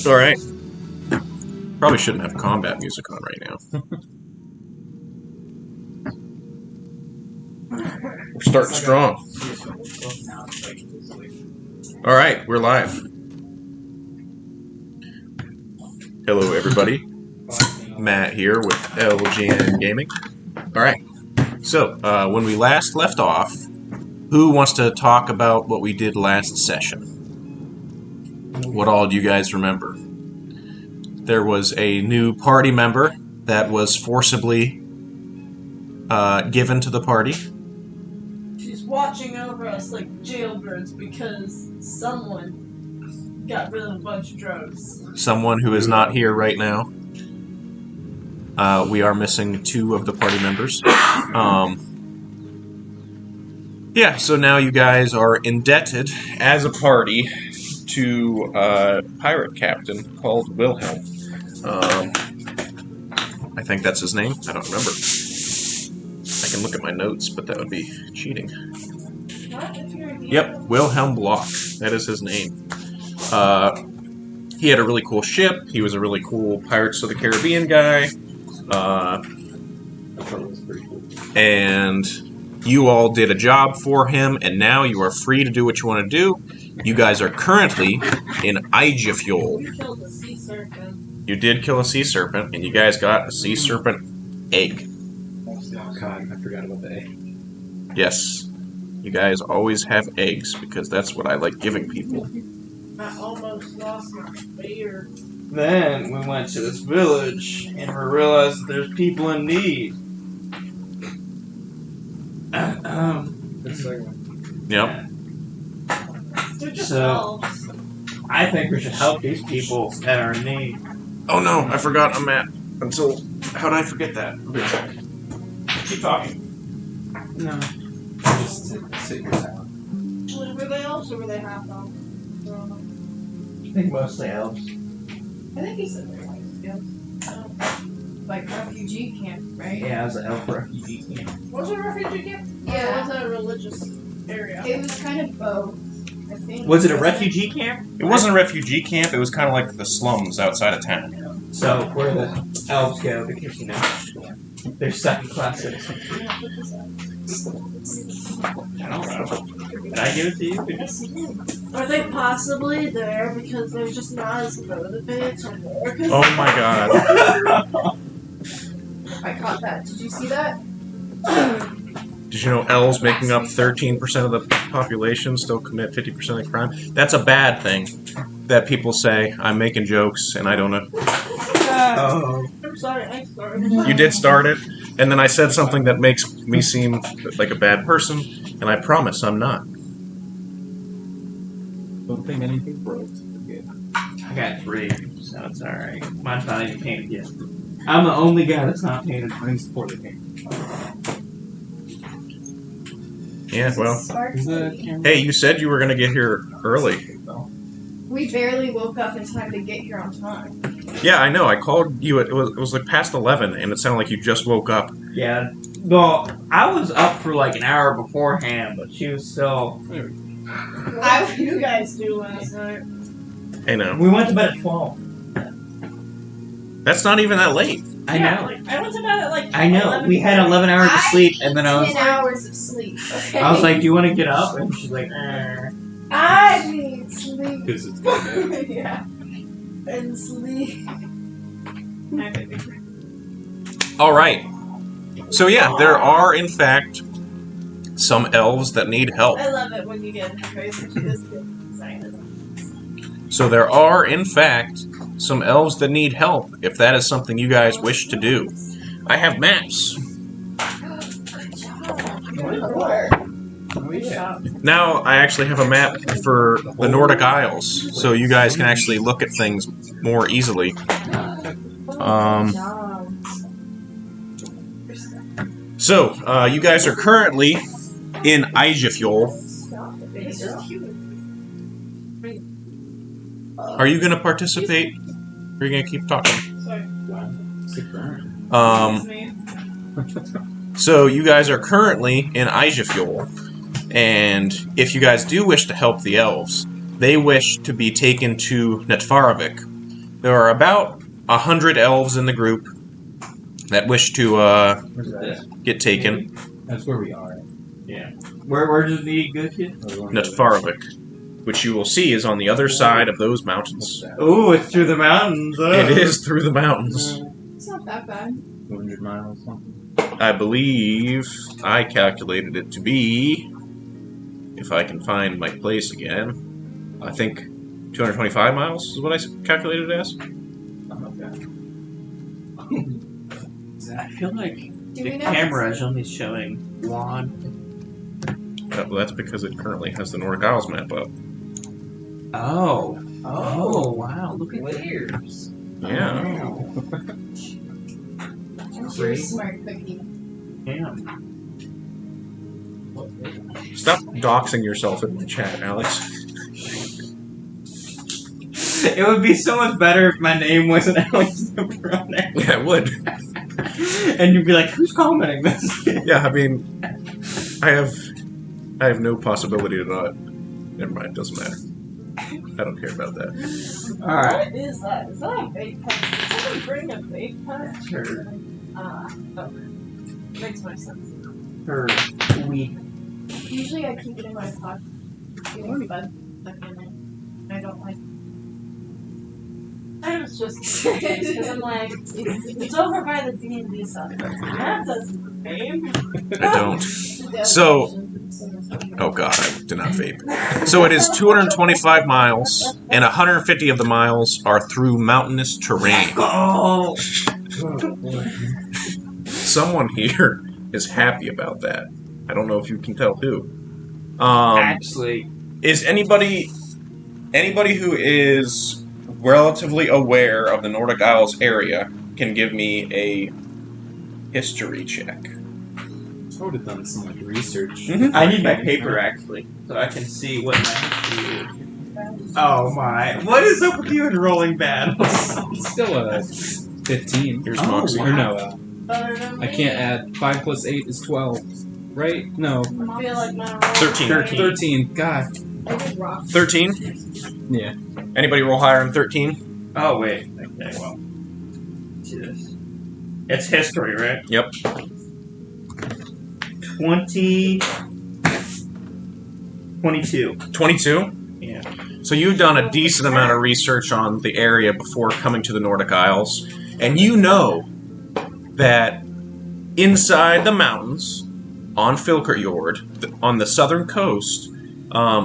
Alright. Probably shouldn't have combat music on right now. We're starting strong. Alright, we're live. Hello, everybody. Matt here with LGN Gaming. Alright, so when we last left off, who wants to talk about what we did last session? What all do you guys remember? There was a new party member that was forcibly given to the party. She's watching over us like jailbirds because someone got rid of a bunch of drugs. Someone who is not here right now. We are missing 2 of the party members. Yeah, so now you guys are indebted as a party to a pirate captain called Wilhelm. I think that's his name. I don't remember. I can look at my notes, but that would be cheating. Yep, Wilhelm Block. That is his name. He had a really cool ship. He was a really cool Pirates of the Caribbean guy. And you all did a job for him, and now you are free to do what you want to do. You guys are currently in Ijefjol. We killed a sea serpent. You did kill a sea serpent, and you guys got a sea serpent egg. Oh god, I forgot about the egg. Yes. You guys always have eggs, because that's what I like giving people. I almost lost my beard. Then we went to this village and we realized that there's people in need. Yep. They're just So- elves. I think we should help these people that are in need. Oh no, I forgot I'm at. Until. How did I forget that? Keep talking. No. Just sit your town. Were they elves or were they half elves? I think mostly elves. I think he said they were like refugee camp, right? Yeah, it was an elf refugee camp. Was it a refugee camp? Yeah. Or was it a religious area? It was kind of both, I think. Was it a refugee camp? It wasn't a refugee camp, it was kind of like the slums outside of town. So, where the elves go, because, you know, they're second class citizens. I don't know. Did I give it to you? Are they possibly there because they're just not as motivated to work? Oh my god. I caught that. Did you see that? Did you know elves making up 13% of the population still commit 50% of crime? That's a bad thing that people say. I'm making jokes and I don't know. Oh. I'm sorry, I started. You did start it, and then I said something that makes me seem like a bad person, and I promise I'm not. Don't think anything broke. Good. I got 3, so it's alright. Mine's not even painted yet. I'm the only guy that's not painted. Mine's poorly painted. Yeah, well. Is the camera? Hey, you said you were going to get here early. We barely woke up in time to get here on time. Yeah, I know. I called you. It was like past 11, and it sounded like you just woke up. Yeah. Well, I was up for like an hour beforehand, but she was still. What did you guys do last night? Hey, no. We went to bed at 12. That's not even that late. I know. I went to bed at like. I know. We had 11 hours of sleep, and then I was 10 hours of sleep. Okay. I was like, "Do you want to get up?" And she's like, I need sleep. Because it's good. Yeah. And sleep. All right. So yeah, there are in fact some elves that need help. I love it when you get crazy. She just gets excited. So there are in fact some elves that need help if that is something you guys wish to do. I have maps. Oh, yeah. Now I actually have a map for the Nordic Isles, so you guys can actually look at things more easily. So you guys are currently in Ijefjol. It's just cute. Are you going to participate? Or are you going to keep talking? Sorry. Um, Me. So you guys are currently in Ijefjol, and if you guys do wish to help the elves, they wish to be taken to Netfaravik, There are about 100 elves in the group that wish to Where's that? get taken. That's where we are. Yeah. Where does the good kid? Natfarovik, which you will see is on the other side of those What's mountains. that? Oh, it's through the mountains. It is through the mountains. It's not that bad. 200 miles something. I believe I calculated it to be, if I can find my place again, I think 225 miles is what I calculated it as. I feel like Do the we know camera is only showing one. Well, that's because it currently has the Nordic Isles map up. Oh. Oh, wow. Look at Layers. Yeah. You're a smart cookie. Damn. Stop doxing yourself in the chat, Alex. It would be so much better if my name wasn't Alex Zipper on there. Yeah, it would. And you'd be like, who's commenting this? Yeah, I mean, I have no possibility to not. Never mind, doesn't matter. I don't care about that. Alright. What is that? Is that a vape pen? Did someone bring a vape pen? Sure. Okay. Makes more sense. Her weed. Usually I keep it in my pocket. Feeling bud stuck in it. I don't like. I was just curious because I'm like, it's over by the D&D Center. That doesn't vape. I don't. So- Oh god, I did not vape. So it is 225 miles, and 150 of the miles are through mountainous terrain. Oh! Someone here is happy about that. I don't know if you can tell who. Actually, Is anybody who is relatively aware of the Nordic Isles area can give me a history check? I would have done some like research. I need my paper actually, so I can see what my history is. Oh my. What is up with you in rolling battles? It's still a 15. Here's Oh, Moxie. Or no, Better than I me. can't add 5 plus 8 is 12. Right? No. I feel like my roll 13. 13. God. I did rock. 13? Yeah. Anybody roll higher than 13? Oh wait. Okay, well. See this. It's history, right? Yep. 22. 22? Yeah. So you've done a decent amount of research on the area before coming to the Nordic Isles, and you know that inside the mountains, on Filkerjord, on the southern coast,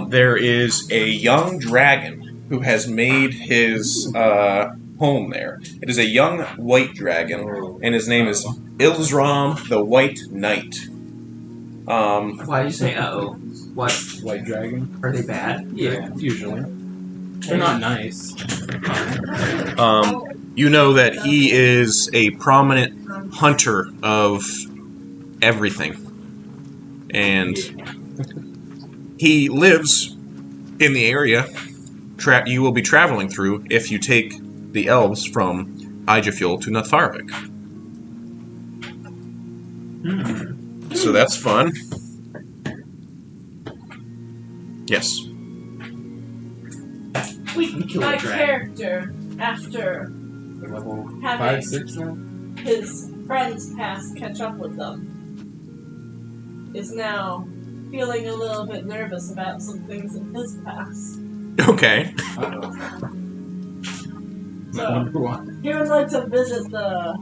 there is a young dragon who has made his home there. It is a young white dragon, and his name is Ilzram the White Knight. Why do you say uh-oh? What? White dragon. Are they bad? Usually. They're not nice. You know that he is a prominent hunter of everything, and he lives in the area you will be traveling through if you take the elves from Ijafjol to Natfarovik. So that's fun. Yes. We, kill my a dragon. character, after Level having 5, 6 now? his friends past catch up with them, is now feeling a little bit nervous about some things in his past. Okay. So, Number 1. he would like to visit the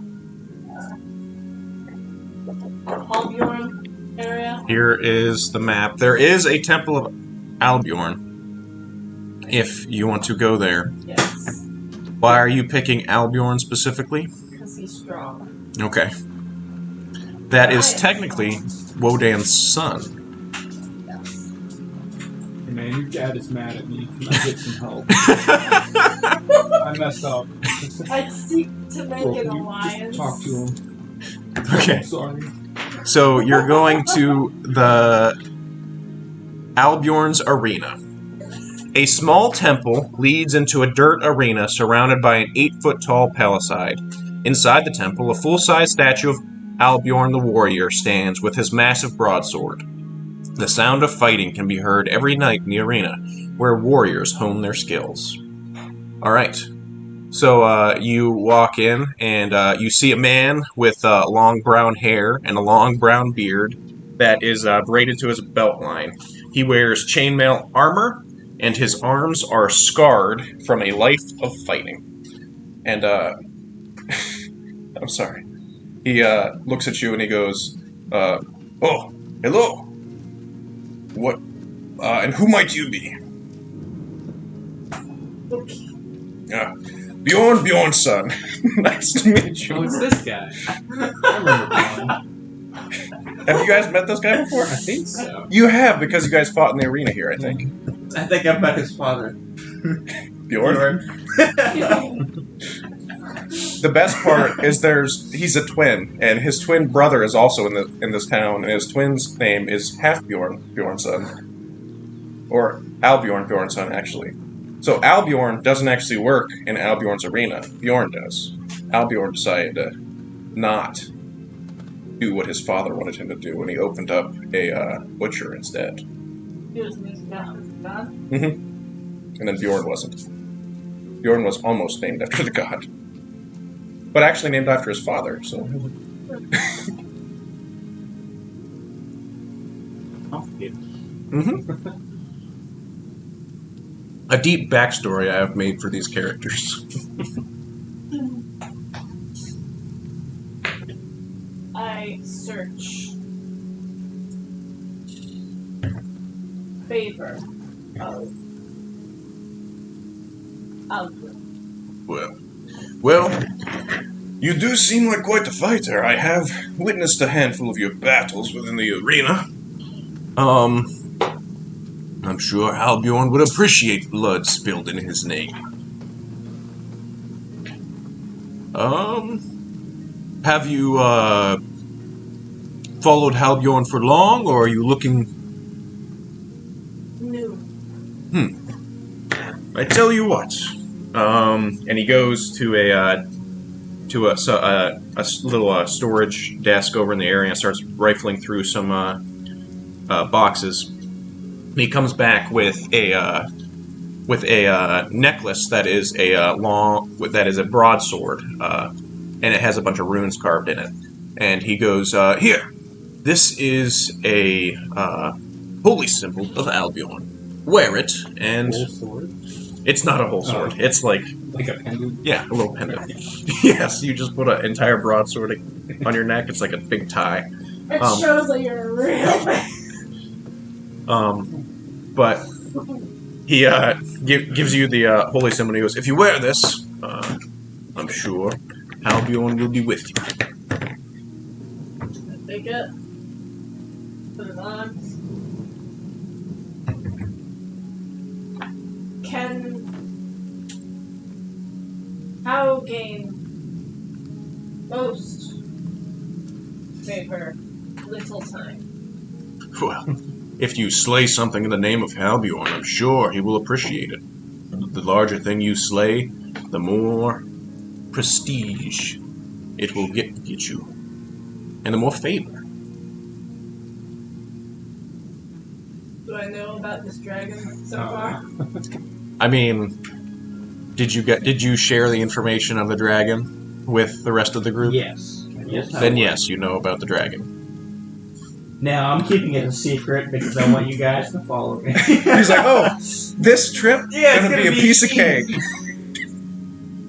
Halbjorn area. Here is the map. There is a Temple of Albjorn. If you want to go there. Yes, Why are you picking Albjorn specifically? because he's strong. Okay. That is technically Wodan's son. Yes. Hey man, your dad is mad at me. Can I get some help? I messed up. I'd seek to make Bro, an can you alliance. just talk to him? Okay. I'm sorry. So you're going to the Albjorn's arena. A small temple leads into a dirt arena surrounded by an 8-foot tall palisade. Inside the temple, a full-size statue of Albjorn the warrior stands with his massive broadsword. The sound of fighting can be heard every night in the arena, where warriors hone their skills. Alright. So you walk in, and you see a man with long brown hair and a long brown beard that is braided to his belt line. He wears chainmail armor, and his arms are scarred from a life of fighting. And, I'm sorry. He looks at you and he goes, "Oh, hello. What, and who might you be?" Bjorn's son. Nice to meet Oh, you. it's this guy. I remember Bjorn. Have you guys met this guy before? I think so. You have, because you guys fought in the arena here, I think. I think I met his father. Bjorn? The best part is he's a twin, and his twin brother is also in this town, and his twin's name is Bjorn's son. Or Bjorn's son, actually. So Bjorn doesn't actually work in Bjorn's arena. Bjorn does. Bjorn decided to not do what his father wanted him to do when he opened up a butcher instead. He was named after God. And then Bjorn wasn't. Bjorn was almost named after the god. But actually named after his father, so... A deep backstory I have made for these characters. I search favor of Elven. Well, you do seem like quite a fighter. I have witnessed a handful of your battles within the arena. I'm sure Bjorn would appreciate blood spilled in his name. Have you, followed Bjorn for long, or are you looking... New. I tell you what. And he goes to a little storage desk over in the area and starts rifling through some boxes. He comes back with a necklace that is a broadsword, and it has a bunch of runes carved in it. And he goes, "Here, this is a holy symbol of Albion. Wear it, and Whole sword? it's not a whole sword. It's like Like a pendant? yeah, a little pendant. Yes, you just put an entire broadsword on your neck. It's like a big tie." It shows that you're a real man. But he gives you the holy symbol. And he goes, "If you wear this, I'm sure Albion will be with you." Take it. Put it on. How gain most favor little time? Well, if you slay something in the name of Albion, I'm sure he will appreciate it. The larger thing you slay, the more prestige it will get you, and the more favor. Do I know about this dragon so far? I mean, did you share the information of the dragon with the rest of the group? Yes. Then yes, you know about the dragon. Now I'm keeping it a secret because I want you guys to follow me. He's like, "Oh, this trip Yeah, it's gonna be a gonna be piece of easy. cake."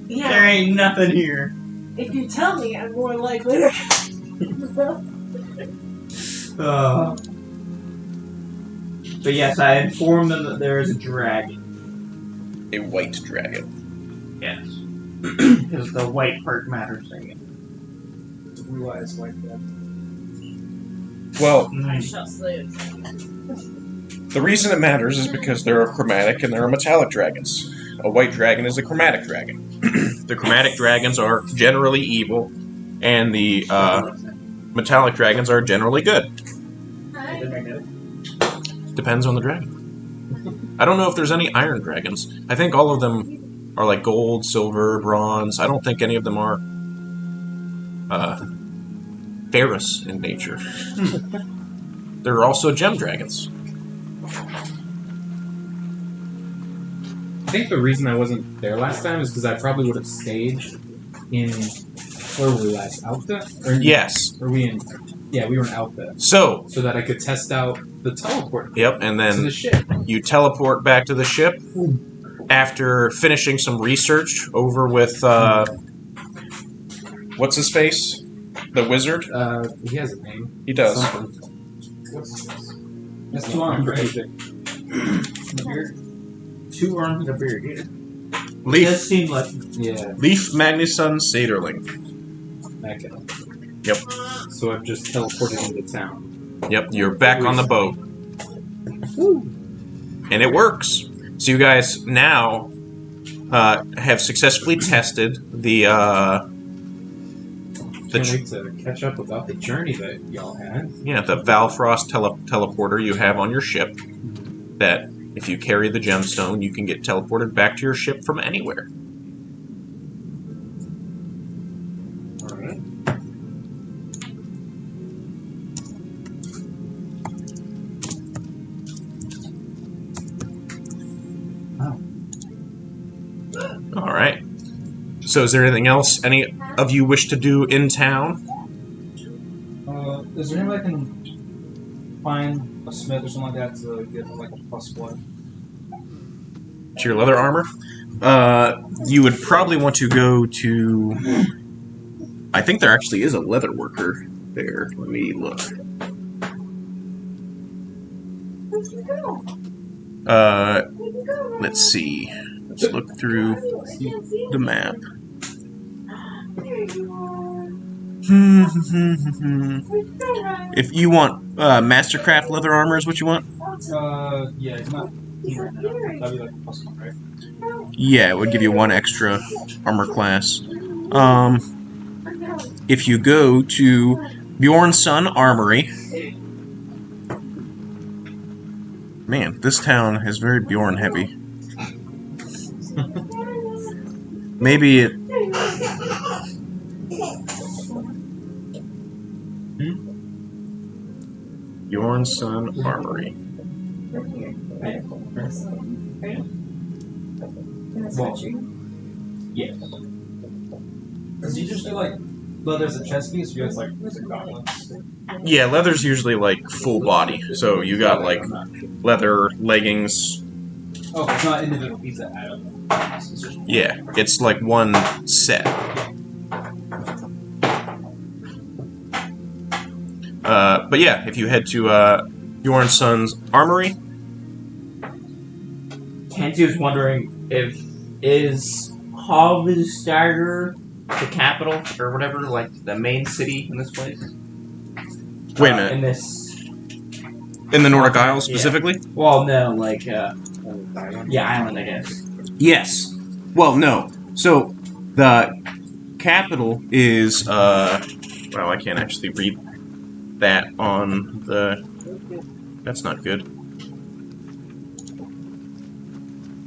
There Yeah. ain't nothing here. If you tell me, I'm more likely to. But yes, I informed them that there is a dragon. A white dragon. Yes. Because the white part matters again. Blue eyes like that. Well, I shall slay it. the reason it matters is because there are chromatic and there are metallic dragons. A white dragon is a chromatic dragon. The chromatic dragons are generally evil, and the metallic dragons are generally good. Hi. Depends on the dragon. I don't know if there's any iron dragons. I think all of them are like gold, silver, bronze. I don't think any of them are ferrous in nature. There are also gem dragons. think the reason I wasn't there last time is because I probably would have stayed in. Where were we last? Alta? Yes. Were we in? Yeah, we were in Alta. So that I could test out the teleport. Yep, and To the then ship. you teleport back to the ship after finishing some research over with what's his face? The wizard? He has a name. He does. Something. What's this? That's 2 arms, right? Two arms and a beard. Yeah. It Leaf does seem like Yeah. Leaf Magnusson Saderling. Okay. Yep. So I've just teleported into town. Yep, you're back on the boat. And it works. So you guys now have successfully tested the Can't wait to catch up about the journey that y'all had. the Valfrost teleporter you have on your ship. That if you carry the gemstone, you can get teleported back to your ship from anywhere. Alright. All right. So is there anything else any of you wish to do in town? Is there any way I can find a smith or something like that to get like a +1? To your leather armor? You would probably want to go to... I think there actually is a leather worker there. Let me look. Let's see. Let's look through the map. If you want Mastercraft leather armor is what you want? Yeah, it's not here right now. That'd be like a +1, right? Yeah, it would give you 1 extra armor class. If you go to Bjornson Armory... Man, this town is very Bjorn heavy. Maybe it... Bjornson Armory. Well, yes. Because you just do like leather's a chest piece, you guys like gauntlets. Yeah, leather's usually like full body. So you got like leather leggings. Oh, it's not individual pieces. I don't know. It's just Yeah, it's like one set. But yeah, if you head to Bjornson's Armory. Kenzie was wondering if is Hovstadter the capital or whatever, like the main city in this place. Wait a minute. In this, In the Nordic Isles specifically? well, no, like island, I guess. Yes. Well, no. So the capital is well, I can't actually read that on the. That's not good.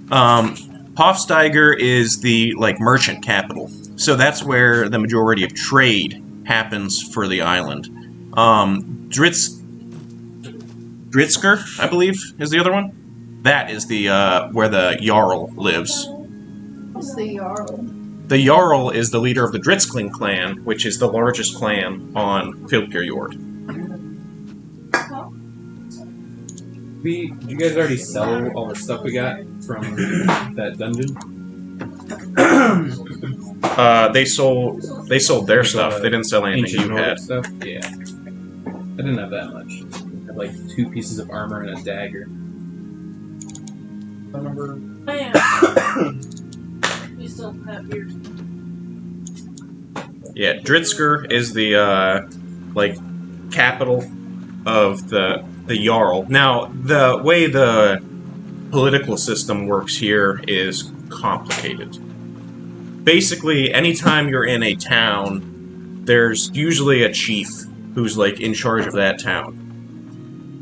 Hofsteiger is the like merchant capital, so that's where the majority of trade happens for the island. Dritzker, I believe, is the other one. That is the where the Jarl lives. What's the Jarl? The Jarl is the leader of the Dritzkling clan, which is the largest clan on Fylkirjord. Did you guys already sell all the stuff we got from that dungeon? They sold their stuff. They didn't sell anything you Nordic had. stuff? Yeah. I didn't have that much. I had like 2 pieces of armor and a dagger. I remember. Man. You still have your... Yeah, Dritzker is the like capital of the Jarl. Now, the way the political system works here is complicated. Basically, anytime you're in a town, there's usually a chief who's like in charge of that town.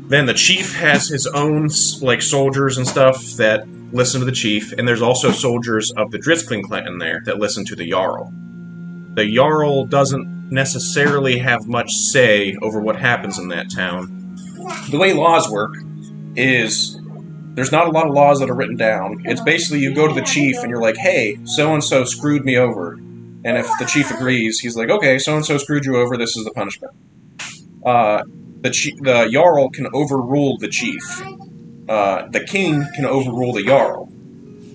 Then the chief has his own like soldiers and stuff that listen to the chief, and there's also soldiers of the Dritzkling clan there that listen to the Jarl. The Jarl doesn't necessarily have much say over what happens in that town. The way laws work is there's not a lot of laws that are written down. It's basically you go to the chief and you're like, hey, so-and-so screwed me over. And if the chief agrees, he's like, okay, so-and-so screwed you over, this is the punishment. The Jarl can overrule the chief. The king can overrule the Jarl.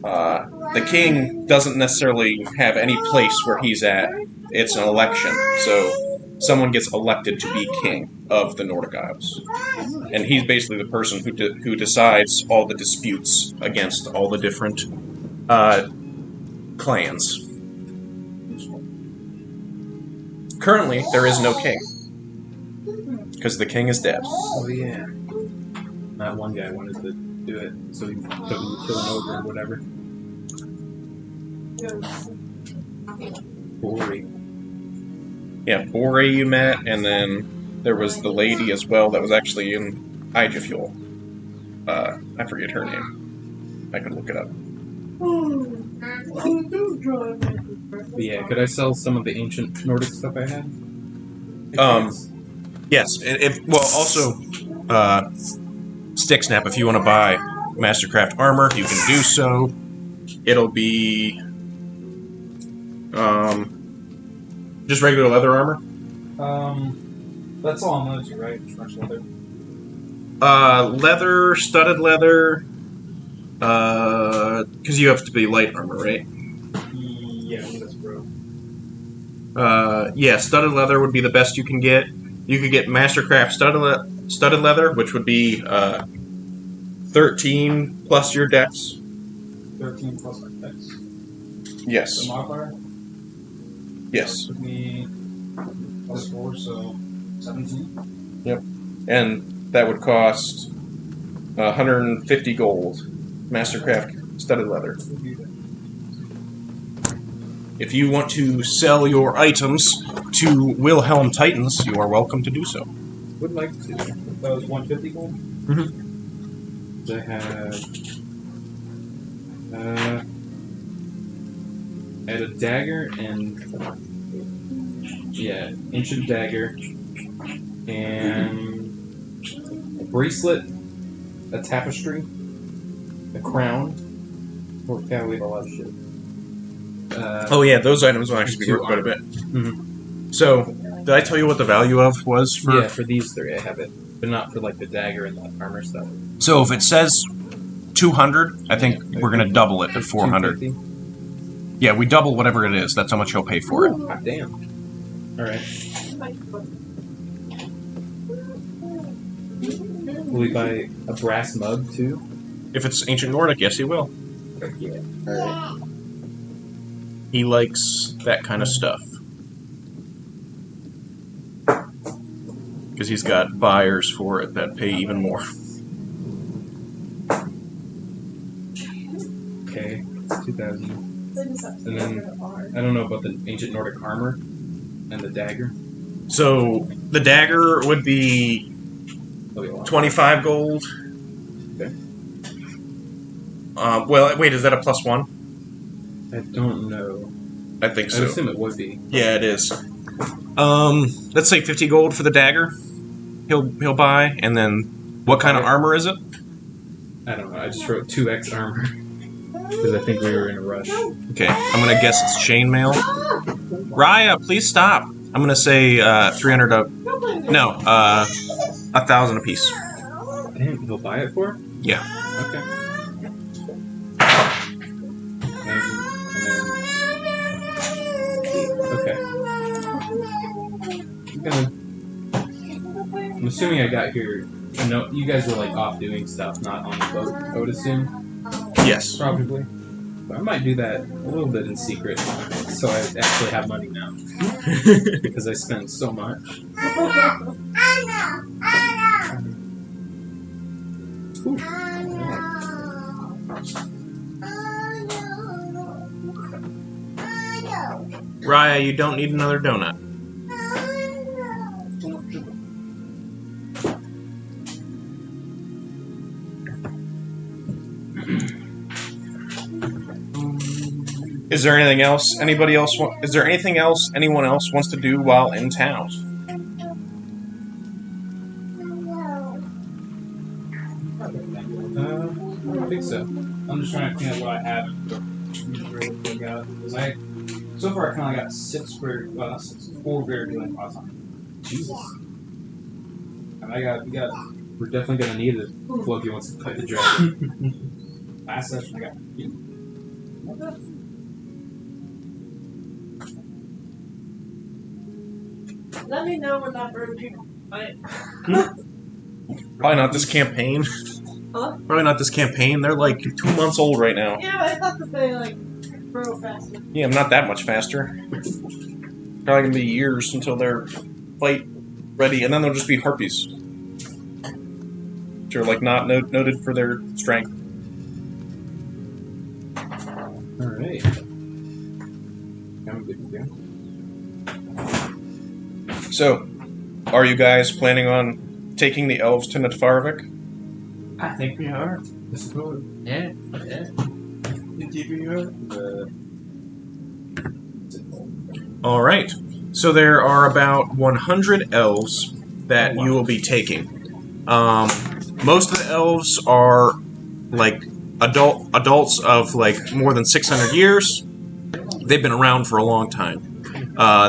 The king doesn't necessarily have any place where he's at. It's an election, so someone gets elected to be king of the Nordic Isles. And he's basically the person who decides all the disputes against all the different clans. Currently, there is no king. Because the king is dead. Oh yeah. That one guy wanted to do it, so he took him killing over or whatever. Boring. Yeah, Bore you met, and then there was the lady as well that was actually in Igefuel. I forget her name. I could look it up. But yeah, could I sell some of the ancient Nordic stuff I had? Yes. Also, Stick Snap. If you want to buy Mastercraft armor, you can do so. It'll be just regular leather armor. That's all I'm gonna do, right? Fresh leather. Leather, studded leather. Because you have to be light armor, right? Yeah, that's bro. Yeah, studded leather would be the best you can get. You could get Mastercraft studded leather, which would be 13 plus your dex. 13 plus my dex. Yes. The modifier? Yes. Took me plus 4, so 17. Yep. And that would cost 150 gold. Mastercraft studded leather. If you want to sell your items to Wilhelm Titans, you are welcome to do so. Would like to. That was 150 gold? Mm-hmm. I had a dagger and ancient dagger and a bracelet, a tapestry, a crown. Oh, yeah, we have a lot of shit. Oh yeah, those items will actually be worth quite a bit. Mm-hmm. So, did I tell you what the value of was for? Yeah, for these three I have it, but not for like the dagger and the armor stuff. So if it says 200, I think we're gonna double it to 400. 250? Yeah, we double whatever it is. That's how much you'll pay for it. God damn. All right. Will we buy a brass mug too? If it's ancient Nordic, yes, he will. Yeah. All right. He likes that kind of stuff. Because he's got buyers for it that pay even more. Okay, it's 2,000. And then, I don't know about the ancient Nordic armor and the dagger. So, the dagger would be 25 gold. Okay. Well, wait, is that a +1? I don't know. I think I so. assume it would be. Yeah, it is. Let's say 50 gold for the dagger. He'll buy, and then what kind of armor is it? I don't know. I just wrote 2x armor because I think we were in a rush. Okay, I'm gonna guess it's chainmail. Raya, please stop. I'm gonna say 300 up. No, 1,000 apiece. Damn, he'll buy it for? Yeah. Okay. Okay. I'm assuming I got here. No, you guys were like off doing stuff, not on the boat. I would assume. Yes. Probably. But I might do that a little bit in secret, so I actually have money now because I spent so much. Ooh. Raya, you don't need another donut. Is there anything else? Anybody else? Is there anything else anyone else wants to do while in town? just trying to clean up what I have and really quick out. Because so far I kind of got 4 greater healing pots on. Jesus. And we're definitely gonna need it. Floki wants to fight the dragon. Last session I got. Let me know when that bird people fight. Probably not this campaign. Huh? Probably not this campaign. They're like 2 months old right now. Yeah, but I thought that they like grow faster. Yeah, I'm not that much faster. Probably gonna be years until they're fight ready, and then they'll just be harpies. Which are like not noted for their strength. Alright. I'm good to go. So, are you guys planning on taking the elves to Natfarvik? I think we are. This is good. Yeah. Indeed we are. All right. So there are about 100 elves that you will be taking. Most of the elves are like adults of like more than 600 years. They've been around for a long time.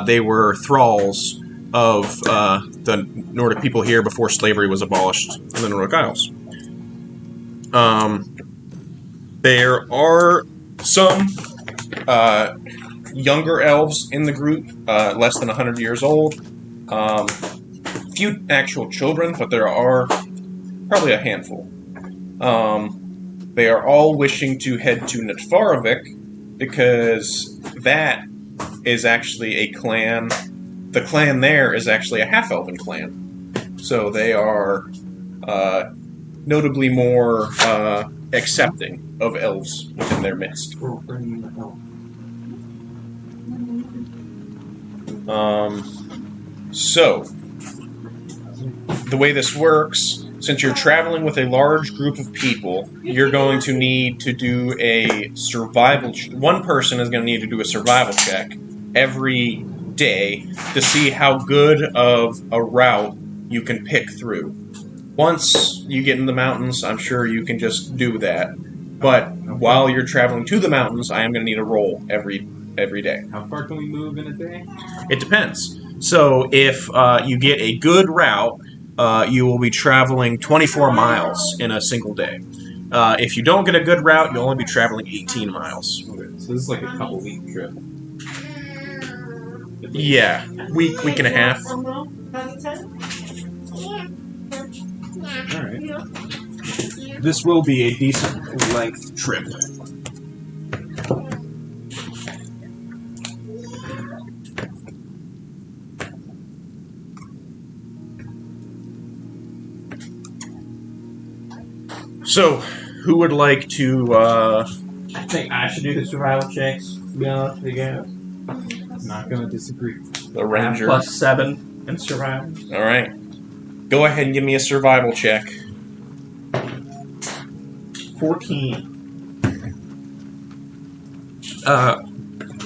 They were thralls of the Nordic people here before slavery was abolished in the Nordic Isles. There are some younger elves in the group, less than 100 years old. Few actual children, but there are probably a handful. They are all wishing to head to Natfarvik because that is actually a clan. The clan there is actually a half-elven clan. So they are notably more accepting of elves within their midst. So, the way this works, since you're traveling with a large group of people, you're going to need to do a survival... One person is going to need to do a survival check every day to see how good of a route you can pick through. Once you get in the mountains, I'm sure you can just do that. But while you're traveling to the mountains, I am going to need a roll every day. How far can we move in a day? It depends. So if you get a good route, you will be traveling 24 miles in a single day. If you don't get a good route, you'll only be traveling 18 miles. Okay, so this is like a couple-week trip. Yeah, week and a half. Alright. This will be a decent length trip. So, who would like to, I think I should do the survival checks, to be honest with you guys. Not gonna disagree. the ranger? +7 in survival. Alright. Go ahead and give me a survival check. 14.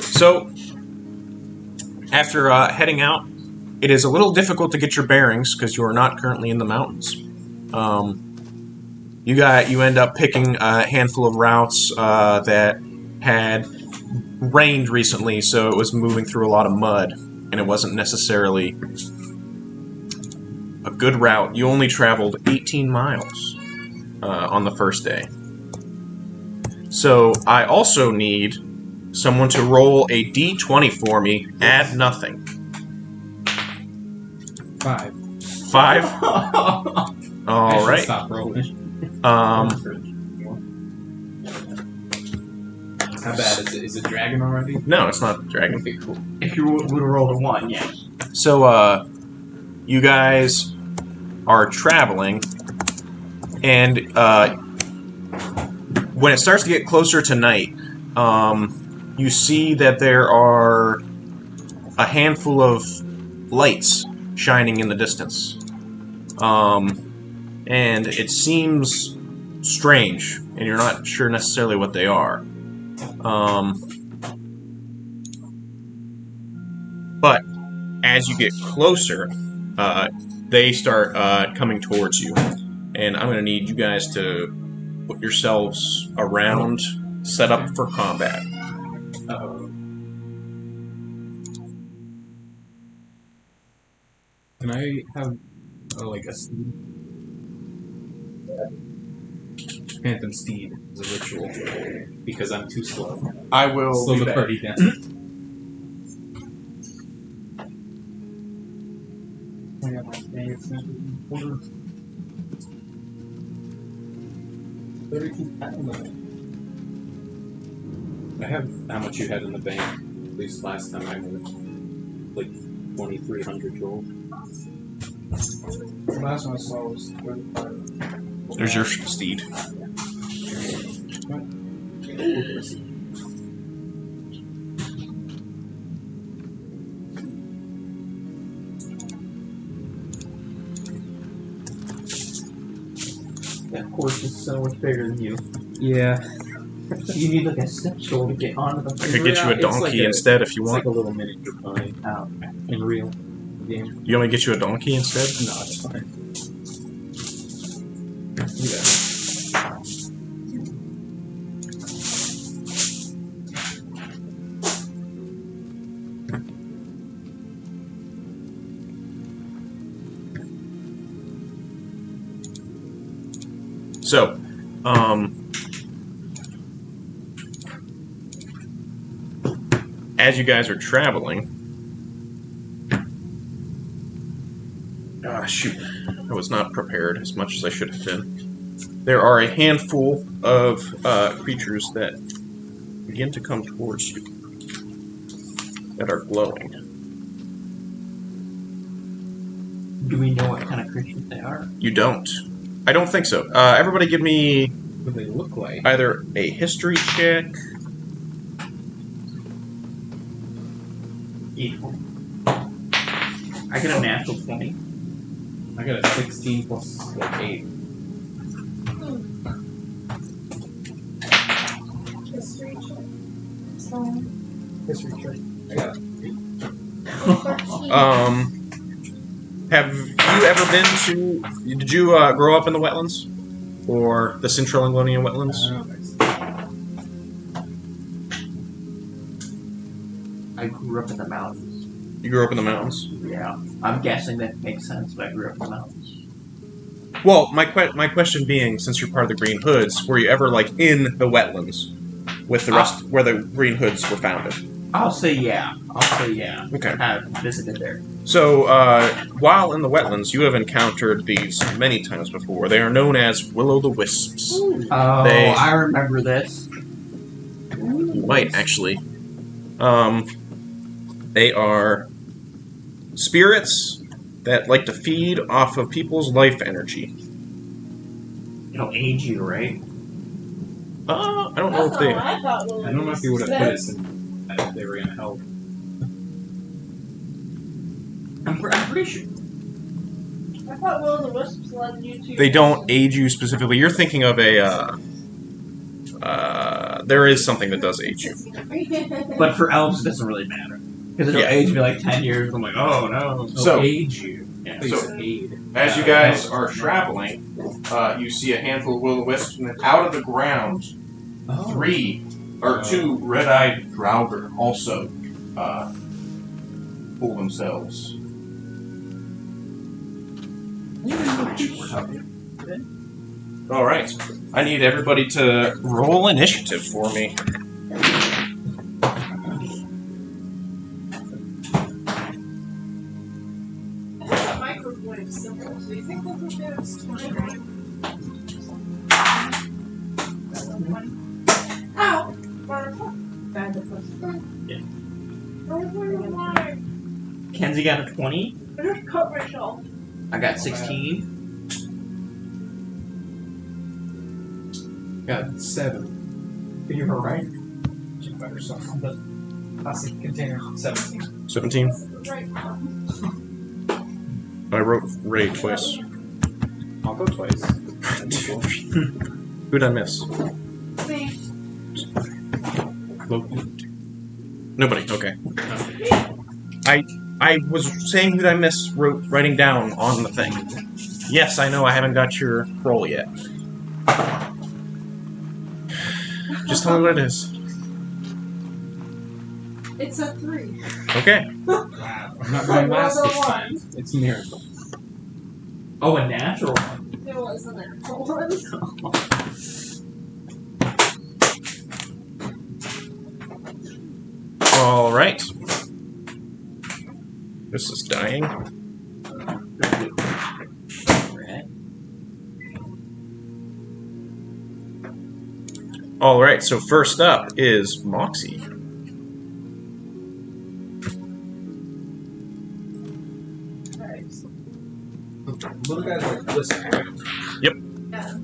So, after heading out, it is a little difficult to get your bearings because you are not currently in the mountains. You end up picking a handful of routes that had rained recently, so it was moving through a lot of mud, and it wasn't necessarily a good route. You only traveled 18 miles on the first day. So I also need someone to roll a d20 for me, add nothing. 5. 5? I All should right. Stop rolling. Um, How bad is it? Is it dragon already? no, it's not a dragon. Okay, cool. If you would have rolled a 1, yes. So, you guys are traveling, and when it starts to get closer to night, you see that there are a handful of lights shining in the distance. And it seems strange, and you're not sure necessarily what they are. But as you get closer, they start coming towards you. And I'm going to need you guys to put yourselves around, set up for combat. Uh-oh. Can I have, like, a steed? Phantom steed is a ritual, because I'm too slow. I will Slow do the that. party down. I got my dang expensive order. 32 platinum. I have how much you had in the bank. At least last time I moved. Like 2,300 gold. The last one I saw was 35. There's your steed. That horse is so much bigger than you. Yeah. You need like a step stool to get onto the I could get you a It's donkey like a- instead if you It's want. like a little miniature pony Oh, in real game. You want me to get you a donkey instead? No, it's fine. Yeah. So, as you guys are traveling, shoot, I was not prepared as much as I should have been. There are a handful of creatures that begin to come towards you that are glowing. do we know what kind of creatures they are? You don't. I don't think so. Everybody give me What do they look like? either a history check. Equal. I get a natural 20. I got a 16 plus like 8. History check. So, History check. I got 13. Have you ever been to? Did you grow up in the wetlands, or the Central Anglonian wetlands? I grew up in the mountains. You grew up in the mountains. Yeah. I'm guessing that makes sense, but I grew up in the mountains. Well, my question being, since you're part of the Green Hoods, were you ever like in the wetlands with the rest where the Green Hoods were founded? I'll say yeah. Okay. I have visited there. So, while in the wetlands, you have encountered these many times before. They are known as will-o'-the-wisps. Oh, They- I remember this. You might actually. They are spirits that like to feed off of people's life energy. It'll age you, right? I don't know if That's they. not what I thought. I don't know if you would have put us in if they were gonna help. I'm pretty sure. I thought will-o'-the-wisps led you to. They don't age you specifically. You're thinking of a. There is something that does age you. But for elves, it doesn't really matter. Because it'll Yeah. age me like 10 years. I'm like, oh no. So- Age you. Yeah. Please So- aid. As you guys are traveling, you see a handful of will-o'-wisps, and then out of the ground, Oh. two red-eyed Draugr also pull themselves. All right, I need everybody to roll initiative for me. That microwave symbol. Do you think that's what it was? 20, right? Ow! Bad the first one. Yeah. Why? Kenzie got a 20. I just cut myself. I got 16. Got 7. You were right. Check by yourself. The plastic container. 17. 17. Right. I wrote Ray twice. I'll go twice. Who'd I miss? Me. Nobody. Okay. I was saying who'd I miss writing down on the thing. Yes, I know I haven't got your roll yet. Just tell me what it is. It's a 3. Okay. Wow. I'm not going last this time. It's a miracle. Oh, a natural one. It was a natural one. All right. This is dying. All right. So first up is Moxie. Little guys like listen. Yep. Yeah.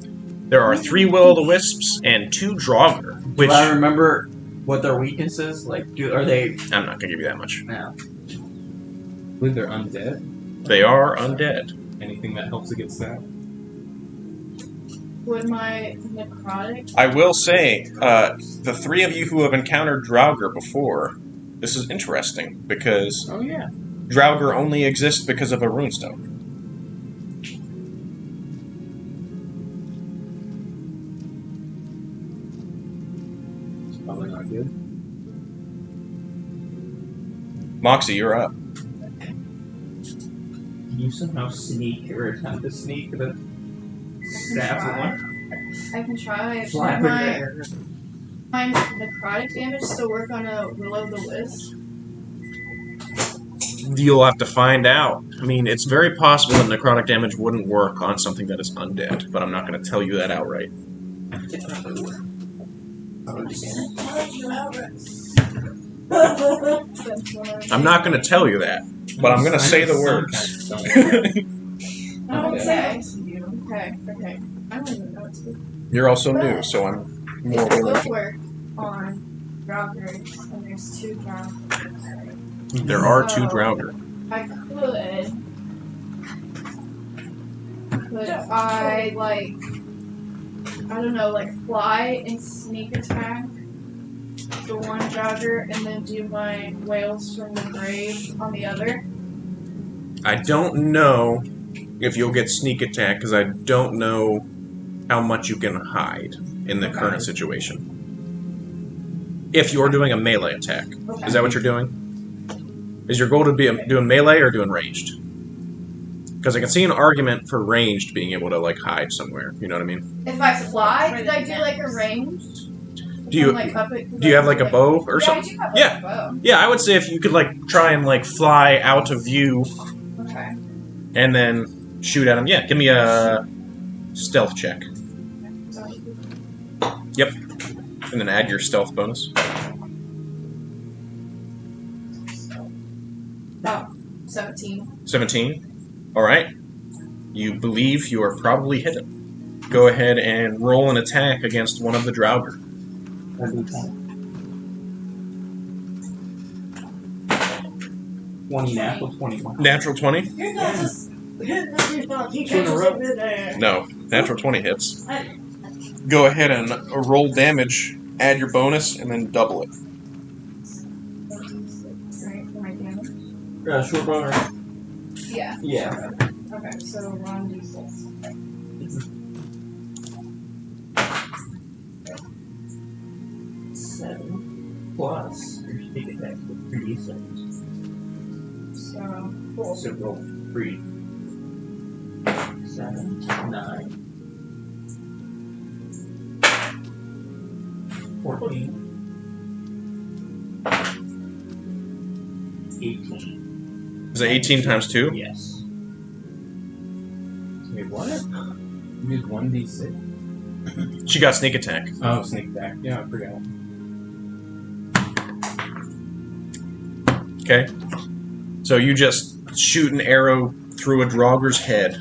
There are 3 will-o'-the-wisps and 2 Draugr, which Do I remember what their weakness is? Like, are they? I'm not gonna give you that much. No. I believe they're undead. They are undead. Anything that helps against that. Would my necrotic? I will say, the 3 of you who have encountered Draugr before, this is interesting because Oh yeah. Draugr only exist because of a runestone. It's probably not good. Moxie, you're up. Can you somehow sneak or attempt to sneak the stab for one? I can try. Fly Would over there. my necrotic damage still work on a will-o'-the-wisp? You'll have to find out. I mean, it's very possible that necrotic damage wouldn't work on something that is undead, but I'm not going to tell you that outright. I'm not going to tell you that, but I'm going to say the words. Okay. Okay. I don't even know what to do. You're also new, so I'm more It willing will to... work on Draugr, and there's 2 Draugr. There are 2 Draugr. I could I, like, I don't know, like, fly and sneak attack the one Draugr and then do my whales from the grave on the other? I don't know if you'll get sneak attack, because I don't know how much you can hide in the current situation. If you're doing a melee attack. Okay. Is that what you're doing? Is your goal to be doing melee or doing ranged? Because I can see an argument for ranged being able to, like, hide somewhere. You know what I mean? If I fly, could I do, like, a ranged? Do you have, like, a bow or yeah, something? I do have, like, Yeah. a bow. Yeah, I would say if you could, like, try and, like, fly out of view Okay. and then shoot at him. Yeah, give me a stealth check. Yep. And then add your stealth bonus. Oh, 17. 17. All right. You believe you are probably hidden. Go ahead and roll an attack against one of the Draugr. 20 natural 21. Natural 20? You're not just hitting everybody. You Two in a can't just row. sit there. No. Natural 20 hits. Go ahead and roll damage, add your bonus, and then double it. Right, for my damage? Short boner. Yeah. Yeah. Okay, so 1d6. 7 plus your sneak attack with 3d6. So, cool. So roll 3. 7, 9. 14. 18. Is it 18 times 2? Yes. Wait, what? You did 1d6? She got sneak attack. Oh, sneak attack. Yeah, I forgot. Okay. So you just shoot an arrow through a Draugr's head,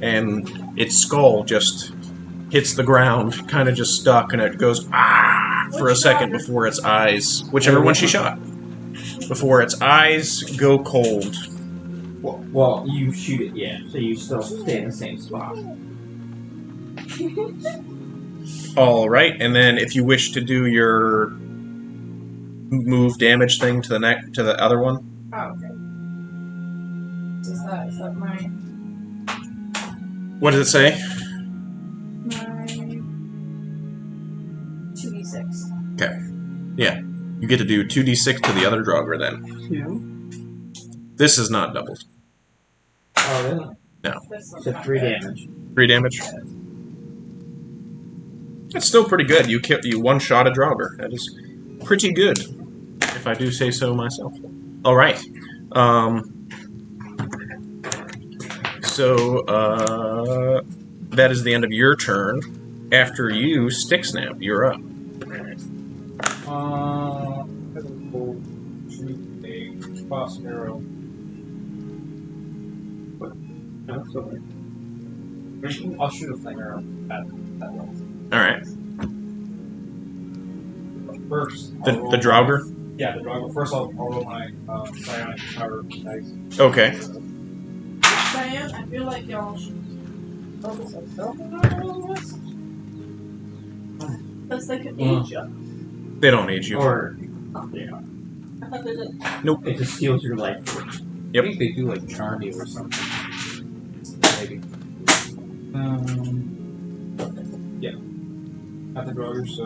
and its skull just hits the ground, kind of just stuck, and it goes for a second before its eyes, whichever one she shot, before its eyes go cold. Well, you shoot it, yeah, so you still stay in the same spot. All right, and then if you wish to do your move damage thing to the other one, Oh, okay. Is that my what does it say? 2d6? Yeah. You get to do 2d6 to the other Draugr then. 2. This is not doubled. Oh, really? This one. So 3 damage. 3 damage. That's still pretty good. You one-shot a Draugr. That is pretty good, if I do say so myself. All right. So that is the end of your turn. After you, Stick Snap, you're up. I will shoot a cross arrow. No, it's okay. I'll shoot a flame arrow at that one. All right. First, The Draugr? Yeah, the Draugr. First, I'll roll my psionic power dice. Okay. Diane, I feel like y'all should focus on helping out a little bit. Because they could age you. They don't age you. Or, yeah. I thought they did. Nope. It just steals your life force. Yep. I think they do like charm you or something. Maybe. Yeah. At the Draugr, so.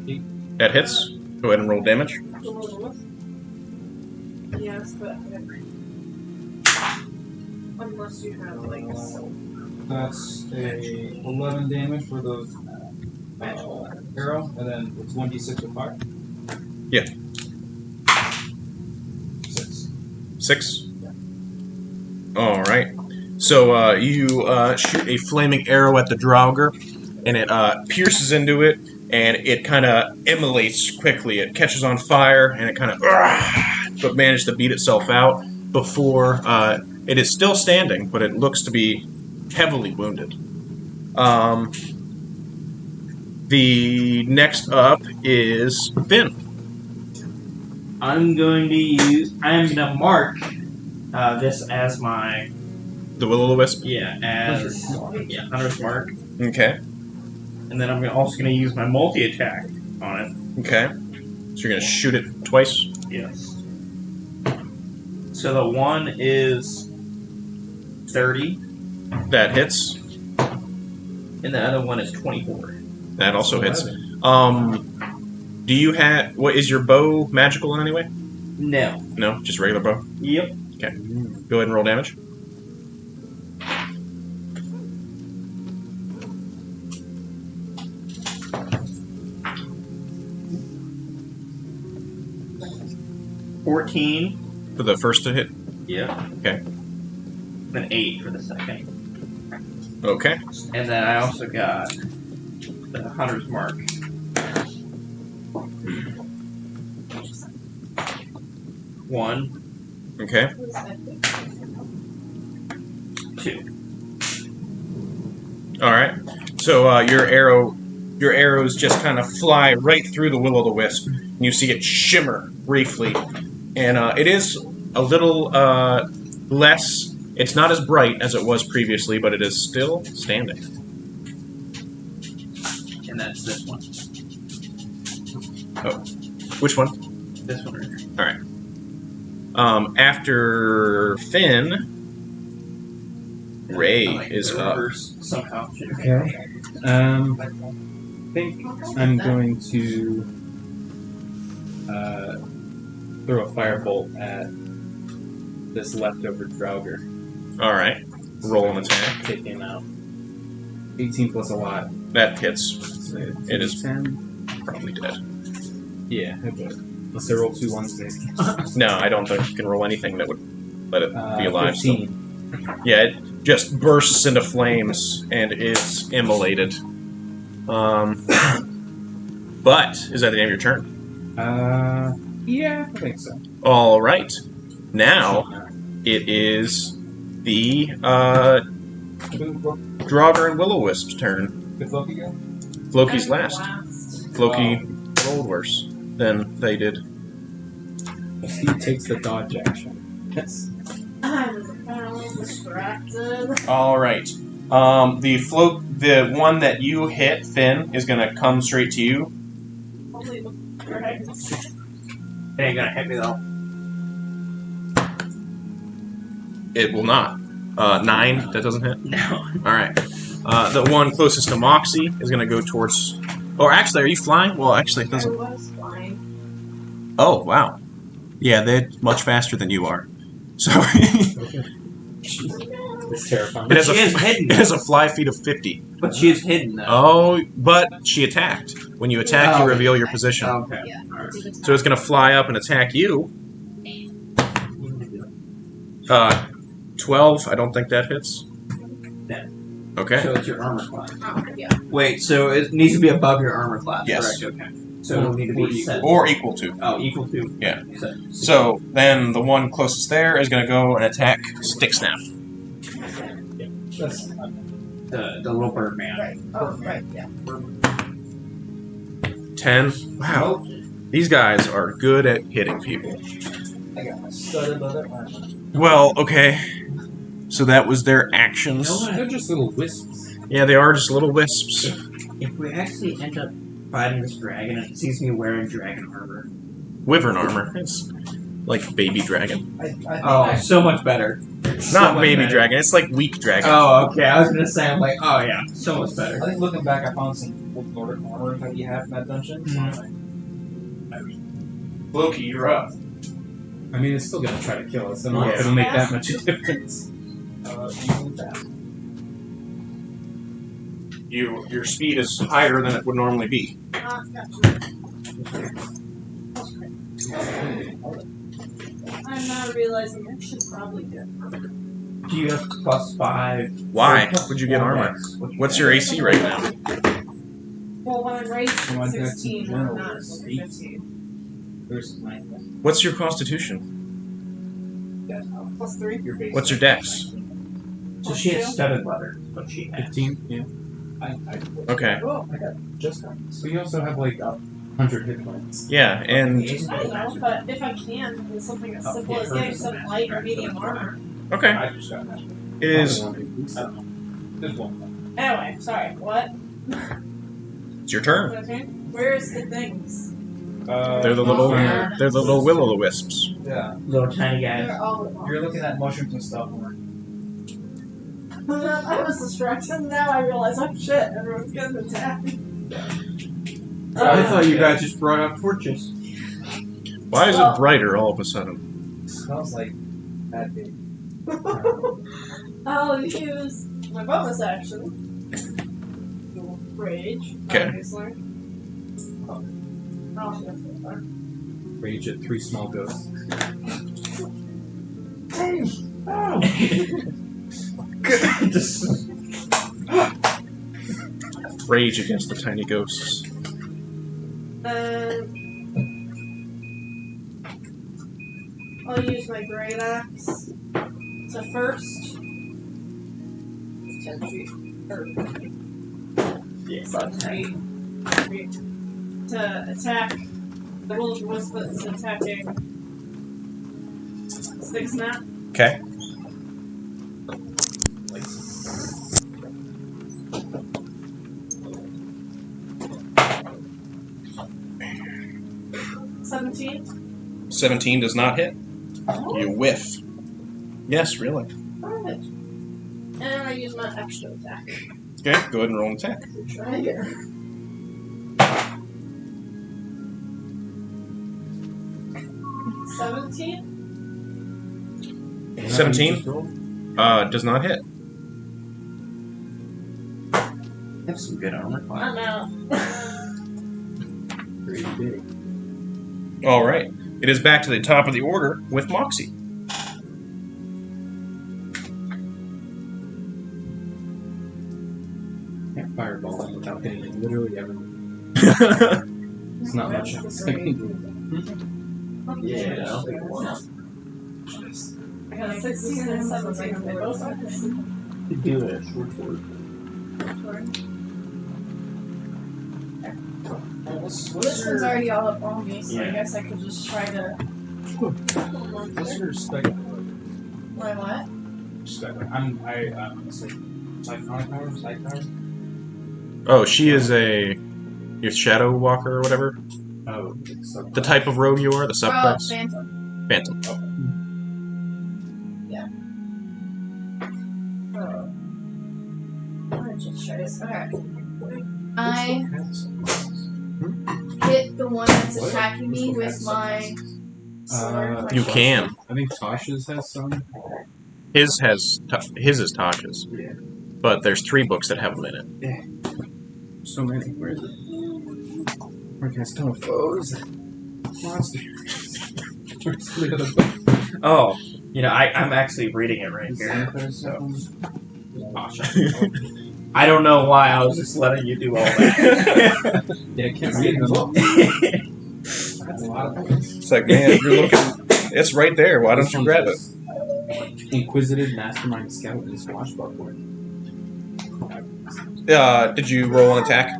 8. That hits. Go ahead and roll damage. Yes, but unless you have like a soul. That's a 11 damage for the arrow, and then it's 1d6 with fire. Yeah. 6. 6. All right. So you shoot a flaming arrow at the Draugr, and it pierces into it, and it kind of immolates quickly. It catches on fire, and it kind of but managed to beat itself out before it is still standing, but it looks to be heavily wounded. The next up is Finn. I'm going to mark this as my, The Will-O-Wisp. Hunter's Mark. Okay. And then I'm also going to use my multi-attack on it. Okay. So you're going to shoot it twice? Yes. So the one is 30, That hits. and the other one is 24. That also hits. Do you have... What, is your bow magical in any way? No. No? Just regular bow? Yep. Go ahead and roll damage. $14. For the first to hit? Yeah. Okay. Then 8 for the second. Okay. And then I also got the Hunter's Mark. One, Okay. 2. Alright. So your arrows just kind of fly right through the Will-O-the-Wisp. And you see it shimmer briefly. And it is a little less... It's not as bright as it was previously, but it is still standing. And that's this one. Oh. Which one? This one right here. Alright. After Finn, Ray is up. Somehow. Okay. I think I'm going to throw a firebolt at this leftover Draugr. Alright. Roll an attack. Take him out. 18 plus a lot. That hits. So It is 10. probably dead. Yeah, it would. Unless I roll 2 ones, maybe. No, I don't think you can roll anything that would let it be alive. So. 15. Yeah, it just bursts into flames and is immolated. But is that the end of your turn? Yeah, I think so. All right. Now it is the Draugr and Will-O-Wisp's turn. Did Loki go? Loki's last. Loki rolled worse than they did. He takes the dodge action. Yes. I was apparently distracted. All right. The one that you hit, Finn, is gonna come straight to you. Only the right. It ain't gonna hit me though. It will not. 9. That doesn't hit. No. All right. The one closest to Moxie is going to go towards... Or actually, are you flying? Well, actually, it I doesn't... was flying. Oh, wow. Yeah, they're much faster than you are. So... It's terrifying. It has, She is hidden. it has a fly feed of 50. But she is hidden though. Oh, but she attacked. When you attack, you Oh. reveal your position. Okay. Yeah. Alright. So it's going to fly up and attack you. 12, I don't think that hits. No. Okay. So it's your armor class. Oh, yeah. Wait, so it needs to be above your armor class, Yes. correct? Okay. So it'll need to be set. Or equal to. Oh, equal to. Yeah. Set. So then the one closest there is going to go and attack Stick Snap. That's The little bird man. Right. Oh, right. Yeah. 10. Wow. These guys are good at hitting people. I got my studded leather armor. Well, okay. So that was their actions. They're just little wisps. Yeah, they are just little wisps. If we actually end up fighting this dragon and it sees me wearing dragon armor. Wyvern armor. It's like baby dragon. I think Oh, so much better. So Not much baby better. dragon, it's like weak dragon. Oh, okay. I was gonna say, I'm like, oh yeah, so much better. I think looking back, I found some old Nordic armor that you have in that dungeon. So Loki, you're up. I mean, it's still gonna try to kill us. I'm not Yeah. gonna make that much of a difference. Using that. Your speed is higher than it would normally be. I'm not realizing I should probably get Do you have +5? Why or would you get +4 armor? dex? What's your AC right now? Well, when I'm raised Come to on, Dex, 16, in I'm general, not it's 15. Versus 9. What's your constitution? +3. Your base. What's your dex? So she has studded leather, but she has. 15? Yeah. I Okay. Well, I got just that. So you also have like 100 hit points. Yeah, and I don't know, but if I can, it's something as simple as getting some light or medium armor. okay. I just got that. It is I don't know. There's one. Anyway, sorry, what? it's your turn. Okay. Where's the things? They're the little yeah. they're the little will-o'-the-wisps. Yeah. Little tiny guys. They're all You're looking at mushrooms and stuff. I was distracted, now I realize, oh shit, everyone's getting attacked. I thought you guys just brought out torches. Why is it brighter all of a sudden? It smells like bad baby. I'll use my bonus action. Rage, Okay. obviously. Oh, shit. Rage at 3 small ghosts. Just Rage against the tiny ghosts. I'll use my great axe to first. 10 feet. Or, yeah, about 10 feet. To attack the little wisp that's attacking Stick Snap. Okay. Oh. 17. 17 does not hit. You whiff. Yes, really. Perfect. And I use my extra attack. Okay, go ahead and roll an attack. Try here. 17. 17 does not hit. have some good armor class. I'm out. Pretty big. All right. It is back to the top of the order with Moxie. Can't fireball him without hitting him literally everything. It's not much. Yeah, I don't think it was. I got a 16 and a 17. They both are the same. Do it. Short sword. This one's already all up on me, so I Yeah. guess I could just try to. What's your spec? My what? Spec. Let's say, psychonic power, psych power. Oh, she is your shadow walker or whatever. Oh, The type of rogue you are, the subclass. Phantom. Phantom. I just this. Okay. I hit the one that's attacking me with my sword. You can. I think Tasha's has some. His is Tasha's. Yeah. But there's 3 books that have them in it. So many. Where is it? Foes. Monster. Where's the other book? Oh, I'm actually reading it right here. So, I don't know why I was just letting you do all that. Yeah, I can't read them all. That's a lot of books. It's like, man, you're looking. It's right there. Why don't you grab it? Inquisitive Mastermind Scout and Swashbuckler. Did you roll an attack?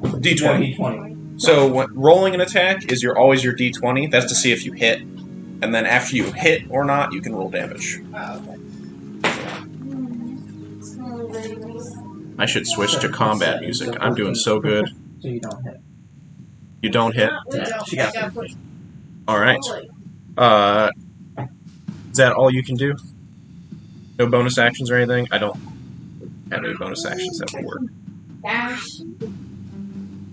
D20. D20. So rolling an attack is always your D20. That's to see if you hit. And then after you hit or not, you can roll damage. Oh, okay. I should switch to combat music. I'm doing so good. So you don't hit. You don't hit? We don't. She got We gotta put- Alright. Is that all you can do? No bonus actions or anything? I don't have any bonus actions that will work. Dash.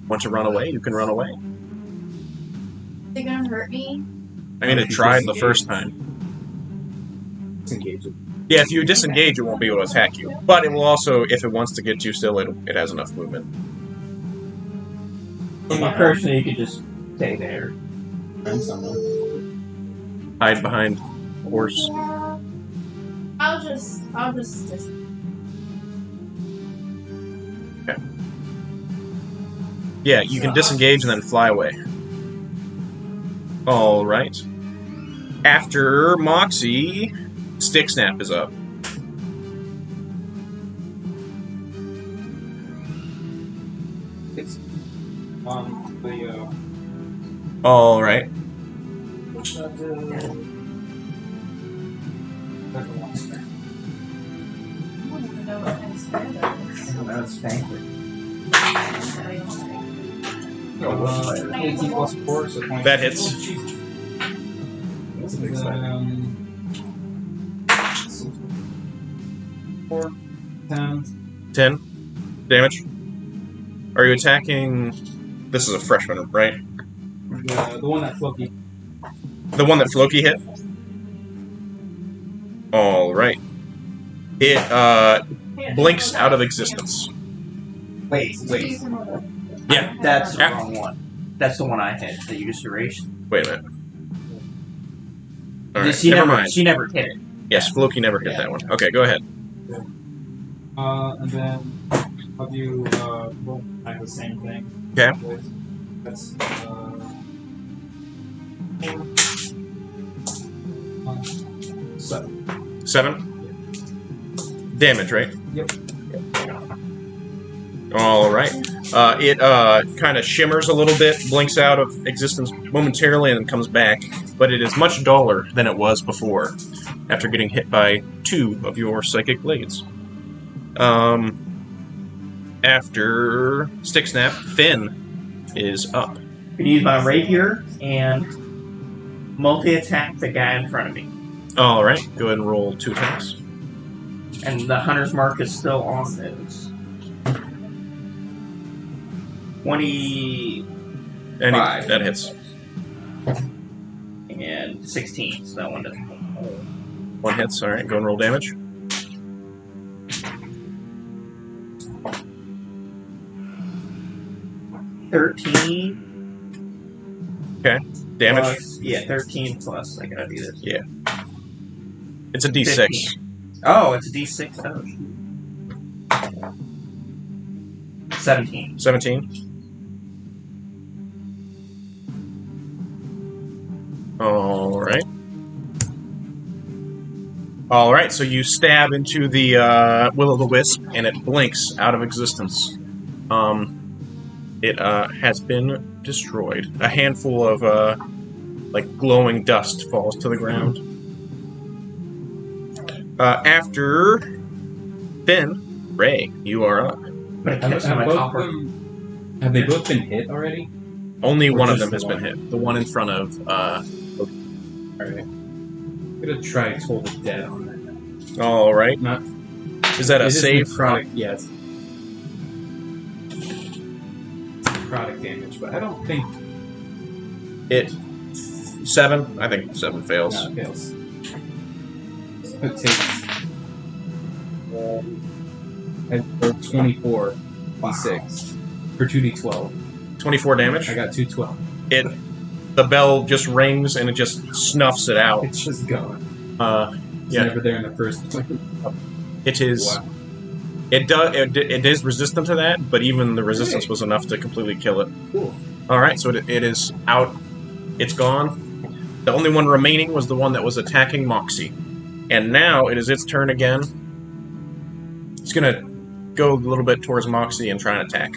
Want to run away? You can run away. They're gonna hurt me. I mean, it tried the first time. Disengage it. Yeah, if you disengage, it won't be able to attack you. But it will also, if it wants to get you still, it has enough movement. Personally, you could just stay there. Find someone. Hide behind a horse. I'll just. Yeah, you can disengage and then fly away. Alright. After Moxie, Stick Snap is up. It's on the Alright. That's fancy. 18 plus 4, so 20. That hits. That's a big side. 4, 10. 10 damage. Are you attacking... This is a freshman, right? The one that Floki. The one that Floki hit? Alright. It, blinks out of existence. Wait. Yeah. That's the wrong one. That's the one I hit that you just erased. Wait a minute. Alright, She never never, mind. She never hit it. Yes, Floki never hit that one. Okay, go ahead. And then I'll do roll back the same thing. Okay. That's 7. 7? Damage, right? Yep. Alright. It kind of shimmers a little bit, blinks out of existence momentarily, and then comes back. But it is much duller than it was before, after getting hit by 2 of your psychic blades. After Stick Snap, Finn is up. I could use my rapier and multi-attack the guy in front of me. Alright, go ahead and roll 2 attacks. And the hunter's mark is still on those. 20 And Five. that hits. and 16, so that one doesn't. 1 hits, alright, go and roll damage. Damage. Plus, yeah, 13 plus. I gotta do this. Yeah. It's a D6. 15. Oh, it's a D6. Oh, shoot. 17. 17. Alright. Alright, so you stab into the Will-o'-the-Wisp, and it blinks out of existence. It has been destroyed. A handful of, like, glowing dust falls to the ground. After Finn, Ray, you are up. But it hits on my copper. Have they both been hit already? Only Or one of just them the has been one? hit. The one in front of, Alright. I'm gonna try Toll the Dead on that. Alright. Not Is that a It is save? necrotic, yes. Necrotic damage, but I don't think 7? I think 7 fails. it fails. It takes 24 d6 for 2d12. 24 damage. I got 212. The bell just rings and it just snuffs it out. It's just gone. It's Yeah. never there in the first place. It is. Wow. It is resistant to that, but even the resistance was enough to completely kill it. Cool. All right, so it is out. It's gone. The only one remaining was the one that was attacking Moxie, and now it is its turn again. It's gonna go a little bit towards Moxie and try and attack.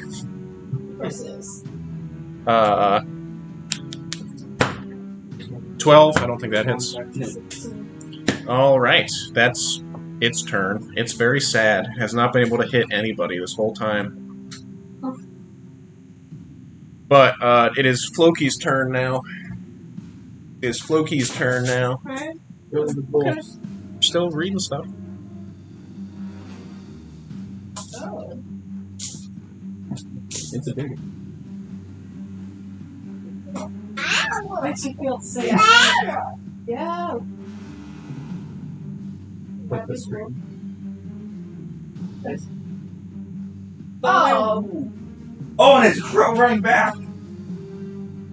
Versus. 12. I don't think that hits. All right, that's its turn. It's very sad. It has not been able to hit anybody this whole time. But it is Floki's turn now. It is Floki's turn now. Right? Still reading stuff. Oh. It's a big Makes you feel safe. Yeah. like the screen. Oh. Oh, and it's running back.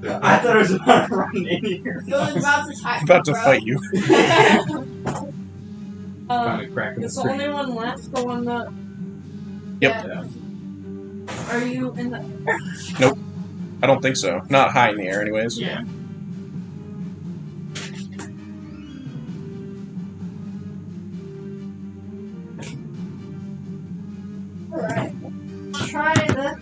I thought it was about to run in here. It was about to attack About to bro. fight you. Found a crack in the Is the screen. only one left the one that... Yep. Yeah. Are you in the... I don't think so. Not high in the air, anyways. Yeah. Alright. Try to...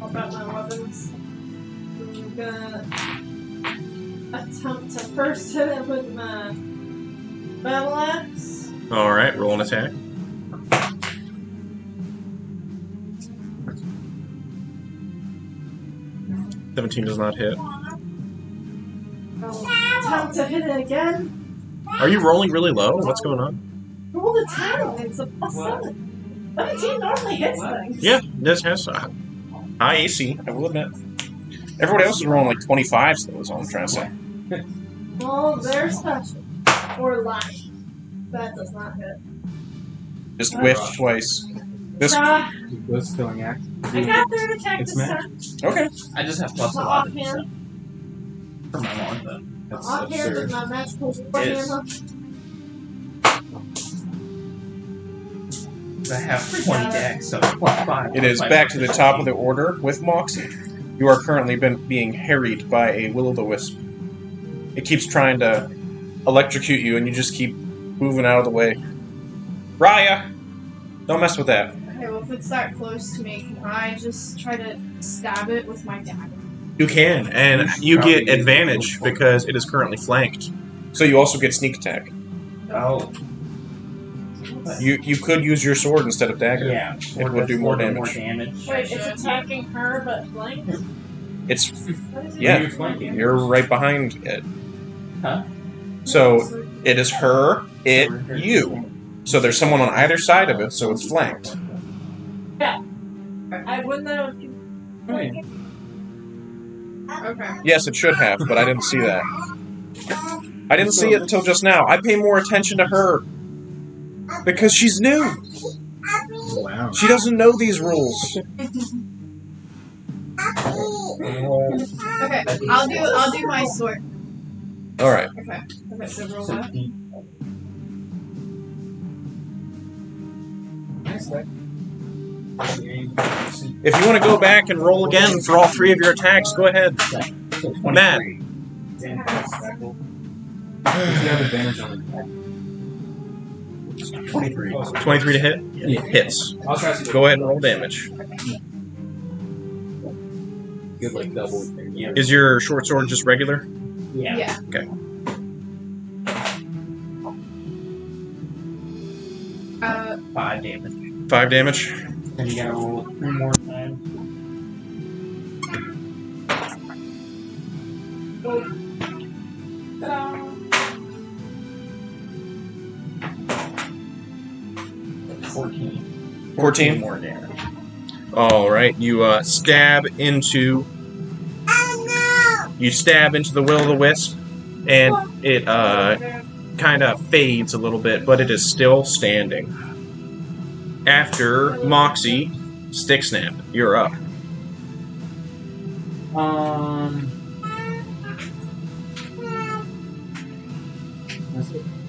About my weapons. I'm gonna attempt to first hit it with my battle axe. All right, roll an attack. $17 does not hit. I'll attempt to hit it again. Are you rolling really low? What's going on? Roll the 10. It's a +7. 17 normally hits things. Yeah, this has high AC, I will admit. Everybody else is rolling like 25s, though, is all I'm trying to say. Well, they're special. Or light. That does not hit. Just whiffed twice. This Try. Ghost killing axe. I got third attack It's this Matt. time. Okay. I just have plus My 11 offhand. for my one, but That's Offhand with absurd. my magical Yes. warhammer. I have 20 decks, so plus 5. It is back to the top of the order with Moxie. You are currently being harried by a will-o'-the-wisp. It keeps trying to electrocute you, and you just keep moving out of the way. Raya! Don't mess with that. Okay, well, if it's that close to me, can I just try to stab it with my dagger? You can, and you get advantage because it is currently flanked. So you also get sneak attack. Oh, You could use your sword instead of dagger. yeah. It would do more damage. Wait, it's attacking her but flanked? It's What is it? Yeah. You're flanking. you're right behind it. Huh? So it is her, you. So there's someone on either side of it, so it's flanked. I wouldn't have... Right. Okay. Yes, it should have, but I didn't see that. I didn't see it until just now. I pay more attention to her because she's new. Wow. She doesn't know these rules. Okay, I'll do my sword. All right. Okay. Okay, so roll that. Nice deck. If you want to go back and roll again for all 3 of your attacks, go ahead. Matt. You have advantage on the 23. 23 to hit? Yeah. Hits. I'll try to Go ahead and roll damage. Good, like double. Yeah. Is your short sword just regular? Yeah. Okay. Uh, 5 damage. 5 damage. And you gotta roll it 3 more times. 14. 14? more damage. All right, you stab into. You stab into the will-o'-the-wisp, and it kind of fades a little bit, but it is still standing. After Moxie, Stick Snap, you're up.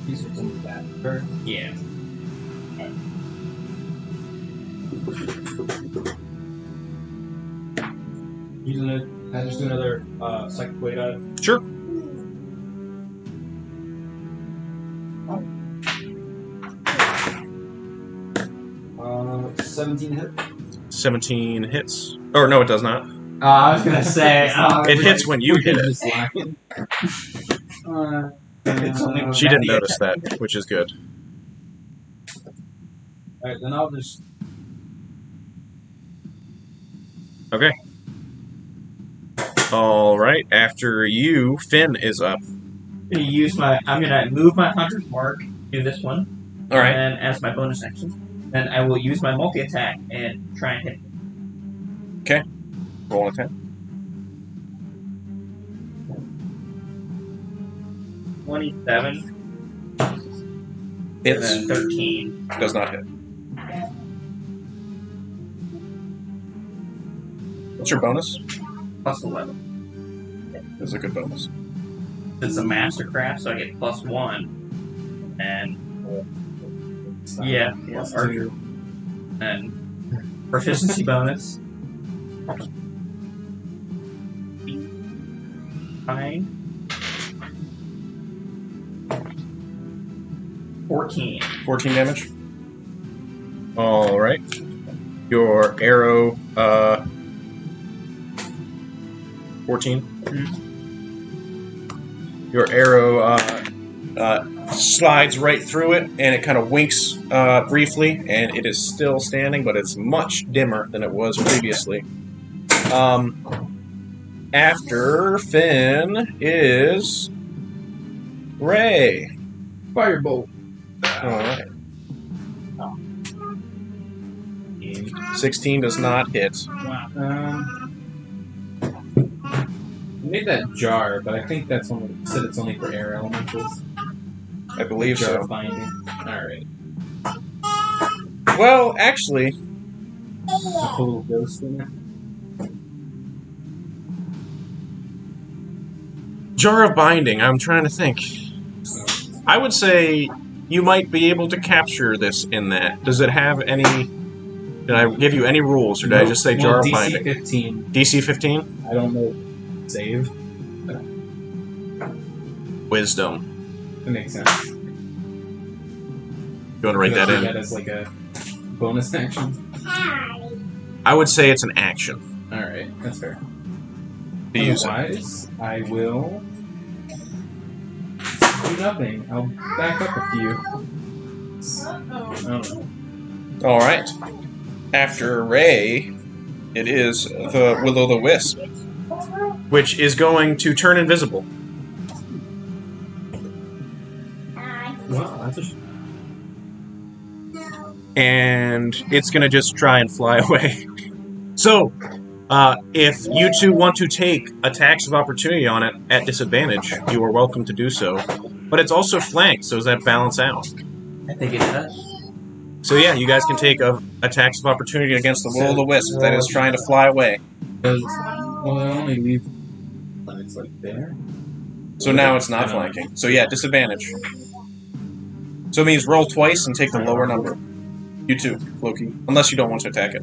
These are some of that first. Yeah. Using it, can I just do another psychic blade on it? Sure. 17 hit. 17 hits. Or no, it does not. I was gonna say It hits when you hit it. Just lacking. It's only She didn't notice that, which is good. Alright, then I'll just. Okay. All right. After you, Finn is up. I'm gonna move my hunter's mark to this one. All right. And as my bonus action, then I will use my multi attack and try and hit. Roll an attack. 27. Hits. And then 13. Does not hit. What's your bonus? Plus 11. This is a good bonus. It's a mastercraft, so I get plus 1. And yeah, plus archer. And proficiency bonus. 9. 14. 14 damage. All right. Your arrow, 14. Your arrow slides right through it, and it kind of winks briefly, and it is still standing, but it's much dimmer than it was previously. After Finn is Ray. Firebolt. All right. 16 does not hit. Wow. I made that jar, but I think that's only said it's only for air elementals. I believe Jar so. of binding. Alright. Well, actually, A little ghost in it. Jar of Binding, I'm trying to think. I would say you might be able to capture this in that. Does it have any... Did I give you any rules, or did I just say Jar of DC Binding? 15. DC 15? I don't know. Save. Wisdom. That makes sense. You want to write that Do in? that as like a bonus action. I would say it's an action. Alright, that's fair. To use it. Otherwise, I will do nothing. I'll back up a few. Uh-oh. All right. After Ray, it is the Will-o'-the-Wisp, which is going to turn invisible. Wow, that's a And it's going to just try and fly away. So, if you two want to take attacks of opportunity on it at disadvantage, you are welcome to do so. But it's also flanked, so does that balance out? I think it does. So yeah, you guys can take attacks of opportunity against the Will-o'-the-Wisp that is trying to fly away. Well, I only leave. It's like there. So now it's not flanking. So yeah, disadvantage. So it means roll twice and take the lower number. You too, Loki. Unless you don't want to attack it.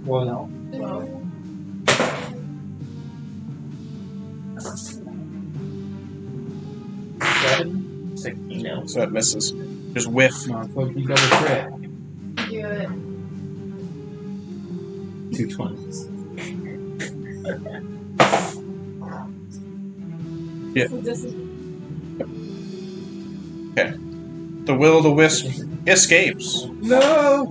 Well, no. Seven, 16, no. So it misses. Just whiff. Come on, Loki, double crit. Do it. 2 20s. Yeah. So this is The Will-o'-the-Wisp escapes. No!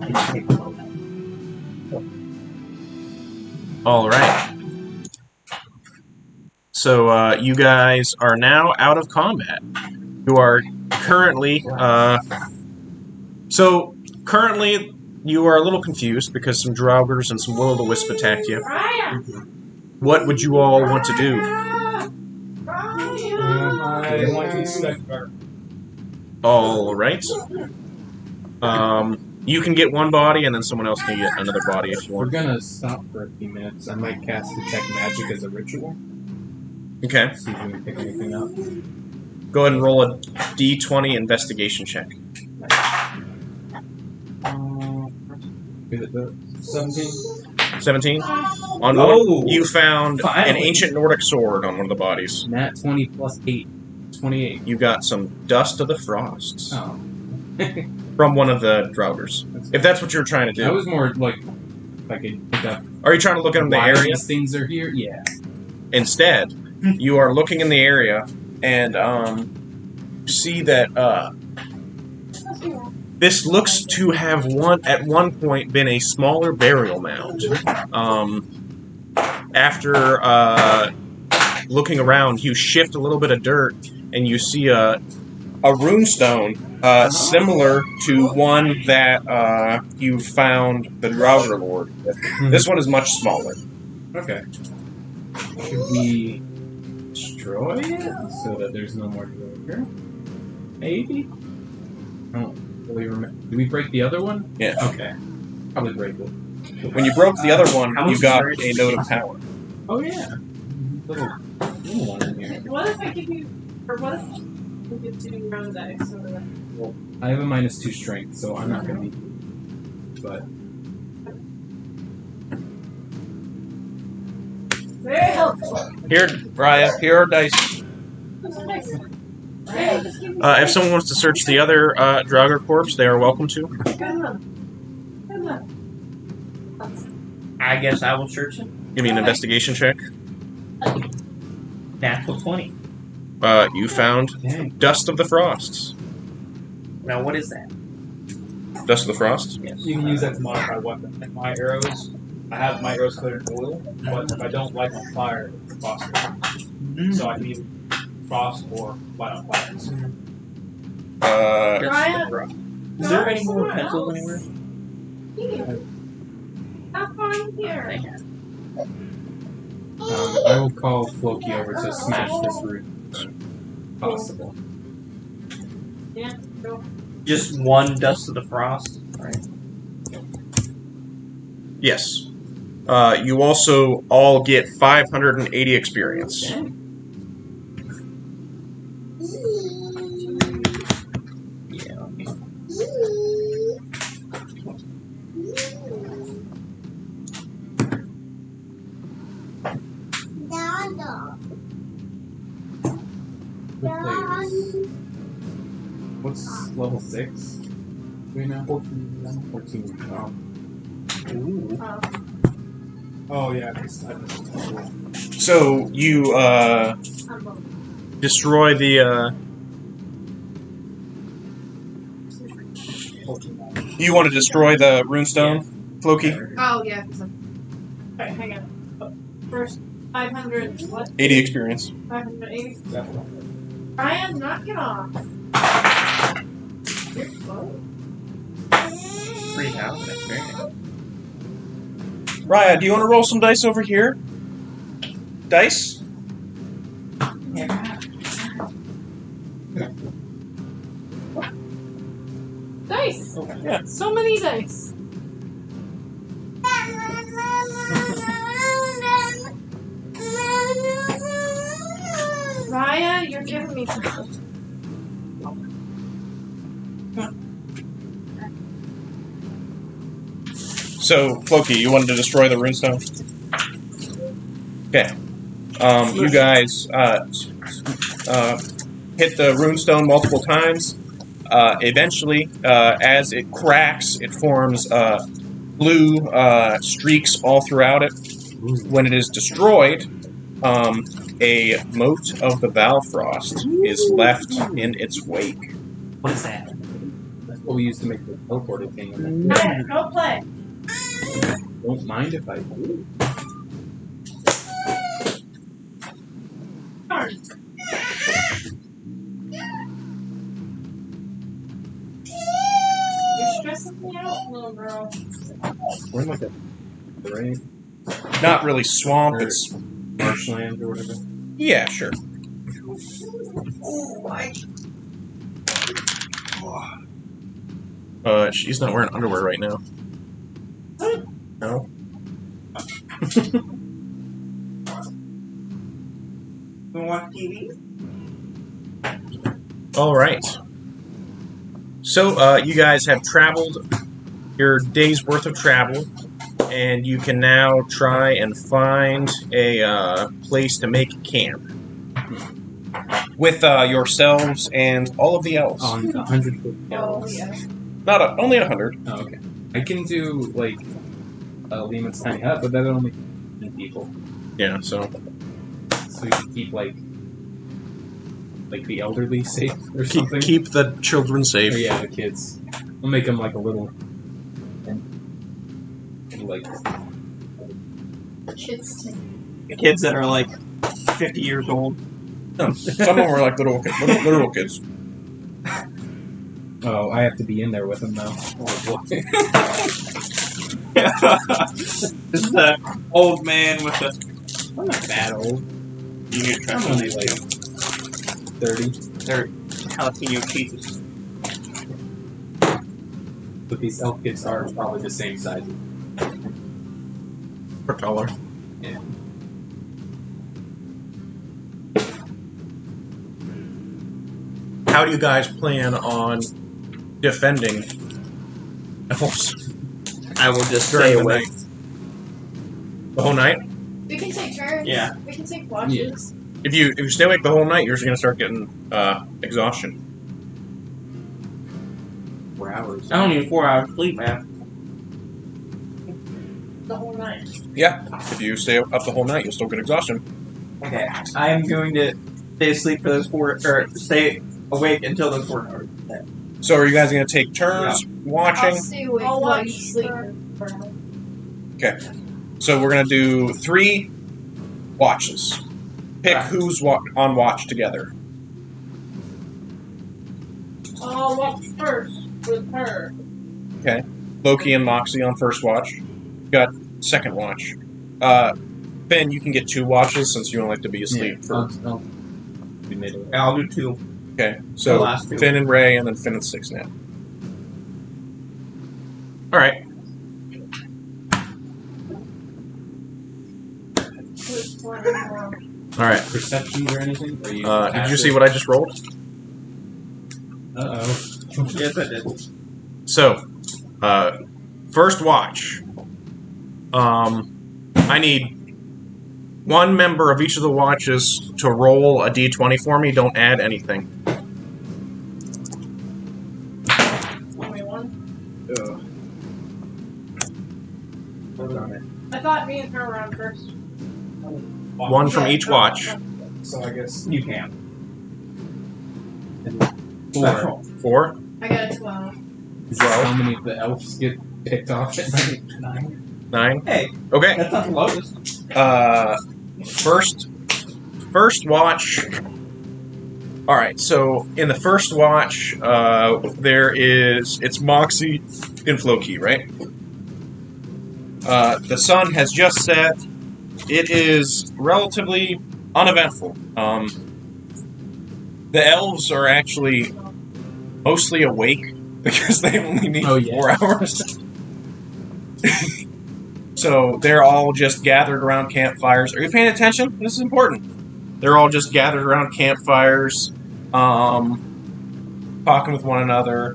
All right. So you guys are now out of combat. You are currently, currently you are a little confused because some Draugrs and some will-o'-the-wisp attacked you. What would you all want to do? I want to inspect our. All right. You can get one body, and then someone else can get another body if you We're want. gonna stop for a few minutes. I might cast Detect Magic as a ritual. Okay. See if we can pick anything up. Go ahead and roll a D20 investigation check. Is it the 17? 17. On Oh. one, you found an Finally. ancient Nordic sword on one of the bodies. Nat 20 plus 8. 28. You got some dust of the frosts Oh. from one of the Draugrs. If that's what you're trying to I do. was more like if I could pick up Are you trying to look in the why area? these things are here. Yeah. Instead, you are looking in the area and see that this looks to have at one point been a smaller burial mound. After looking around, you shift a little bit of dirt and you see a runestone similar to one that you found the Draugr Lord with. This one is much smaller. Okay. Should we destroy it so that there's no more Draugr? Maybe. I don't really remember. Did we break the other one? Yeah. Okay. Probably break it. When you broke the other one, How you much got dirt? a note of power. Oh yeah. Little one in here. What if I give you, or what if we could do your own dice? Or I have a -2 strength, so I'm not gonna be. But very helpful. Here, Raya, here are dice. Hey, If someone wants to search the other Draugr corpse, they are welcome to. good one. Good one. I guess I will search it. Give me an investigation check. Natural 20. You found dang. Dust of the Frosts. Now, what is that? Dust of the Frost? Yes. You can use that to modify weapon. Like my arrows, I have my arrows coated in oil, but if I don't light on fire, it's phosphor. So I can either frost or light on fire. Ryan? Is there any more pencils anywhere? Have fun here. They have. I will call Floki over to smash this root. Possible. Yeah, go. Just one Dust of the Frost. Right. Yes. You also all get 580 experience. Yeah. Good players. What's level 6? We now 14. 14. Wow. Ooh. Oh yeah. So you destroy the. You want to destroy the runestone, Floki? Oh, yeah. Alright, hang on. First, 500, what? 80 experience. 580? Definitely. Ryan, knock it off. You're slow. 3,000 experience. Raya, do you want to roll some dice over here? Dice? Dice! Yeah. So many dice. Raya, you're giving me some. So, Floki, you wanted to destroy the runestone? Okay. You guys hit the runestone multiple times. Eventually, as it cracks, it forms blue streaks all throughout it. When it is destroyed, a mote of the Valfrost is left in its wake. What is that? That's what we used to make the teleported thing. Ryan, go play. Don't mind if I do. Darn. Oh, girl. We're in like a rain Not really swamp. Or- It's marshland or whatever. yeah, sure. She's not wearing underwear right now. No. You want TV? All right. So you guys have traveled your day's worth of travel, and you can now try and find a place to make camp with yourselves and all of the elves. On 100 Oh, elves. yeah. Only 100. Oh, okay. I can do like Lima's tiny hut, but that would only 10 people. Yeah. So So we should keep like the elderly safe or something. keep the children safe. Or, yeah, the kids. We'll make them like a little and like Kids. The kids that are like 50 years old. No, some of them are like little kids. oh, I have to be in there with them now. Oh boy. This is the old man with the. I'm not that old. You need to try I'm some only of like these. 30. They're jalapeno cheeses. But these elf kids are probably the same size. Or taller. Yeah. How do you guys plan on defending elves I will just during stay the away. night? The whole night? We can take turns. Yeah. We can take watches. If you stay awake the whole night, you're just gonna start getting exhaustion. 4 hours. I don't need 4 hours sleep, man. The whole night. Yeah. If you stay up the whole night, you'll still get exhaustion. Okay, I am going to stay asleep for those 4, or stay awake until those 4 hours. So are you guys gonna take turns I'll watching? stay awake I'll while watch you sleep. for So we're gonna do 3 watches. Pick Right. who's on watch together. I'll watch first with her. Loki and Moxie on first watch. You got second watch. Ben, you can get 2 watches since you don't like to be asleep for. I'll be made aware. I'll do 2. Okay, The so last 2. Finn and Ray, and then Finn and 6 now. All right. All right. Perceptions or anything? Or you Did you see what I just rolled? Uh-oh. Yes, I did. So, first watch. I need 1 member of each of the watches to roll a d20 for me. Don't add anything. Only one. Ugh. Hold on it. I thought me and her were on first. 1 from each watch. So I guess You can. 4. 4. I got a 12. Is that how many of the elves get picked off at night? 9. 9. Hey, Okay. that's not the lowest. First watch. All right. So in the first watch, it's Moxie and Floki, right? The sun has just set. It is relatively uneventful. The elves are actually mostly awake because they only need 4 hours. So they're all just gathered around campfires. Are you paying attention? This is important. They're all just gathered around campfires, talking with one another.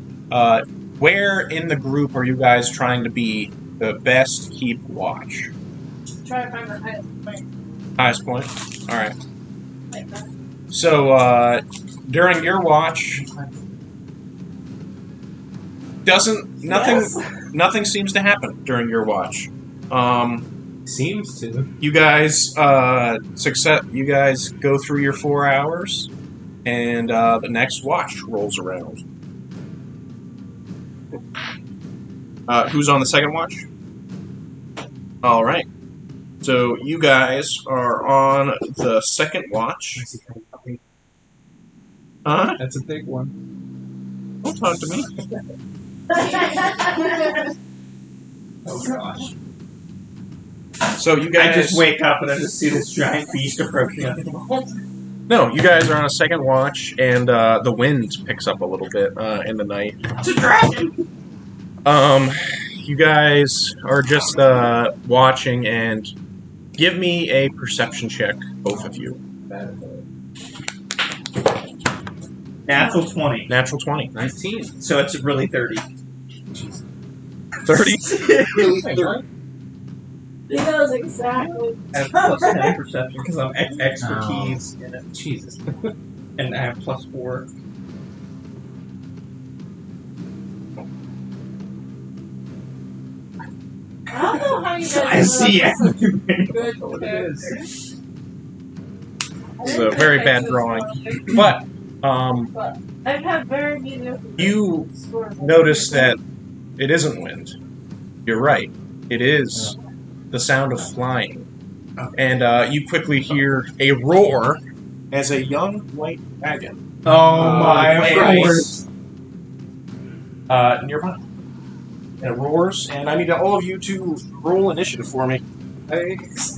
Where in the group are you guys trying to be the best keep watch? Try to find the highest point. Highest point? Alright. Like that. So, during your watch, nothing seems to happen during your watch. Seems to. You guys, you guys go through your 4 hours, and the next watch rolls around. Who's on the second watch? All right. So you guys are on the second watch. Huh? That's a big one. Don't talk to me. Oh gosh. So you I guys just wake up and I just see this giant beast approaching us. No, you guys are on a second watch, and the wind picks up a little bit in the night. It's a dragon! You guys are just watching, and give me a perception check, both of you. Natural 20. Natural 20. 19. So it's really 30. 30? He knows exactly. I have plus 10 perception because I'm expertise in it. Jesus. And I have plus 4. I don't know how you guys I see everything. everything. Good What it characters. is. It's a very bad drawing. But, I've had very mediocre you scores. notice that it isn't wind. You're right. It is the sound of flying. And you quickly hear a roar as a young white dragon Oh my lands nearby. And it roars, and I need all of you to roll initiative for me.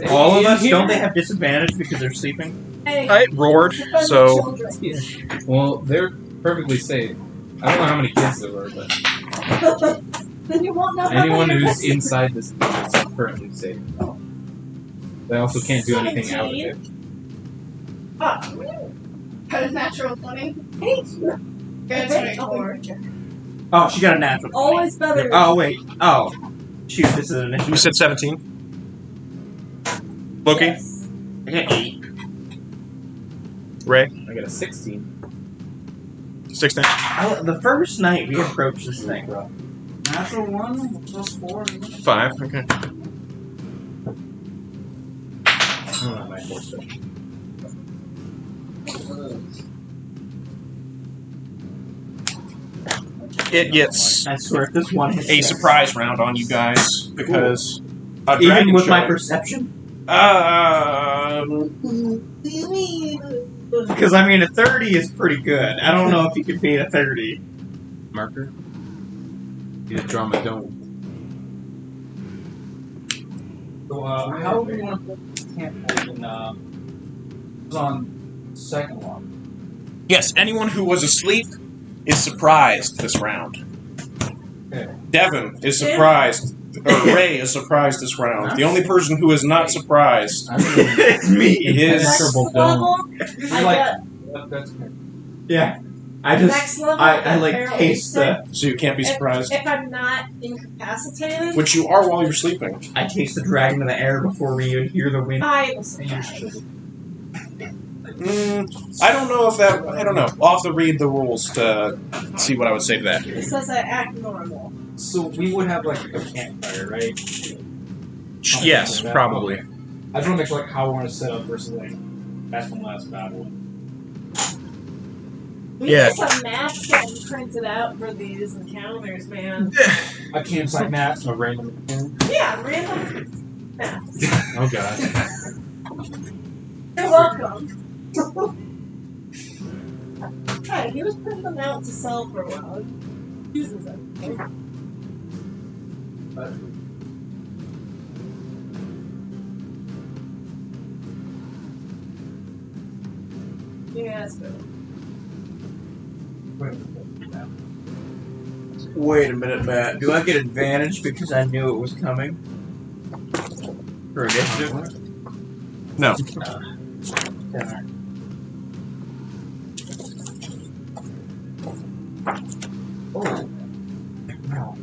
All of us? Don't they have disadvantage because they're sleeping? Hey, I roared, defend the so children. Well, they're perfectly safe. I don't know how many kids there were, but Then you won't know how anyone many who's you're inside this is perfectly safe. They also can't do anything out of it. Got a natural 20. Got a 24. Oh, she got a natural. Always better. Oh, wait. Oh. Shoot, this is an you initiative. said 17. Loki, Yes. I got 8. Ray, I got a 16. 16. The first night we approached this thing, bro. Natural 1 plus 4. 5. Okay. I don't know my force stuff. It gets I swear, if this one hits a surprise round on you guys because a even dragon with my showed- perception, Um, because I mean a 30 is pretty good. I don't know if you could beat a 30. Marker. You just draw my dome. So, how do you want to put camp in, it was on second one. yes, anyone who was asleep is surprised this round. Okay. Devin is surprised. Or Ray is surprised this round. The only person who is not surprised I mean, It's me. is Next Comfortable dome. level, I like- got that's okay. Yeah. I just, next level. I like barrel taste the, so you can't be surprised. If I'm not incapacitated, Which you are while you're sleeping. I taste the dragon in the air before we even hear the wind. I will surprise. I don't know if that. I don't know. I'll have to read the rules to see what I would say to that. It says I act normal. So we would have like a campfire, right? Yes, probably. I just want to make sure like how we want to set up versus like that's from last battle. We Yeah. need some maps getting printed out for these encounters, man. A campsite map, a random. Yeah, random maps. Oh god. You're welcome. Hey, he was putting them out to sell for a while. He uses them. Yeah, that's good. Wait a minute, Matt. Do I get advantage because I knew it was coming? For initiative? No. Oh. Wow.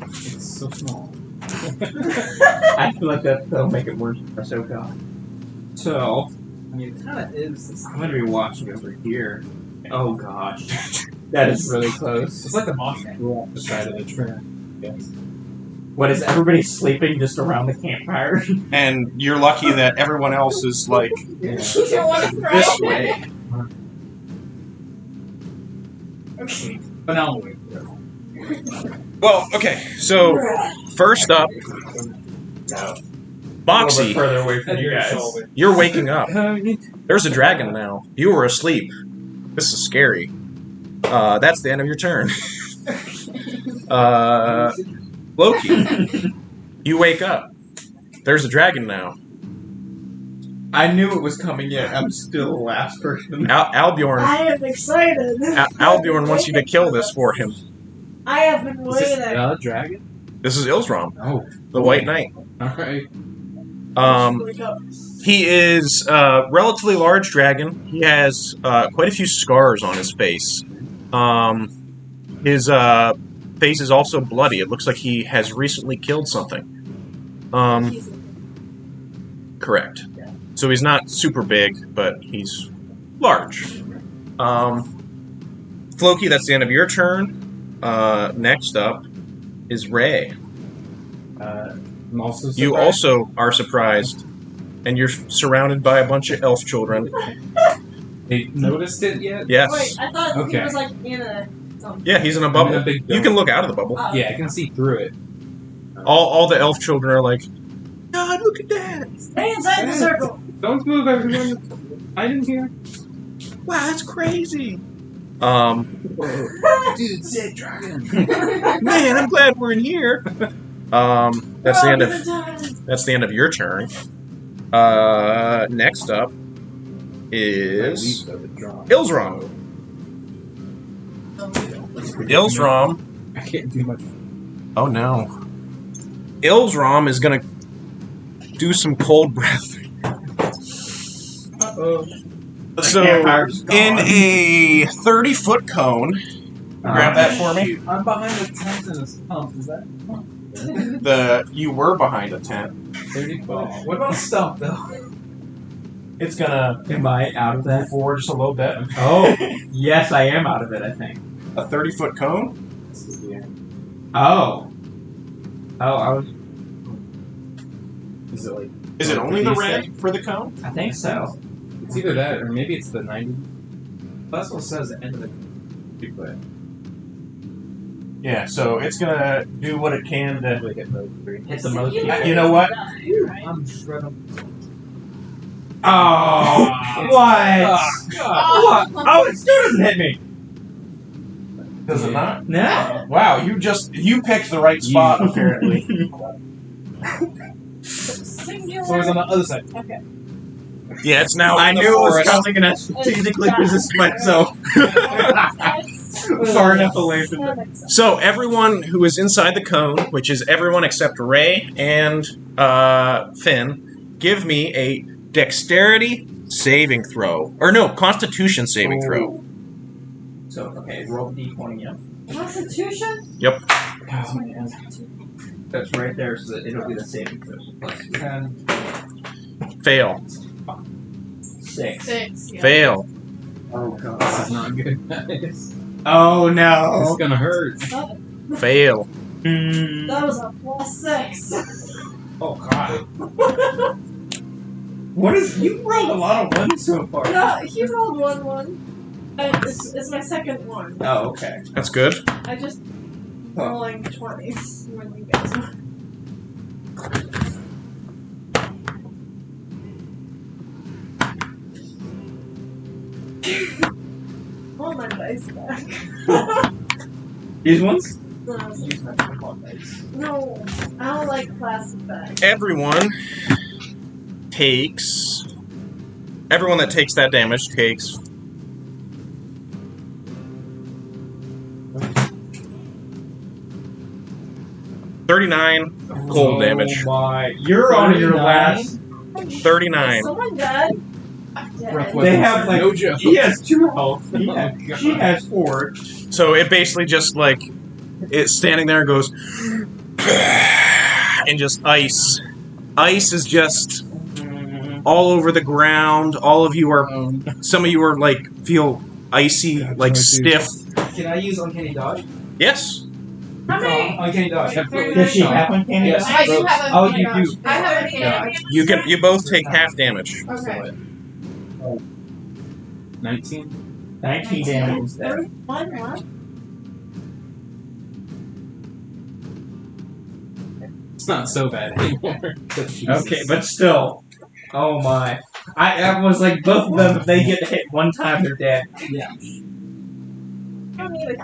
It's so small. I feel like that'll make it worse for us, oh god. So, I mean, it kind of is. I'm gonna be watching over here. Oh gosh. That is really close. It's like the Mothman rule on the side of the tree. Yes. What, is everybody sleeping just around the campfire? And you're lucky that everyone else is like Yeah. You don't want to cry? this way. Okay. But now wait. Well, okay. So first up, A little bit Moxie, further away from you guys. you're waking up. There's a dragon now. You were asleep. This is scary. That's the end of your turn. Loki, you wake up. There's a dragon now. I knew it was coming yet. I'm still the last person. Albiorn. I am excited. Albiorn wants you to kill this for him. I have been Is this waiting. the dragon? This is Ilsrom, Oh, the White Knight. alright. He is a relatively large dragon. He has quite a few scars on his face. His face is also bloody. It looks like he has recently killed something. Correct. So he's not super big, but he's large. Floki, that's the end of your turn. Next up is Ray. I'm also surprised. You also are surprised, and you're surrounded by a bunch of elf children. They noticed it yet? Yes. Wait, I thought he Okay. was like in a. Something. Yeah, he's in a I'm bubble. in a big You can look out of the bubble. Oh. Yeah, I can see through it. All the elf children are like, God, look at that! Stay inside the circle. Don't move, everyone. I didn't hear. Wow, that's crazy. Dude, sick dragon. Man, I'm glad we're in here. That's the end of your turn. Next up is Ilsrom. Ilsrom. I can't do much. Oh no. Ilsrom is gonna do some cold breath. Uh-oh. So, in a 30-foot cone, grab that for me. I'm behind the tent in this pump. Is that? You were behind a tent. 30 foot. What about stuff though? It's gonna Am I out of move that? forward just a little bit. Oh, yes, I am out of it, I think. A 30-foot cone. Oh. Oh, I was. Is it like? Is it only the red for the cone? I think so. It's either that or maybe it's the 90. That's what says the end of the foot. Yeah. So it's gonna do what it can to. Hit the most people. You know what? I'm shredding. Oh, what? What? Oh, it still doesn't hit me. Does it not? No. Wow, you picked the right spot apparently. Singular. So it's on the other side. Okay. Yeah, it's now. I in the knew it was forest. coming and I strategically positioned myself far enough away from it. So everyone who is inside the cone, which is everyone except Ray and Finn, give me a dexterity saving throw. Or no, constitution saving throw. So, okay, roll d20, yeah. Constitution? Yep. Oh, man. That's right there, so that it'll be the saving throw. Plus 10. Fail. 6. 6. Yeah. Fail. Oh, God. This is not good, guys. Oh, This no. is gonna hurt. Fail. That was a +6. Oh god. What is... You rolled a lot of ones so far. No, he rolled 1-1. It's my second one. Oh, okay. That's good. I just rolling 20s when you guys were. Roll my dice back. These ones? Use my Pokemon dice. No, I don't like plastic bags. Everyone takes. Everyone that takes that damage takes. $39 cold damage. My... You're on your 39? last... 39. Someone dead? I'm dead. They have, like... No joke. He has 2 health. God. She has 4. So it basically just like it's standing there and goes and just ice. Ice is just all over the ground. All of you are some of you are like feel icy, like stiff. Can I use Uncanny Dodge? Yes. How many? Uncanny Dodge. Does she have one, Candy? Yes. I do have a Oh, candy you dodge. do. I have a candy dodge. You both take half damage. Okay. 19. 19 damage instead. 31? It's not so bad anymore. Okay, but still. Oh my. I was like, both of them, if they get hit one time, they're dead. Yeah. I don't need it.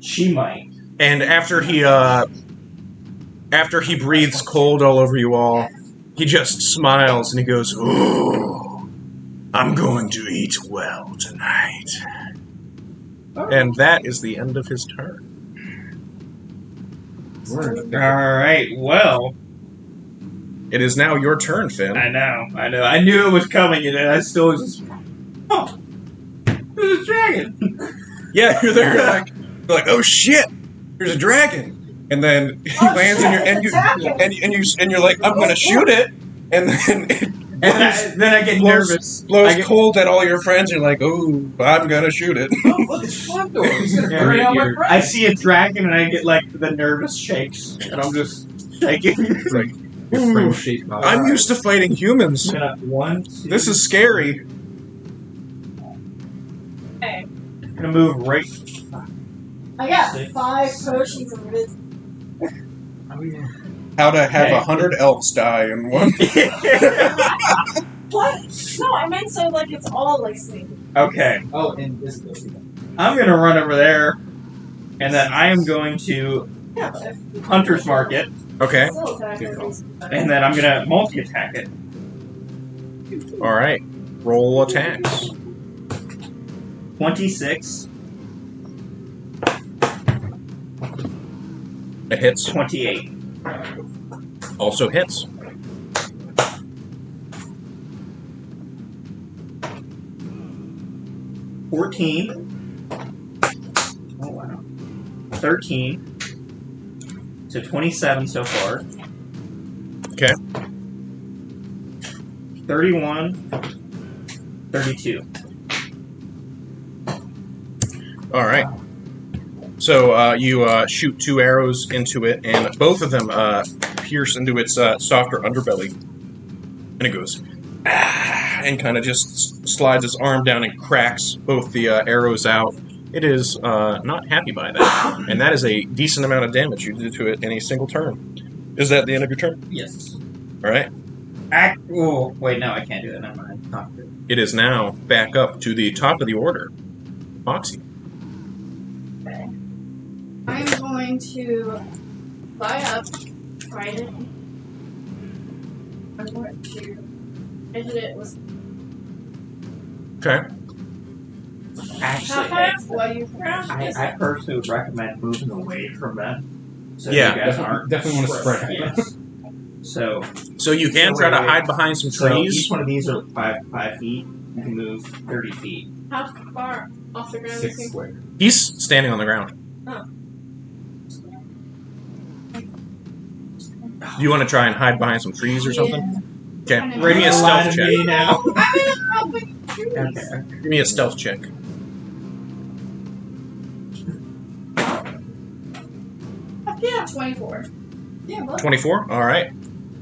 She might. And after he breathes cold all over you all, he just smiles and he goes, "Ooh, I'm going to eat well tonight." And that is the end of his turn. Alright, well. It is now your turn, Finn. I know. I knew it was coming, and then I still was just. Oh! There's a dragon! Yeah, you're there. You're like, oh shit, there's a dragon, and then he lands in your and you're like, I'm gonna shoot it, and then then I get nervous. blows cold at all your friends. You're like, oh, I'm gonna shoot it. Oh, look, it's front door. He's gonna burn out my friend. I see a dragon, and I get like the nervous shakes, and I'm just shaking. It's like, Your friend shaped my I'm used to fighting humans. I'm gonna 1, 2. This is scary. Okay. I'm gonna move right. I got 6. 5 potions of wisdom. How to have Hey. 100 elves die in one. What? No, I meant so like it's all like sneaking. Okay, Oh, and this goes. I'm gonna run over there, and then I am going to Yeah, but if Hunter's Market, Okay. still attack it, it's- and then I'm gonna multi-attack it. All right. Roll attacks. 26, It hits. 28. Also hits. Oh wow. 13. So 27 so far. Okay. 31. 32. All right. So you shoot 2 arrows into it, and both of them pierce into its softer underbelly, and it goes and kind of just slides its arm down and cracks both the arrows out. It is not happy by that, and that is a decent amount of damage you did to it in a single turn. Is that the end of your turn? Yes. All right. Oh, wait, no, I can't do that. Never mind. Not good. It is now back up to the top of the order. Foxy. I'm going to fly up, fight it. I'm going to edit it with Okay. Actually, what you I personally would recommend moving away from that. So Yeah. you guys aren't Definitely want to spread. Yes. So, So you can try to hide behind some so trees. each one of these are 5 feet. You can move 30 feet. How far off the ground 6 is he? square. He's standing on the ground. Do you want to try and hide behind some trees or something? Okay. Kinda Give me a know. stealth check. Me now. I'm in a public trees. Okay. Give me a stealth check. Yeah, 24. Yeah, look. 24? Alright.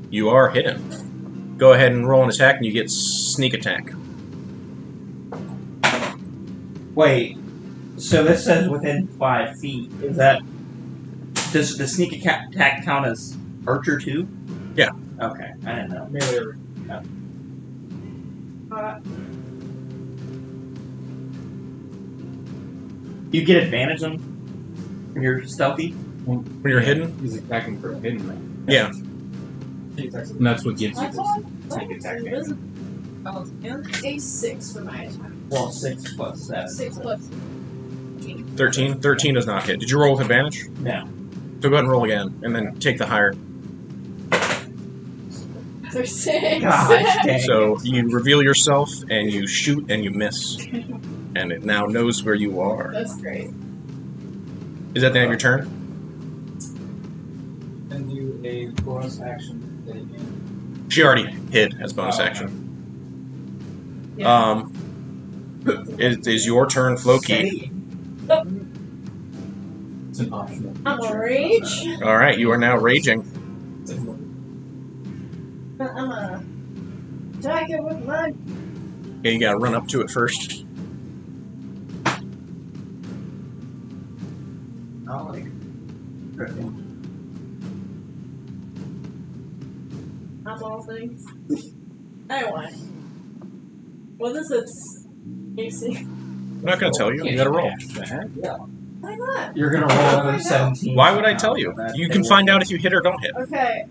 You are hidden. Go ahead and roll an attack and you get sneak attack. Wait. So this says within 5 feet. Is that? Does the sneak attack count as archer too? Yeah. Okay, I didn't know. Melee. You get advantage on if you're stealthy. When you're hidden? He's attacking for a hidden man. Yeah. And that's what gives you That's this all. sneak attack. Oh, yeah. A 6 for my attack. Well, 6 plus 7. 6 plus 13? 13 does not hit. Did you roll with advantage? No. So go ahead and roll again, and then take the higher. 6. Gosh dang. So you reveal yourself, and you shoot, and you miss. And it now knows where you are. That's great. Is that the end of your turn? And do a bonus action thing. She already hid as bonus Oh, okay. action. Yeah. It is your turn, Floki. It's an optional. I'm a feature. rage. Alright, you are now raging. I'm a attack it with my. Okay, you gotta run up to it first. I like. That's all things. Anyway. What is its AC? I'm not gonna tell you. You gotta roll. Yeah. Why not? You're gonna roll another 17. Why would I tell you? That You it can will- find out if you hit or don't hit. Okay,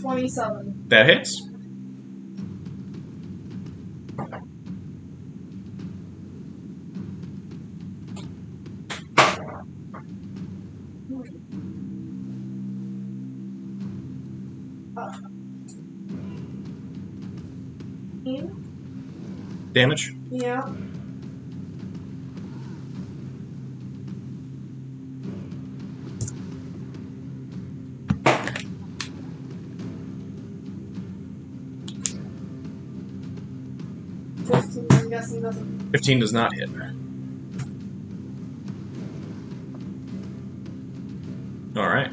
27. That hits. Damage. Yeah. I'm guessing doesn't. 15 does not hit. Alright.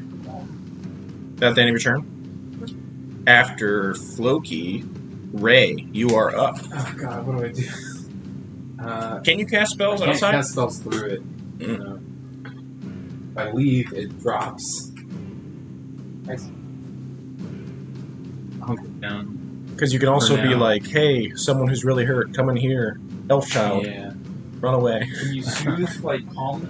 That the end of your turn? After Floki, Ray, you are up. Oh god, what do I do? Can you cast spells I can't outside? cast spells through it. If I leave, it drops. Nice. I'll hunker down. Because you can also For be now. like, hey, someone who's really hurt, come in here. Elf child, Yeah. run away. Can you soothe, like, calm?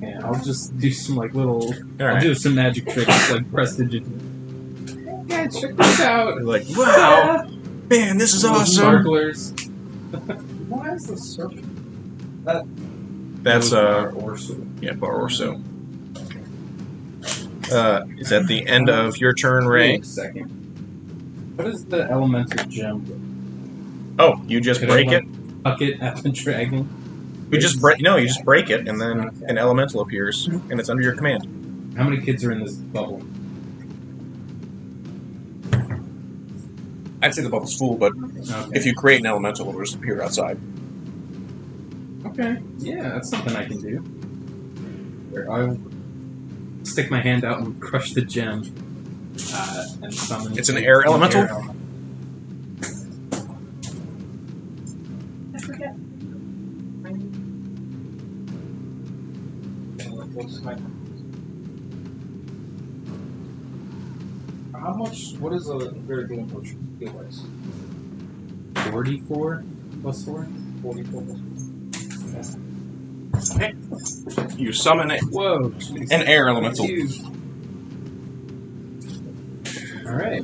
Yeah, I'll just do some, like, little... I'll Alright. do some magic tricks, like, prestige. Yeah, check this out! You're like, wow, man, this is Little awesome. Sparklers. Why is the circle? That's, or so. yeah, bar or so. Is that the end of your turn, Ray? Wait a second. What is the elemental gem? Oh, you just Could break I, it? Huck it at the dragon? You just break. No, you just break it, and then an elemental appears, and it's under your command. How many kids are in this bubble? I'd say the bubble's full, but Okay. if you create an elemental, it'll just appear outside. Okay. Yeah, that's something I can do. Here, I'll stick my hand out and crush the gem. And summon It's an air elemental? I forget. How much? What is a very good potion feel like? 44 plus 4? 44 plus 4. You summon Whoa! an air elemental. Alright.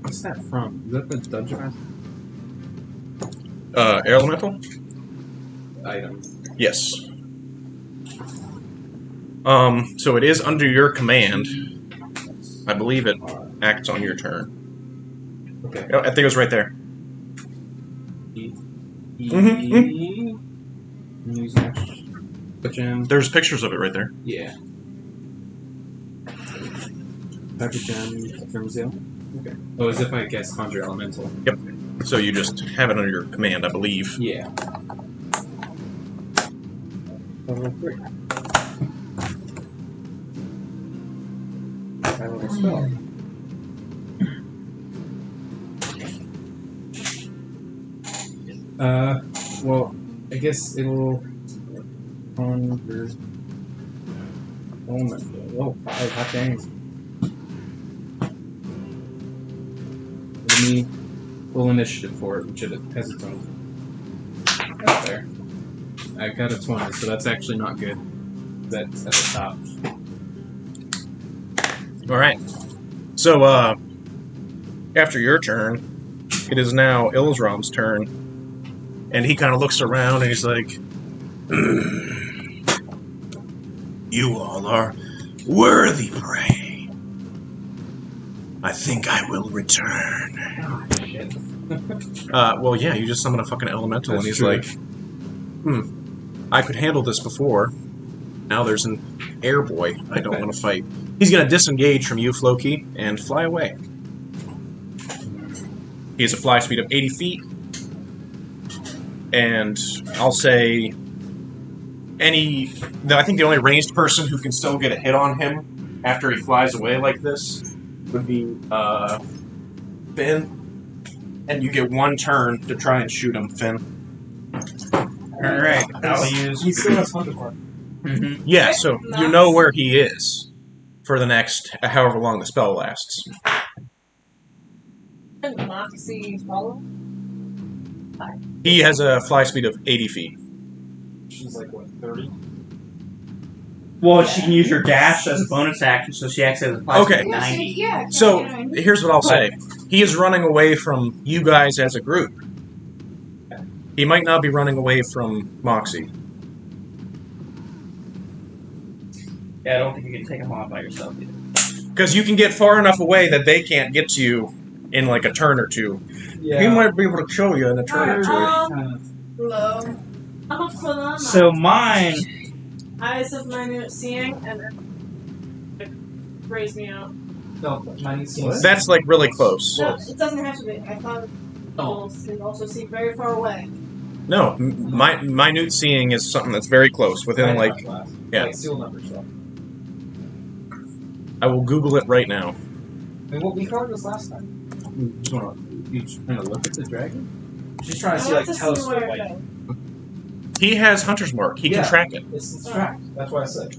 What's that from? Is that the dungeon master Air elemental? item? Yes. So it is under your command. I believe it acts on your turn. Okay. Oh, I think it was right there. Use the gem. There's pictures of it right there. Yeah. Pepper gem, Thermazil. Okay. Oh, as if I guess conjure elemental. So you just have it under your command, I believe. Yeah. Level 3. I will spell. Well, I guess it'll conjure elemental. Oh, 5 hot dang. Give me full initiative for it, which it has its own. That's there. I got a 20, so that's actually not good. That's at the top. Alright. So, after your turn, it is now Ilzrom's turn. And he kind of looks around and he's like, you all are worthy prey. I think I will return. Oh, shit. Well, yeah, you just summon a fucking elemental, That's and he's true. like, I could handle this before. Now there's an air boy I don't want to fight. He's going to disengage from you, Floki, and fly away. He has a fly speed of 80 feet. And I'll say I think the only ranged person who can still get a hit on him after he flies away like this would be Finn. And you get one turn to try and shoot him, Finn. Alright, I'll use... He still has Hunter Mark. Mm-hmm. Yeah, so you know where he is for the next however long the spell lasts. And Moxie follow? He has a fly speed of 80 feet. She's like, what, 30? Well, she can use her dash as a bonus action, so she acts as a fly Okay. speed of 90. Yeah, So, here's what I'll say. He is running away from you guys as a group. He might not be running away from Moxie. Yeah, I don't think you can take him on by yourself either. Because you can get far enough away that they can't get to you in like a turn or two. Yeah. He might be able to kill you in a turn or two. Hello. I'll put on my So mine, eyes of minute seeing and then raise me out. No, mine seems... That's like really close. No, it doesn't have to be. I thought owls can also see very far away. No, minute seeing is something that's very close. Within like, yeah. Like seal numbers, though. I will Google it right now. I mean, what we covered this last time. You trying to look at the dragon? She's trying to I see, want like, to see telescope where it light. goes. He has Hunter's Mark. He can Yeah. track it. It's tracked. That's what I said.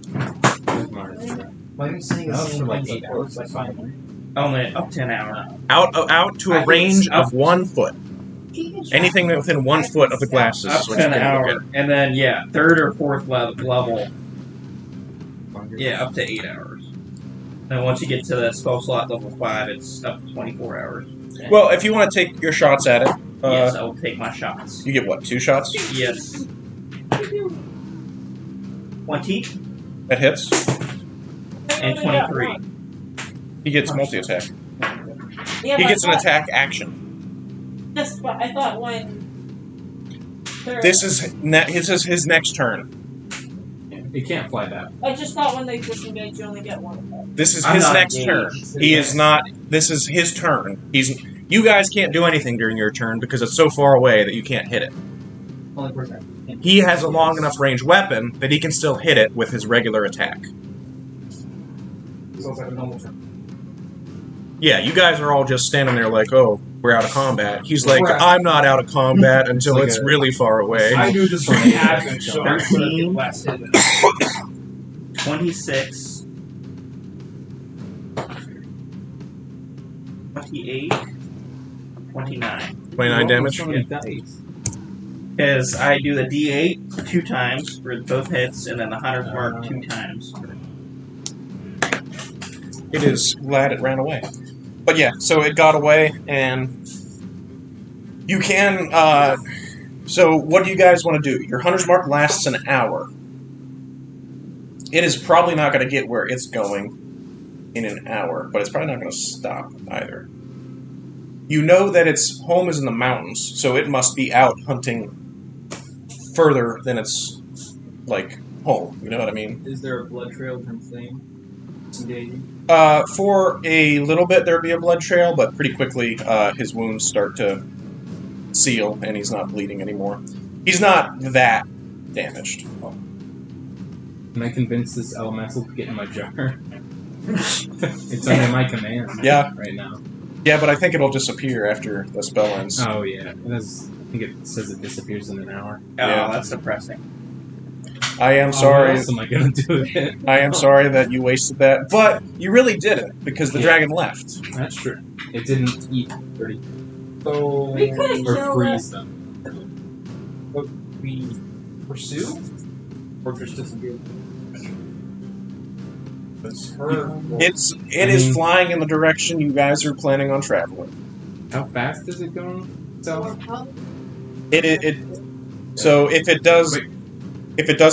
Mine seeing That was is for like like 8 hours. like 5 minutes. only up to an hour. Out to a range of 1 foot. Anything within 1 foot of the glasses Up is what to you an can hour. look And then, yeah, third or fourth level. Yeah, up to 8 hours. And once you get to the spell slot level 5, it's up to 24 hours. at. Well, if you want to take your shots at it, Yes, I will take my shots. you get what, 2 shots? Yes. 20 That hits. and 23. He gets multi-attack. Yeah, He but gets an I thought- attack action. Yes, but I thought when. This is his next turn. It can't fly that. I just thought when they disengage, you only get one attack. This is I'm his not next engaged. turn. He is not. This is his turn. You guys can't do anything during your turn because it's so far away that you can't hit it. Only for a second. He has a long enough range weapon that he can still hit it with his regular attack. So it's like a normal turn. Yeah, you guys are all just standing there like, oh, we're out of combat. He's like, Right. I'm not out of combat until like it's a- really far away. I do this from the admin show. 13. Last hit. 26. 28. 29. 29 damage. So many dice. Because I do the D8 2 times for both hits, and then the Hunter's Mark 2 times. It is glad it ran away. But yeah, so it got away, and you can. So what do you guys want to do? Your Hunter's Mark lasts an hour. It is probably not going to get where it's going in an hour, but it's probably not going to stop either. You know that its home is in the mountains, so it must be out hunting further than its like home. You know what I mean? Is there a blood trail from Flame? Engaging? For a little bit, there'd be a blood trail, but pretty quickly his wounds start to seal, and he's not bleeding anymore. He's not that damaged. Can I convince this elemental to get in my jar? It's under my command. Yeah. Right now. Yeah, but I think it'll disappear after the spell ends. Oh yeah. I think it says it disappears in an hour. Oh, Yeah. that's depressing. I am What sorry. else am I gonna do with it? I am sorry that you wasted that, but you really didn't because the Yeah. dragon left. That's true. It didn't eat 30 So We could have or killed freeze it. them. we pursue? Or just disappear? It's her. It is flying in the direction you guys are planning on traveling. How fast is it going? So So if it does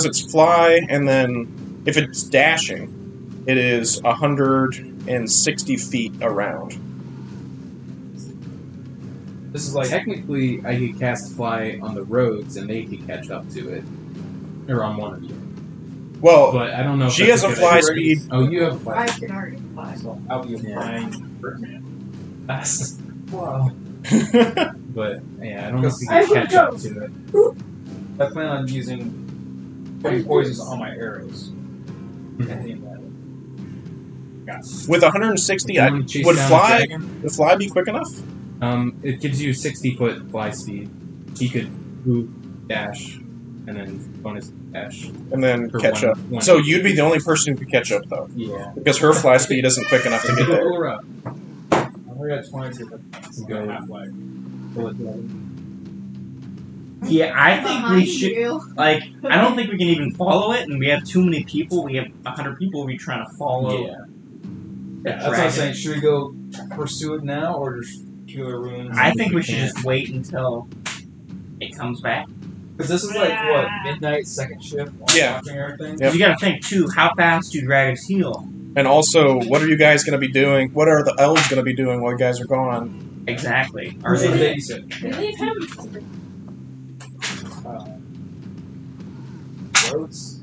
its fly and then if it's dashing, it is 160 feet around. This is like technically, I could cast fly on the roads and they could catch up to it, or on one of you. Well, But I don't know. If she that's has a good fly idea. speed. Oh, you have a fly. I can already fly. so I'll be Yeah. flying. Fast. Wow. But yeah, I don't know if you I can will catch go. up to it. I plan on putting poisons on my arrows. With 160, If you wanna chase would down a fly dragon, the fly be quick enough? It gives you 60-foot fly speed. He could move, dash, and then bonus dash. And then For catch one- up. one. So you'd be the only person who could catch up, though, Yeah. because her fly speed isn't quick enough to get there. Roll her up. I got 22, but Go. halfway. Yeah, I think we Behind should. you. Like, I don't think we can even follow it, and we have too many people. We have 100 people. We trying to follow. Yeah. the That's what I'm dragon. saying. Should we go pursue it now or just kill our ruins? I think we we should can't. just wait until it comes back. Because this is like what, midnight, second shift, Yeah. watching everything. Yep. You gotta think too. How fast do dragons heal? And also, what are you guys going to be doing? What are the elves going to be doing while you guys are gone? Exactly. Are Who's the they? babysitter? We leave him. Roads.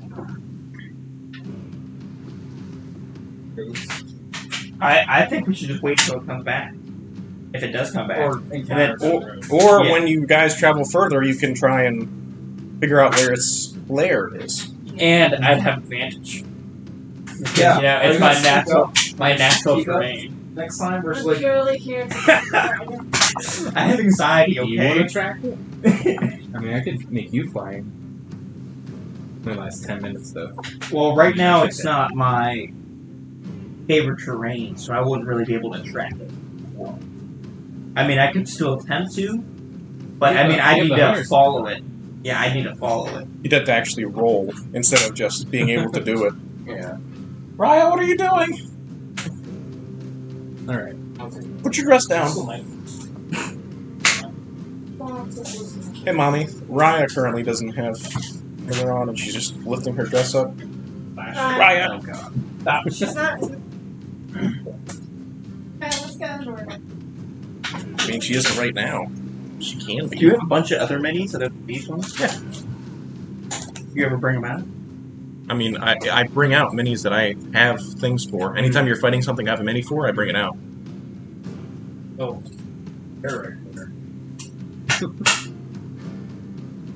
I think we should just wait till it comes back. If it does come back. Or encounters. Or Yeah. when you guys travel further, you can try and figure out where its lair is. And I'd have advantage. Because, Yeah. you know, Are you it's my gonna natural Keep up? terrain. Next time versus I'm like purely here to I have anxiety, Do you want to okay? track it? I mean, I could make you fly. The last 10 minutes, though. Well, right now it's not my favorite terrain, so I wouldn't really be able to track it. I mean, I could still attempt to, but I mean, I Yeah, need the to hunters. follow it. Yeah, I need to follow it. You'd have to actually roll instead of just being able to do it. Yeah. Raya, what are you doing? Alright. Put your dress down. Hey, Mommy. Raya currently doesn't have her on, and she's just lifting her dress up. Raya! Oh god. She's not. Okay, let's go Jordan. I mean, she isn't right now. She can Do you be. have a bunch of other minis that are these ones? Yeah. You ever bring them out? I mean, I bring out minis that I have things for. Anytime you're fighting something I have a mini for, I bring it out. oh, they're right there.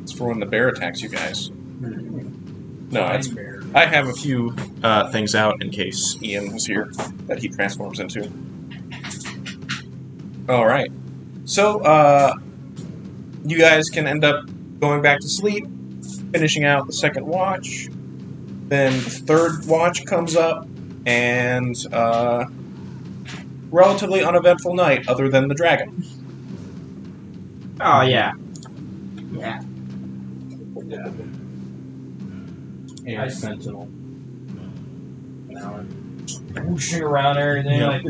It's for when the bear attacks you guys. No, it's, Bear. I have a few things out in case Ian was here that he transforms into. Alright. So, you guys can end up going back to sleep, finishing out the second watch. Then the third watch comes up, and relatively uneventful night, other than the dragon. Oh yeah. Yeah. Yeah. Air Sentinel. An hour. Whooshing around and everything. Yeah. Like,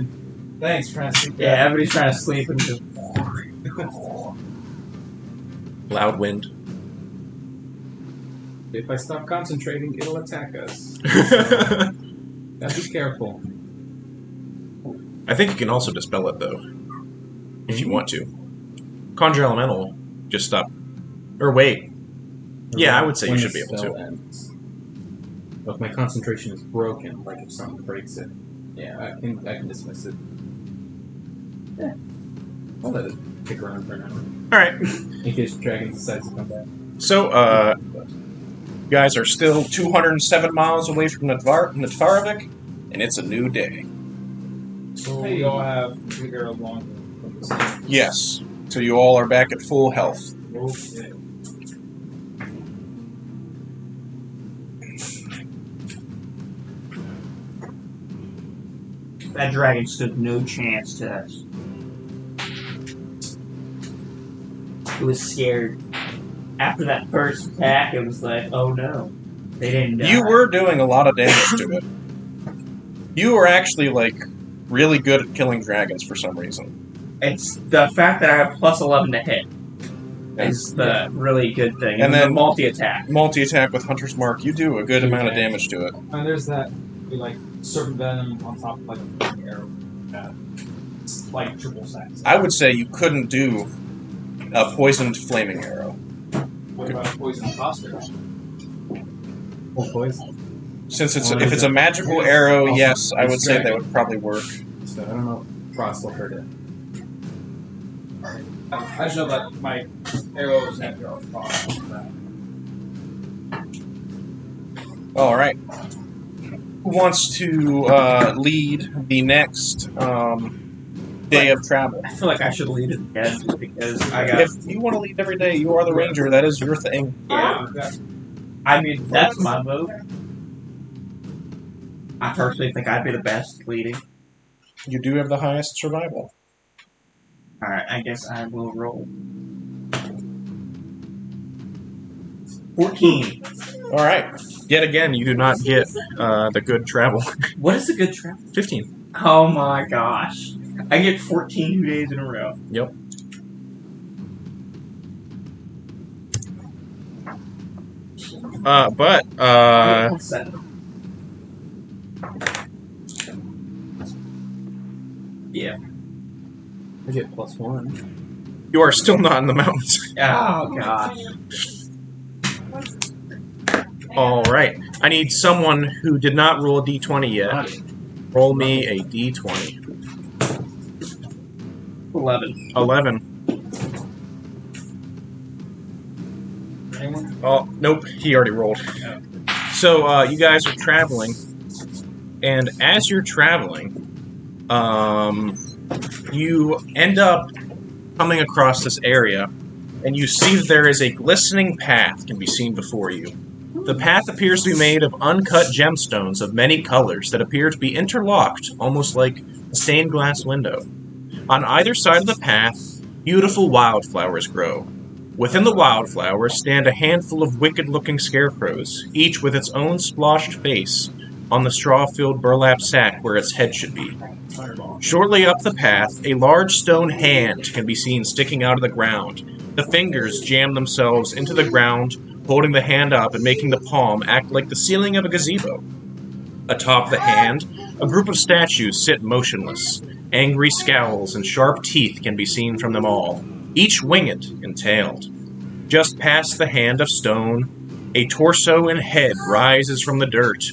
thanks for trying to sleep. Yeah, everybody's trying to sleep and just Loud wind. If I stop concentrating, it'll attack us. Gotta be careful. I think you can also dispel it, though. If you want to. Conjure Elemental, just stop. Or wait. Yeah, I would say you When should the be able spell to. ends. But if my concentration is broken, like if something breaks it, yeah, I can dismiss it. Yeah. I'll let it kick around for an hour. Alright. In case the dragon decides to come back. So, you guys are still 207 miles away from Natvaravik, and it's a new day. So we all have big arrow long from this. Yes. So you all are back at full health. Okay. that dragon stood no chance to us. It was scared. After that first attack, it was like, oh no. They didn't die. You were doing a lot of damage to it. You were actually, like, really good at killing dragons for some reason. It's the fact that I have plus 11 to hit Yeah. is the really good thing. And the then- multi-attack. Multi-attack with Hunter's Mark, you do a good amount of damage to it. And there's that, like, serpent venom on top of, like, a fucking arrow. It's like triple stacks. I would say you couldn't do a poisoned flaming arrow. What about poison phosphorus? Full poison. Since it's Or if is it's it- a magical arrow, yes, I would say that Dragon. would probably work. So I don't know if Frost will hurt it. I just know that my arrows have to frost. All right. Who wants to lead the next day of travel? I feel like I should lead it again just because I got. If you want to lead every day, you are the ranger. That is your thing. Yeah. I mean, that's my vote. I personally think I'd be the best leading. You do have the highest survival. Alright, I guess I will roll. 14. All right. Yet again, you do not get the good travel. What is a good travel? 15. Oh my gosh. I get 14 2 days in a row. Yep. But I'm 7. Yeah. I get +1. you are still not in the mountains. Oh gosh. All right. I need someone who did not roll a d20 yet. Roll me a d20. 11. 11. Anyone? Oh, nope. He already rolled. So, you guys are traveling. And as you're traveling, you end up coming across this area, and you see that there is a glistening path can be seen before you. The path appears to be made of uncut gemstones of many colors that appear to be interlocked, almost like a stained glass window. On either side of the path, beautiful wildflowers grow. Within the wildflowers stand a handful of wicked-looking scarecrows, each with its own splotched face on the straw-filled burlap sack where its head should be. Shortly up the path, a large stone hand can be seen sticking out of the ground. The fingers jam themselves into the ground, holding the hand up and making the palm act like the ceiling of a gazebo. Atop the hand, a group of statues sit motionless. Angry scowls and sharp teeth can be seen from them all, each winged and tailed. Just past the hand of stone, a torso and head rises from the dirt.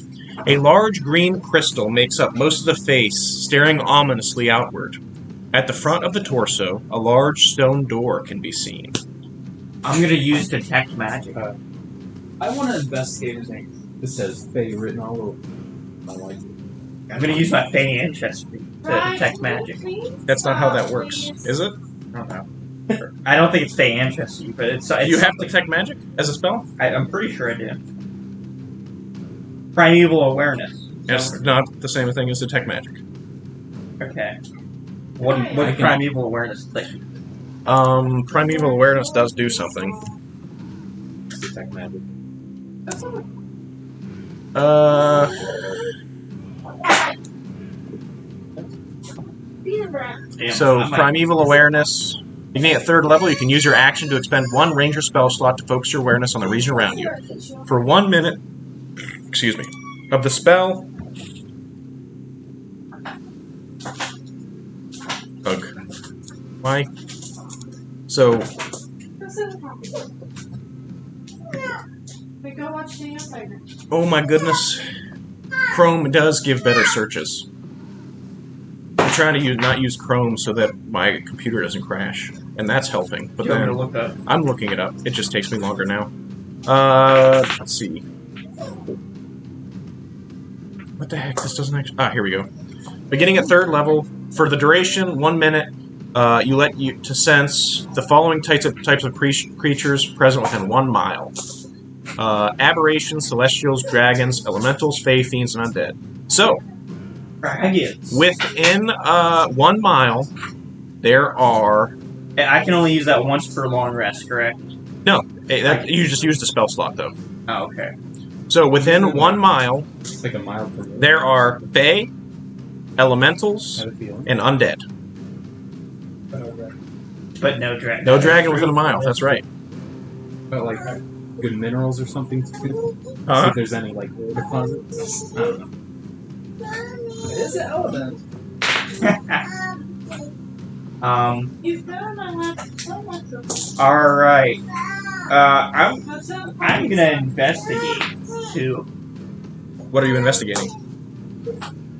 A large green crystal makes up most of the face, staring ominously outward. At the front of the torso, a large stone door can be seen. I'm gonna use detect magic. I want to investigate his name. This says Faye written all over. I like it. I'm gonna use my Fey ancestry to detect magic. That's not how that works, is it? I don't know. I don't think it's Fey ancestry, but it's Do you have detect magic as a spell? I'm pretty sure I do. Primeval awareness. That's not the same thing as detect magic. Okay. What I does can- primeval awareness think? Primeval awareness does do something. Detect magic. Damn, So, I might- primeval awareness. Beginning at 3rd level, you can use your action to expend 1 ranger spell slot to focus your awareness on the region around you. For 1 minute, of the spell. Ugh. Why? So, We go watch the Empire. oh my goodness. Chrome does give better searches. I'm trying to not use Chrome so that my computer doesn't crash, and that's helping. But You want me then to look up? I'm looking it up. It just takes me longer now. Let's see. What the heck? This doesn't actually. Ah, here we go. Beginning at 3rd level, for the duration, 1 minute, you let you to sense the following types of creatures present within 1 mile: aberrations, celestials, dragons, elementals, fae, fiends, and undead. So, Dragons. within 1 mile, there are I can only use that once per long rest, correct? you just used a spell slot though. Oh, okay. So within 1 mile, It's like a mile from here. there are fae, elementals, I have a feeling. and undead. But no dragon. No dragon within a mile. That's right. But like good minerals or something too. See Huh? if there's any like ore deposits. I don't know. It is an element. You've been on my lap so much. All right. I'm What's up? gonna investigate too. What are you investigating?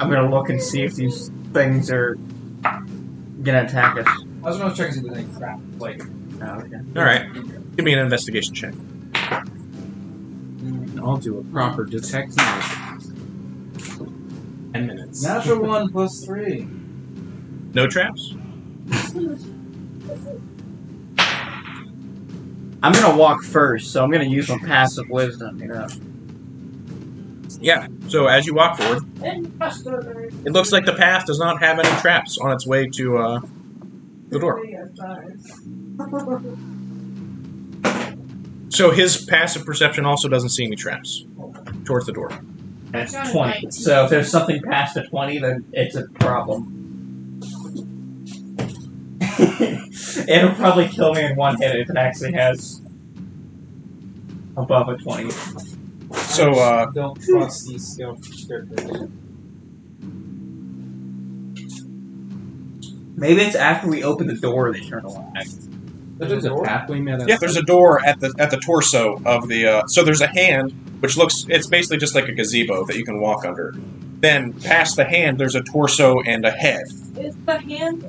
I'm gonna look and see if these things are gonna attack us. I was going to check and see if there's any crap. Like, Oh, okay. All right. Give me an investigation check. I'll do a proper detect magic. 10 minutes. natural 1 plus 3. No traps. I'm gonna walk first, so I'm gonna use my passive wisdom. You know. Yeah. So as you walk forward, And frustrated. it looks like the path does not have any traps on its way to the door. So his passive perception also doesn't see any traps towards the door. That's Got a 20. 19. So if there's something past a 20, then it's a problem. It'll probably kill me in one hit if it actually has above a 20. So, don't trust these skilled characters. Maybe it's after we open the door they turn alive. There's a pathway made yeah, there's a door at the torso of the. So there's a hand, which looks. It's basically just like a gazebo that you can walk under. Then past the hand, there's a torso and a head. Is the hand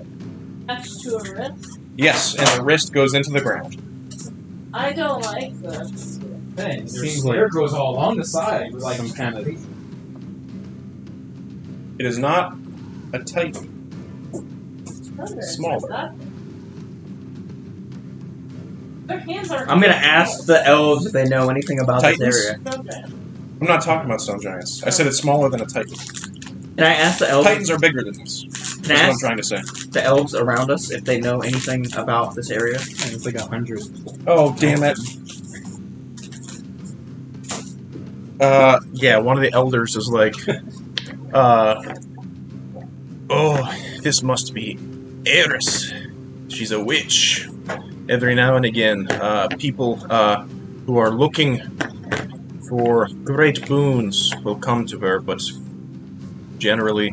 attached to a wrist? Yes, and the wrist goes into the ground. I don't like this. Hey, your Seems spear like- goes all along the side. Like some kind of. It is not a titan. Smaller. Their hands are. I'm gonna ask the elves if they know anything about Titans? this area. I'm not talking about stone giants. I said it's smaller than a titan. Can I ask the elves? Titans are bigger than this. That's Can I what I'm ask trying to say. the elves around us if they know anything about this area? And it's like 100. Oh, damn it. Yeah, one of the elders is like, oh, this must be Eris. She's a witch. Every now and again, people who are looking for great boons will come to her, but generally,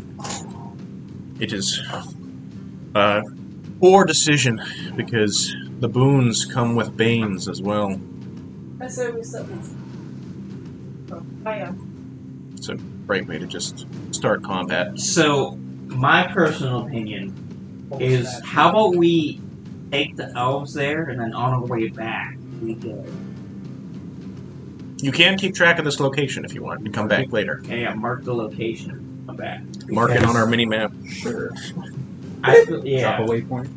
it is a poor decision because the boons come with banes as well. I say we set this. Oh, I am. It's a great way to just start combat. So, my personal opinion is, how about we take the elves there, and then on our way back, we go. You can keep track of this location if you want and come back later. Okay, I mark the location. Come back. Mark it on our mini map. Sure. I, Drop yeah, a waypoint.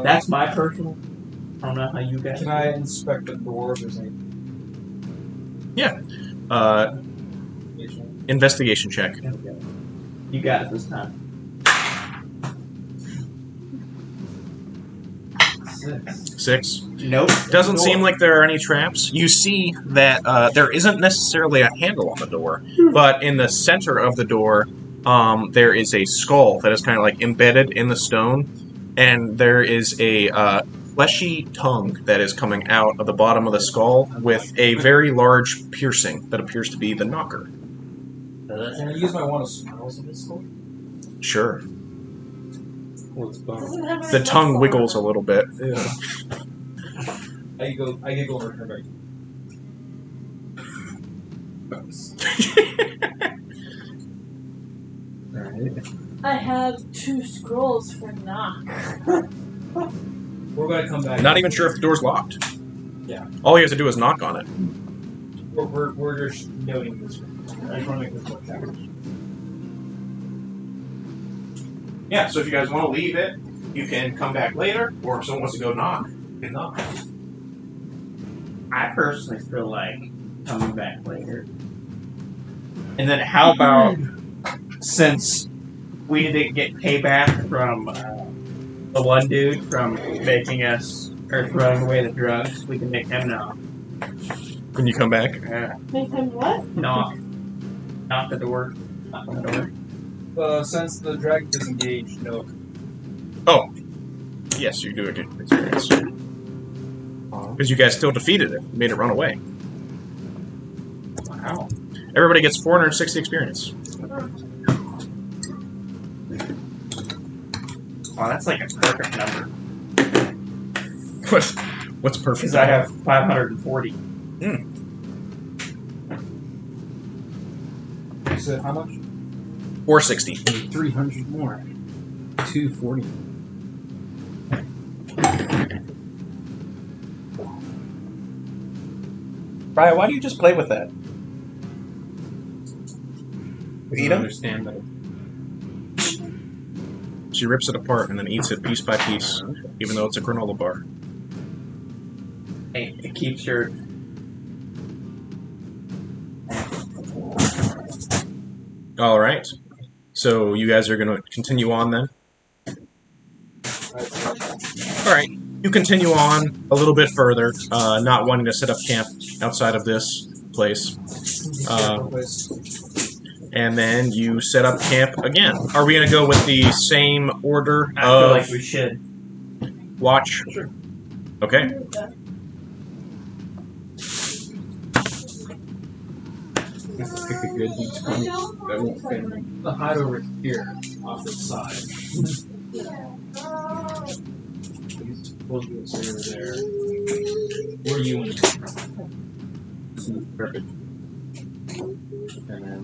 that's my personal. I don't know how you guys. Can I inspect the door if there's any Investigation check. Okay. You got it this time. 6. Nope. Doesn't seem like there are any traps. You see that there isn't necessarily a handle on the door, but in the center of the door, there is a skull that is kind of like embedded in the stone, and there is a fleshy tongue that is coming out of the bottom of the skull with a very large piercing that appears to be the knocker. Can I use my wand of smiles in this store? Sure. What's bone? Doesn't have The any tongue muscle wiggles a on little bit. Yeah. I giggle over her back. Alright. it. I have 2 scrolls for knock. We're gonna come back. Not even sure if the door's locked. Yeah. All you have to do is knock on it. We're just noting this. I just want to make this work out. Yeah, so if you guys want to leave it, you can come back later, or if someone wants to go knock, you can knock. I personally feel like coming back later. And then how about, since we didn't get payback from the one dude from making us, or throwing away the drugs, we can make him knock. When you come back. Make him what? Knock. Knock the door. Knock on the door. Since the dragon is engaged, no. Yes, you do a good experience. Because you guys still defeated it. You made it run away. Wow. Everybody gets 460 experience. Wow, that's like a perfect number. What's perfect? Because I have 540. You said how much? 460. 300 more. 240. Brian, why do you just play with that? I Eat don't 'em? understand that. She rips it apart and then eats it piece by piece, even though it's a granola bar. Hey, it keeps your. All right. So you guys are going to continue on then? All right. you continue on a little bit further, not wanting to set up camp outside of this place. And then you set up camp again. Are we going to go with the same order I feel of like we should. watch? Sure. Okay. Let's pick a good beach point that won't fit me. The hide over here, off the side. We'll do it over there. Where are you in? Perfect. And then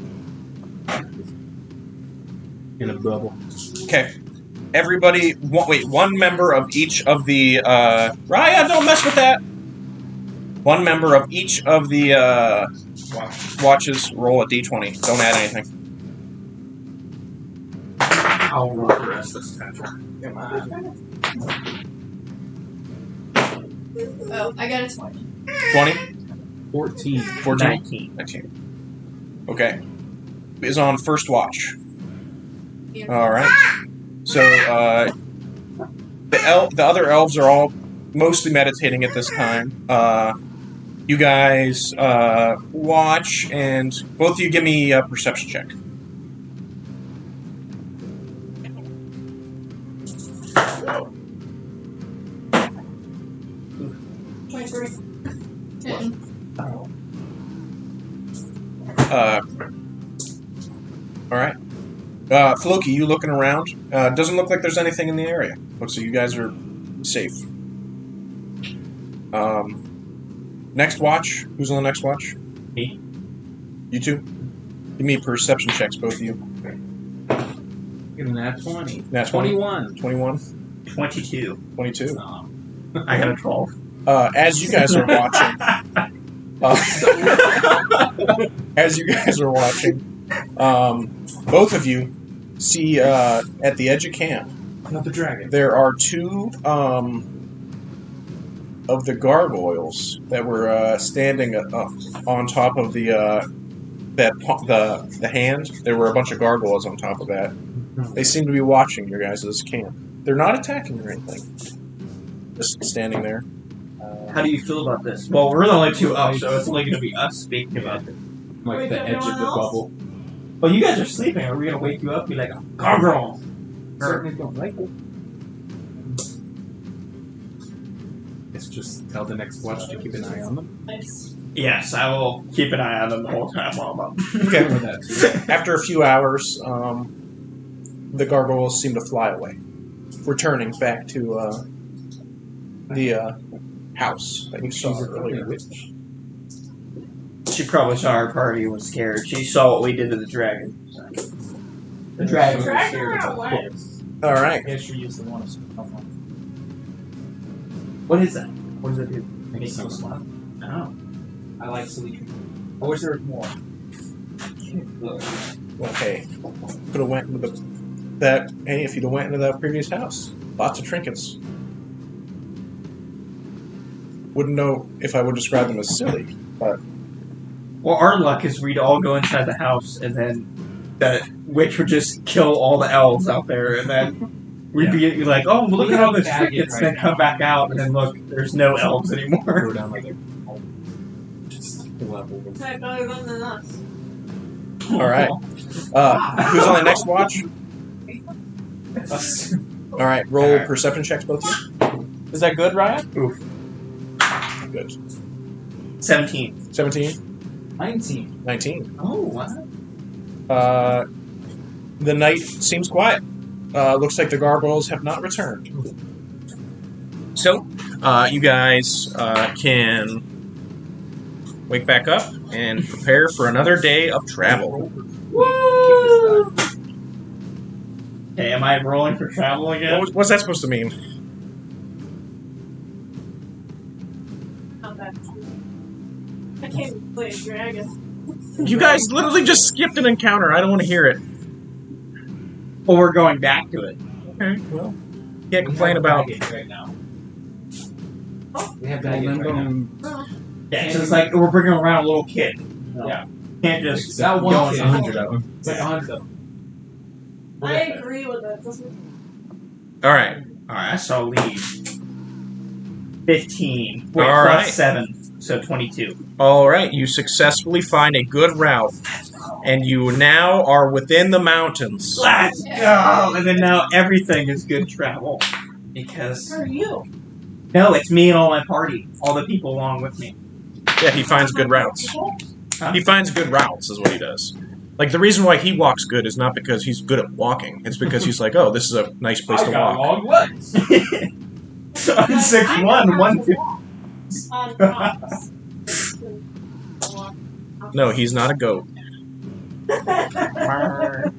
in a bubble. Okay. Everybody, one member of each of the, Raya, don't mess with that! One member of each of the, watches roll a d20. Don't add anything. I'll roll the rest this time. Come on. Oh, I got a 20. 20? 14. 14? 19. 19. Okay. Is on first watch. Yeah. Alright. So, the other elves are all mostly meditating at this time. You guys watch, and both of you give me a perception check. Alright. Floki, you looking around. Doesn't look like there's anything in the area. Looks like you guys are safe. Next watch. Who's on the next watch? Me. You two? Give me perception checks, both of you. Give him that 20. Nat 20? 21. 21? 22. 22. I got a 12. As you guys are watching... as you guys are watching, both of you see at the edge of camp, Another dragon. there are two of the gargoyles that were standing on top of the hand. There were a bunch of gargoyles on top of that. They seem to be watching your guys' camp. They're not attacking or anything. Just standing there. How do you feel about this? Well, we're the only two up, so it's only going to be us speaking about this. Like Wait, the edge of the everyone else? bubble. Well, you guys are sleeping. Are we going to wake you up and be like, gargoyle? Certainly don't like it. It's just tell the next watch to keep an eye on them. Nice. Yes, I will keep an eye on them the whole time while I'm up. Okay. Or that too. After a few hours, the gargoyles seem to fly away, returning back to the house that you saw She's a earlier. witch. She probably saw our party and was scared. She saw what we did to the dragon. So. The dragon. Dragon Scared or of the what? corpse. All right. I sure use the one. What is that? What does it do? Makes you smile. Oh. I like silly treatment. I wish there was more. Well, hey, could have went into that. Hey, if you'd have went into that previous house, lots of trinkets. Wouldn't know if I would describe them as silly, but Well, our luck is we'd all go inside the house, and then the witch would just kill all the elves out there, and then we'd be like, "Oh, well, look at all the trinkets!" Then come back out, and then look, there's no elves anymore. Go down like a just level. Type better than us. all right. Who's on the next watch? All right, roll All right. perception checks, both of you. Is that good, Ryan? Oof. Good. 17. 17, 19. 19. Oh, wow. The night seems quiet. Looks like the gargoyles have not returned. So, you guys can wake back up and prepare for another day of travel. Woo! Okay, am I rolling for travel again? What's that supposed to mean? Not bad. I can't play a dragon. You guys literally just skipped an encounter. I don't want to hear it. Well, we're going back to it. Okay, well, can't complain about. right now. We have Well, baggage then right now. Oh, Yeah, it's just like we're bringing around a little kid. Yeah. Can't just That one go kid. in. 100 of them. It's like 100 of them. I agree with that. Doesn't All right. Alright, I saw leave. 15. Wait, All plus right. 7, so 22. All right, you successfully find a good route, and you now are within the mountains. Let's go! And then now everything is good travel. Because... Where are you? No, it's me and all my party. All the people along with me. Yeah, he finds good routes. Huh? He finds good routes, is what he does. Like, the reason why he walks good is not because he's good at walking. It's because he's like, oh, this is a nice place to walk. long legs. I'm 6'1", 150. On rocks. No, he's not a goat. I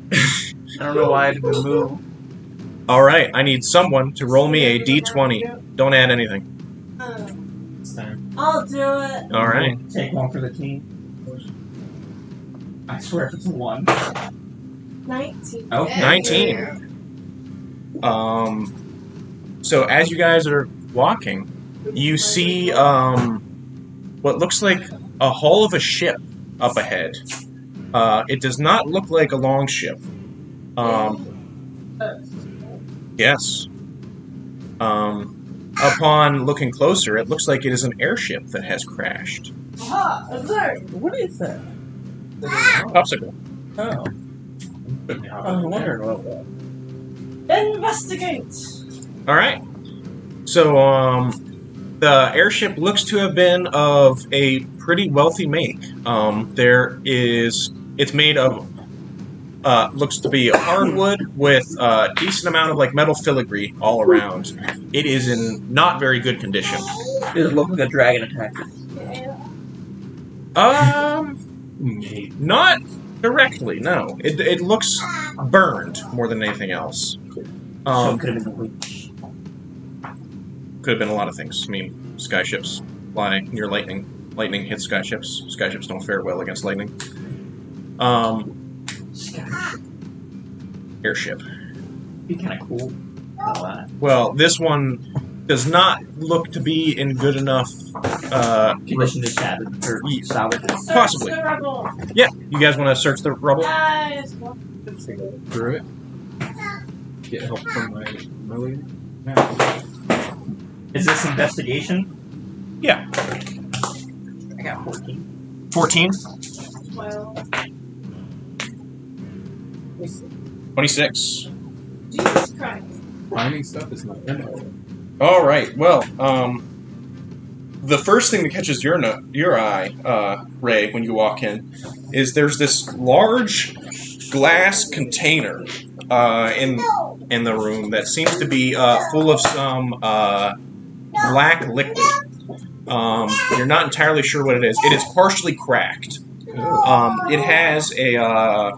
don't know why I didn't move. All right, I need someone to roll me a d20. Don't add anything. It's time. I'll do it. All right. Take one for the team. I swear if it's a 1. 19. Okay. 19. So as you guys are walking, you see what looks like a hull of a ship up ahead. It does not look like a long ship. Yes. Upon looking closer, it looks like it is an airship that has crashed. Aha! Observe! What is that? Popsicle. Oh. I was wondering about that. Investigate! All right. So, the airship looks to have been of a pretty wealthy make. It's made of, looks to be hardwood with a decent amount of like metal filigree all around. It is in not very good condition. It looks like a dragon attack. Not directly. No, it looks burned more than anything else. So it could have been a witch. Could have been a lot of things. I mean, skyships fly near lightning. Lightning hits skyships. Skyships don't fare well against lightning. Airship. Be kind of cool. Well, this one does not look to be in good enough. Condition to shattered or salvage. Possibly. Search the rubble. Yeah, you guys want to search the rubble? Guys, Through it. Get help from my melee. Yeah. Is this investigation? Yeah. I got 14. 14. 12. 26. Jesus Christ. Finding stuff is not demo. All right. Well, the first thing that catches your eye, Ray, when you walk in, is there's this large glass container in the room that seems to be full of some black liquid. You're not entirely sure what it is. It is partially cracked. It has a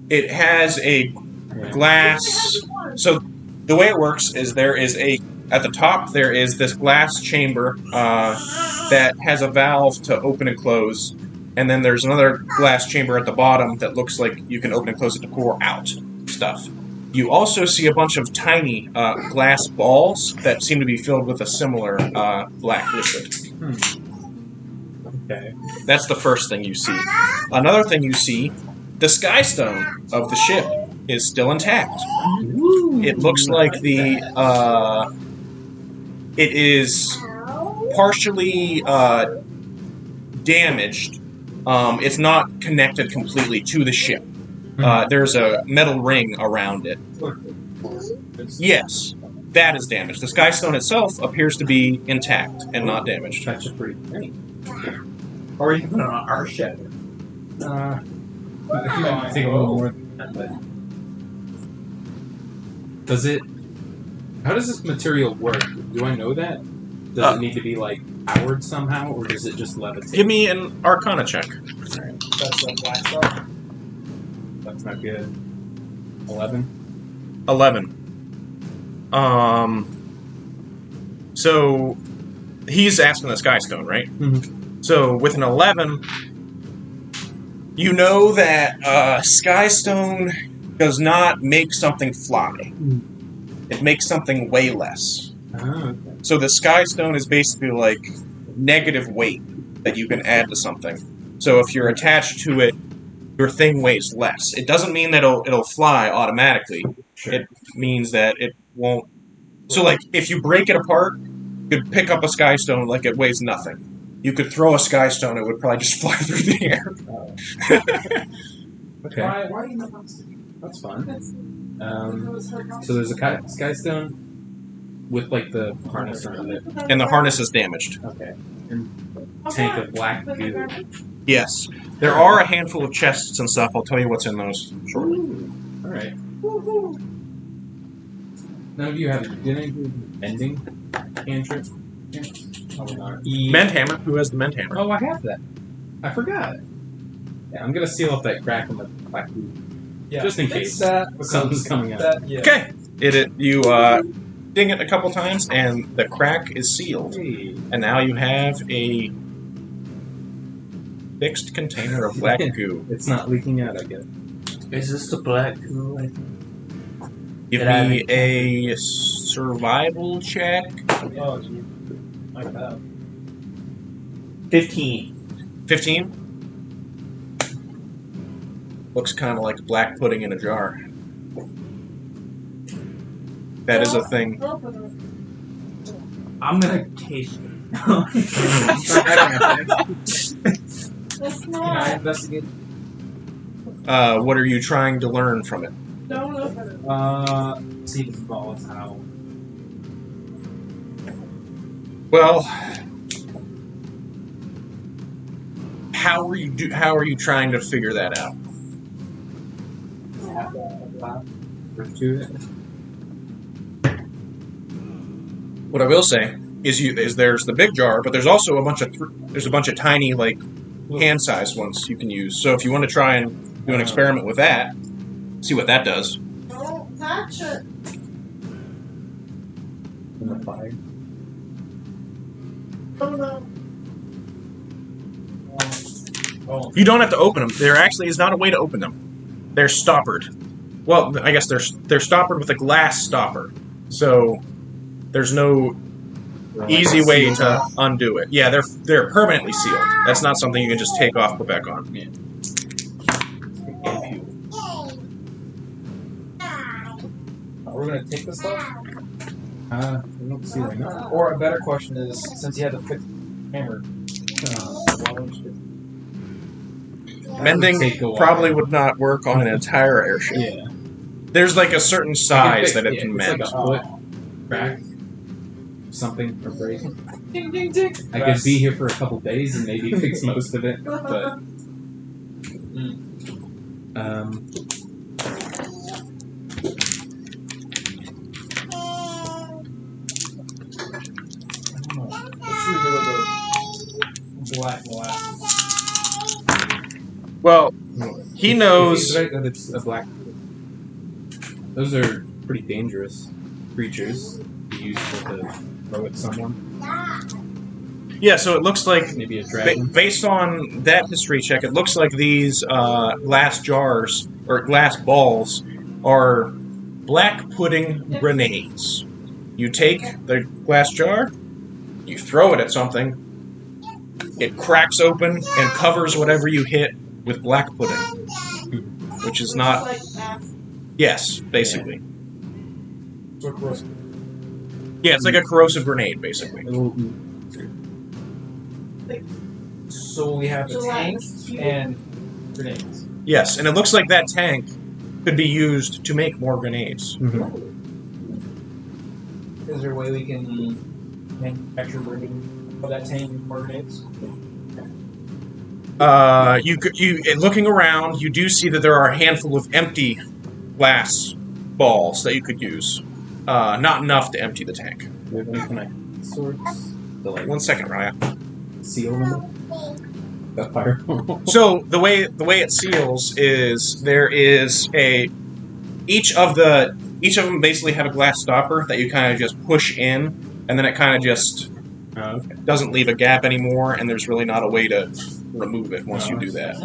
it has a glass. So the way it works is there is at the top there is this glass chamber that has a valve to open and close, and then there's another glass chamber at the bottom that looks like you can open and close it to pour out stuff. You also see a bunch of tiny glass balls that seem to be filled with a similar black liquid. Okay. That's the first thing you see. Another thing you see, the sky stone of the ship is still intact. It looks like it is partially damaged. It's not connected completely to the ship. There's a metal ring around it. Yes, that is damaged. The sky stone itself appears to be intact and not damaged. That's just pretty neat. Or you can put it on our ship. I think a little more than that, but how does this material work? Do I know that? Does it need to be like powered somehow, or does it just levitate? Give me an Arcana check. Alright, That's the black stuff. that's not good. 11. 11. So he's asking the sky stone, right? Mhm. So with an 11, you know that sky stone does not make something fly. It makes something weigh less. Okay. So the sky stone is basically like negative weight that you can add to something. So if you're attached to it, your thing weighs less. It doesn't mean that it'll fly automatically. Sure. It means that it won't. So like if you break it apart, You could pick up a sky stone like it weighs nothing. You could throw a sky stone, it would probably just fly through the air. Okay, Why do you know that's fun. That's- So there's a sky stone with like the harness around it. And the harness is damaged. Okay. And tank of black goo. Yes. There are a handful of chests and stuff. I'll tell you what's in those shortly. All right. None of you have did any mending cantrip? Probably not. Mend hammer. Who has the mend hammer? Oh, I have that. I forgot. Yeah, I'm gonna seal up that crack in the black goo. Yeah, Just in fix case that something's because coming out. that, yeah. Okay. You ding it a couple times, and the crack is sealed. Hey. And now you have a fixed container of black goo. It's not leaking out, I guess. Is this the black goo? Give Did I me a survival check. Oh, gee. Like that. 15. 15. Looks kind of like black pudding in a jar. That is a thing. I'm gonna taste it. That's Can I not. investigate? What are you trying to learn from it? Don't open it. See if it's volatile. Well, how are you trying to figure that out? What I will say is there's the big jar, but there's also a bunch of tiny like hand-sized ones you can use. So if you want to try and do an experiment with that, see what that does. Don't touch it. In the fire. Oh no. Oh, You don't have to open them. There actually is not a way to open them. They're stoppered. Well, I guess they're stoppered with a glass stopper. So there's no easy way to undo it. Yeah, they're permanently sealed. That's not something you can just take off, put back on. Yeah. we're gonna take this stuff? I don't see why not. Or a better question is, since you had to fix hammer, why don't you? Mending Take a while. probably would not work on an entire airship. Yeah. There's like a certain size that it can it's mend. like a foot crack, something or break. Ding ding ding. I could be here for a couple days and maybe fix most of it, but What should we do with the black molasses? Well, he knows. He's right that it's a black. Those are pretty dangerous creatures to use to throw at someone. Yeah, so it looks like Maybe a dragon. based on that history check, it looks like these glass jars or glass balls are black pudding grenades. You take the glass jar, you throw it at something, it cracks open and covers whatever you hit with black pudding, which is not. Like that. Yes, basically. So gross. Yeah, it's like a corrosive grenade, basically. So we have a tank and grenades. Yes, and it looks like that tank could be used to make more grenades. Is there a way we can manufacture for that tank more grenades? Looking around, you do see that there are a handful of empty glass balls that you could use. Not enough to empty the tank. Do you have any kind of swords? To like 1 second, Raya. seal them? That fire. So the way it seals is there is each of them basically have a glass stopper that you kind of just push in, and then it kind of just Okay. doesn't leave a gap anymore, and there's really not a way to remove it once you do that.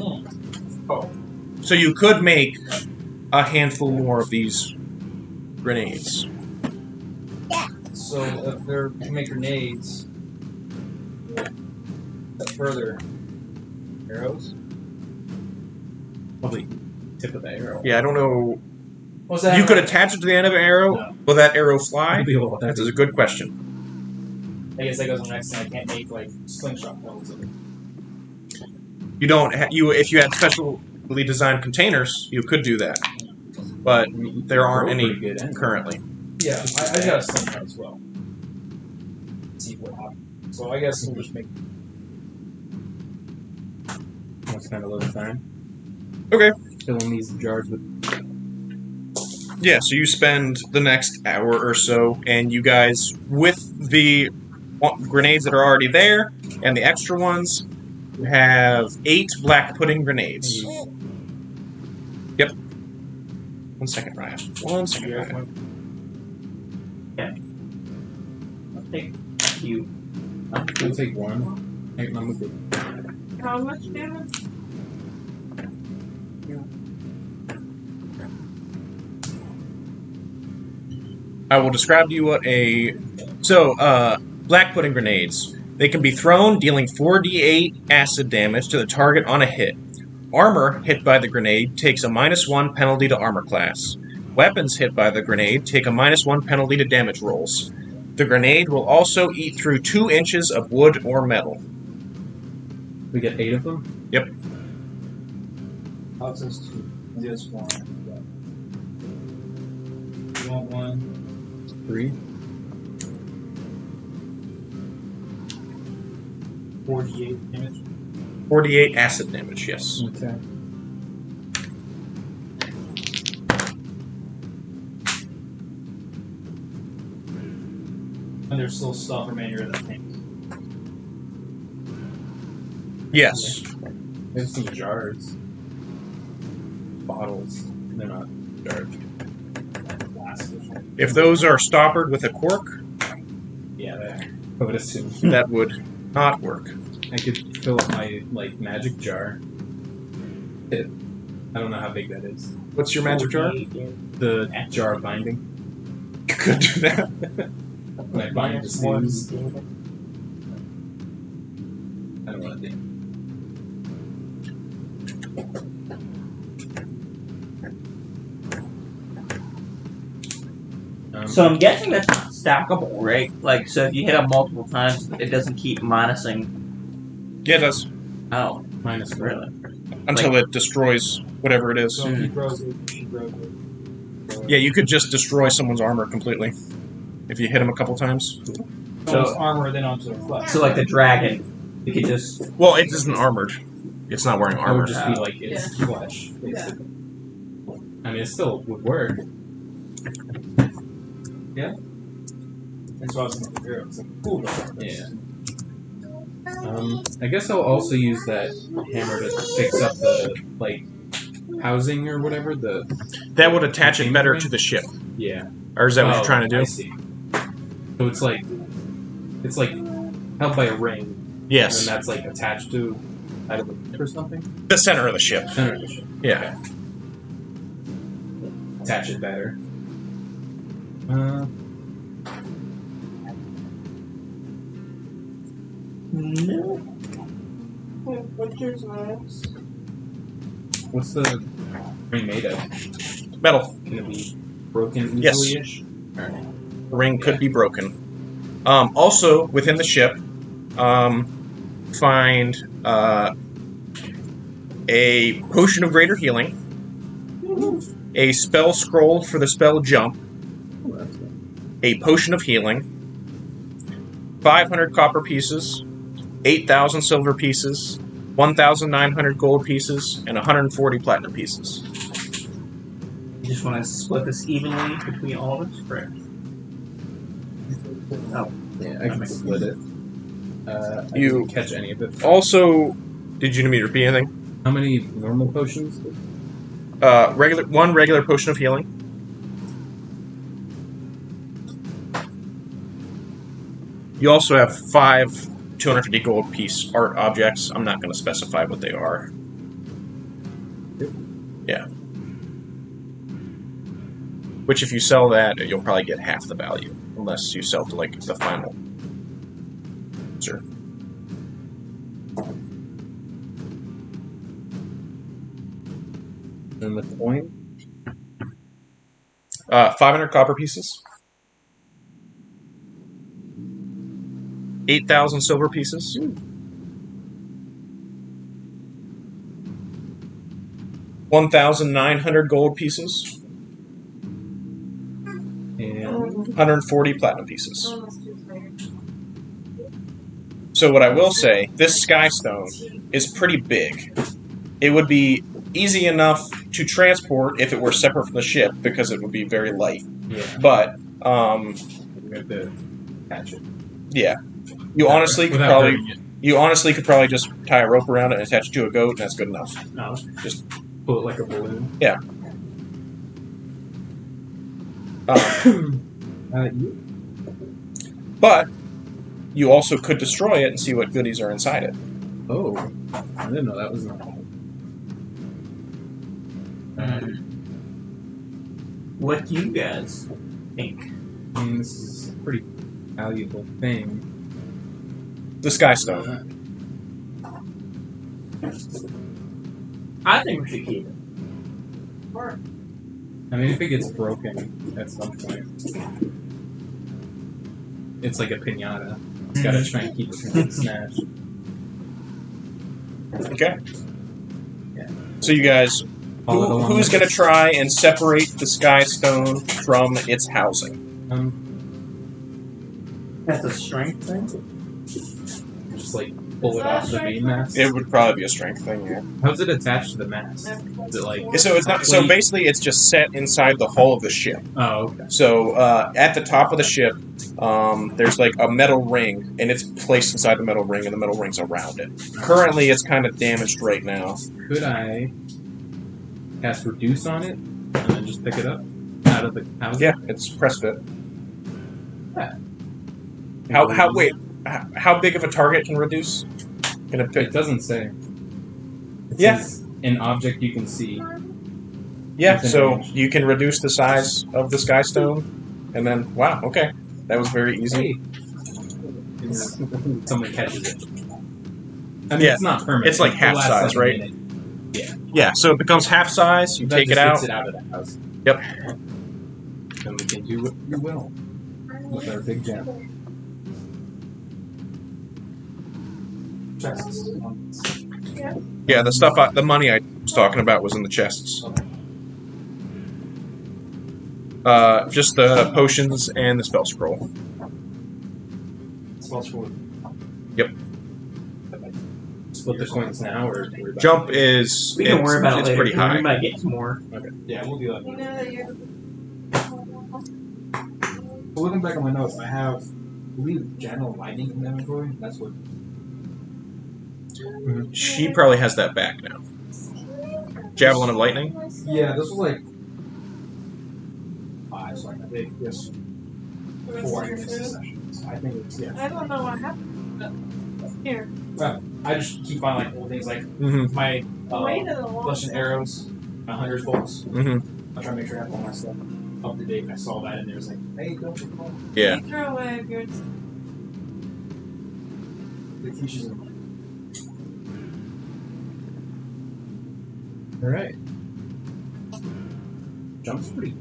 Oh. So you could make a handful more of these grenades. So if they're to make grenades, that further arrows. Probably tip of the arrow. Yeah, I don't know. What's that? You could attach it to the end of an arrow. No. Will that arrow fly? It'd be a little That heavy. is a good question. I guess that goes on the next thing. I can't make like slingshot pelts of it. You don't. If you had specially designed containers, you could do that, but I mean, there aren't they're any pretty good anyway. currently. Yeah, I got a slingshot as well. Let's see what happens. So I guess we'll just make. I'll spend a little time. Okay. Filling these jars with. Yeah, so you spend the next hour or so, and you guys, with the grenades that are already there and the extra ones, you have 8 black pudding grenades. Yep. 1 second, Ryan. 1 second, Ryan. I'll take you. I'll take one. I'm good. How much damage? I will describe to you what a... So, black pudding grenades. They can be thrown, dealing 4d8 acid damage to the target on a hit. Armor hit by the grenade takes a -1 penalty to armor class. Weapons hit by the grenade take a -1 penalty to damage rolls. The grenade will also eat through 2 inches of wood or metal. We get 8 of them? Yep. Alex has 2. Just 1. You want 1? 3? 48 damage. 48 acid damage, yes. Okay. And there's still stuff remaining in the tank. Yes. There's some jars. Bottles. They're not jars. If those are stoppered with a cork, Yeah, I would assume. that would not work. I could fill up my magic jar. I don't know how big that is. What's your magic jar? The jar of binding. You could do that. When I bind the sleeves. I don't want to think. So I'm guessing that's not stackable, right? Like, so if you hit them multiple times, it doesn't keep minusing. Yeah, it does. Oh, minus really? Until it destroys whatever it is. So if he grows it, she grows it. Yeah, you could just destroy someone's armor completely if you hit them a couple times. So it's armor, then onto the flesh. So like the dragon, you could just. Well, it isn't armored. It's not wearing It armor. would just be like its flesh, basically. I mean, it still would work. That's what I was going to figure out. It's like cool. Yeah. I guess I'll also use that hammer to fix up the housing or whatever. That would attach it better to the ship. Yeah. Or is that what you're trying to I do? see. So it's like held by a ring, Yes. and that's like attached to out of the or something. The center of the ship. Center of the ship. Yeah. Attach it better. No. What's yours, Miles? What's the ring made of? Metal. Can it be broken Yes. easily-ish? Alright. The ring could be broken. Also, within the ship, find a potion of greater healing, a spell scroll for the spell jump, Oh, that's good. a potion of healing, 500 copper pieces, 8,000 silver pieces, 1,900 gold pieces, and 140 platinum pieces. You just want to split this evenly between all of us, correct? Oh, Yeah, I can split it. I You- didn't catch any of it. Also, did you need me to repeat anything? How many normal potions? One regular potion of healing. You also have 5 250 gold piece art objects. I'm not going to specify what they are. Yeah. Which, if you sell that, you'll probably get half the value, unless you sell to like the final. Sure. And the coin? 500 copper pieces. 8,000 silver pieces. 1,900 gold pieces. And 140 platinum pieces. So what I will say, this sky stone is pretty big. It would be easy enough to transport if it were separate from the ship because it would be very light. yeah, But we have to catch it. yeah, you honestly could Without probably hurting it. you honestly could probably just tie a rope around it and attach it to a goat, and that's good enough. No, Just- pull it like a balloon. You? But you also could destroy it and see what goodies are inside it. Oh, I didn't know that was an option. What do you guys think? I mean, this is a pretty valuable thing. The sky stone. I think we should keep it. I mean, if it gets broken at some point, it's like a pinata. It's got to try and keep it from getting smashed. Okay. Yeah. So you guys, Follow the who's line. going to try and separate the sky stone from its housing? That's a strength thing. Just like pull it off the main mast. It would probably be a strength thing. Yeah. How's it attached to the mast? Is it like? So it's not. So basically, it's just set inside the hull of the ship. Oh, okay. So at the top of the ship, there's like a metal ring, and it's placed inside the metal ring, and the metal ring's around it. Currently, it's kind of damaged right now. Could I cast reduce on it and then just pick it up out of the house? Yeah, it's press fit. Yeah. How big of a target can reduce? Can it pick? It doesn't say. It Yeah. says an object you can see. Yeah, Within so range. you can reduce the size of the sky stone, and then wow, okay, that was very easy. Someone catches it. I mean, Yeah. it's not permanent. It's like half lasts size, like a right? minute. Yeah, so it becomes half size. You That take it just out. gets it out of the house. Yep. Then we can do what we will with our big gem. Yeah, the stuff, the money I was talking about was in the chests. Just the potions and the spell scroll. Yep. Split the coins now, or worry about Jump is We can worry about it it's later. pretty 'cause high. We might get more. Yeah, we'll do that. You know that you're So looking back on my notes, I have, I believe, General Lightning in the inventory. That's what. She probably has that back now. Javelin of Lightning. Yeah, this was like 5, so I think yes, 4 in this session. I think it's I don't know what happened. But here. I just keep finding like old things like Mm-hmm. my Wait a long flesh and arrows, my hunter's bolts. Mm-hmm. I try to make sure I have all my stuff up to date. And I saw that and it was like, hey, don't recall Yeah. You throw away your the quiches and Alright. Jump's pretty.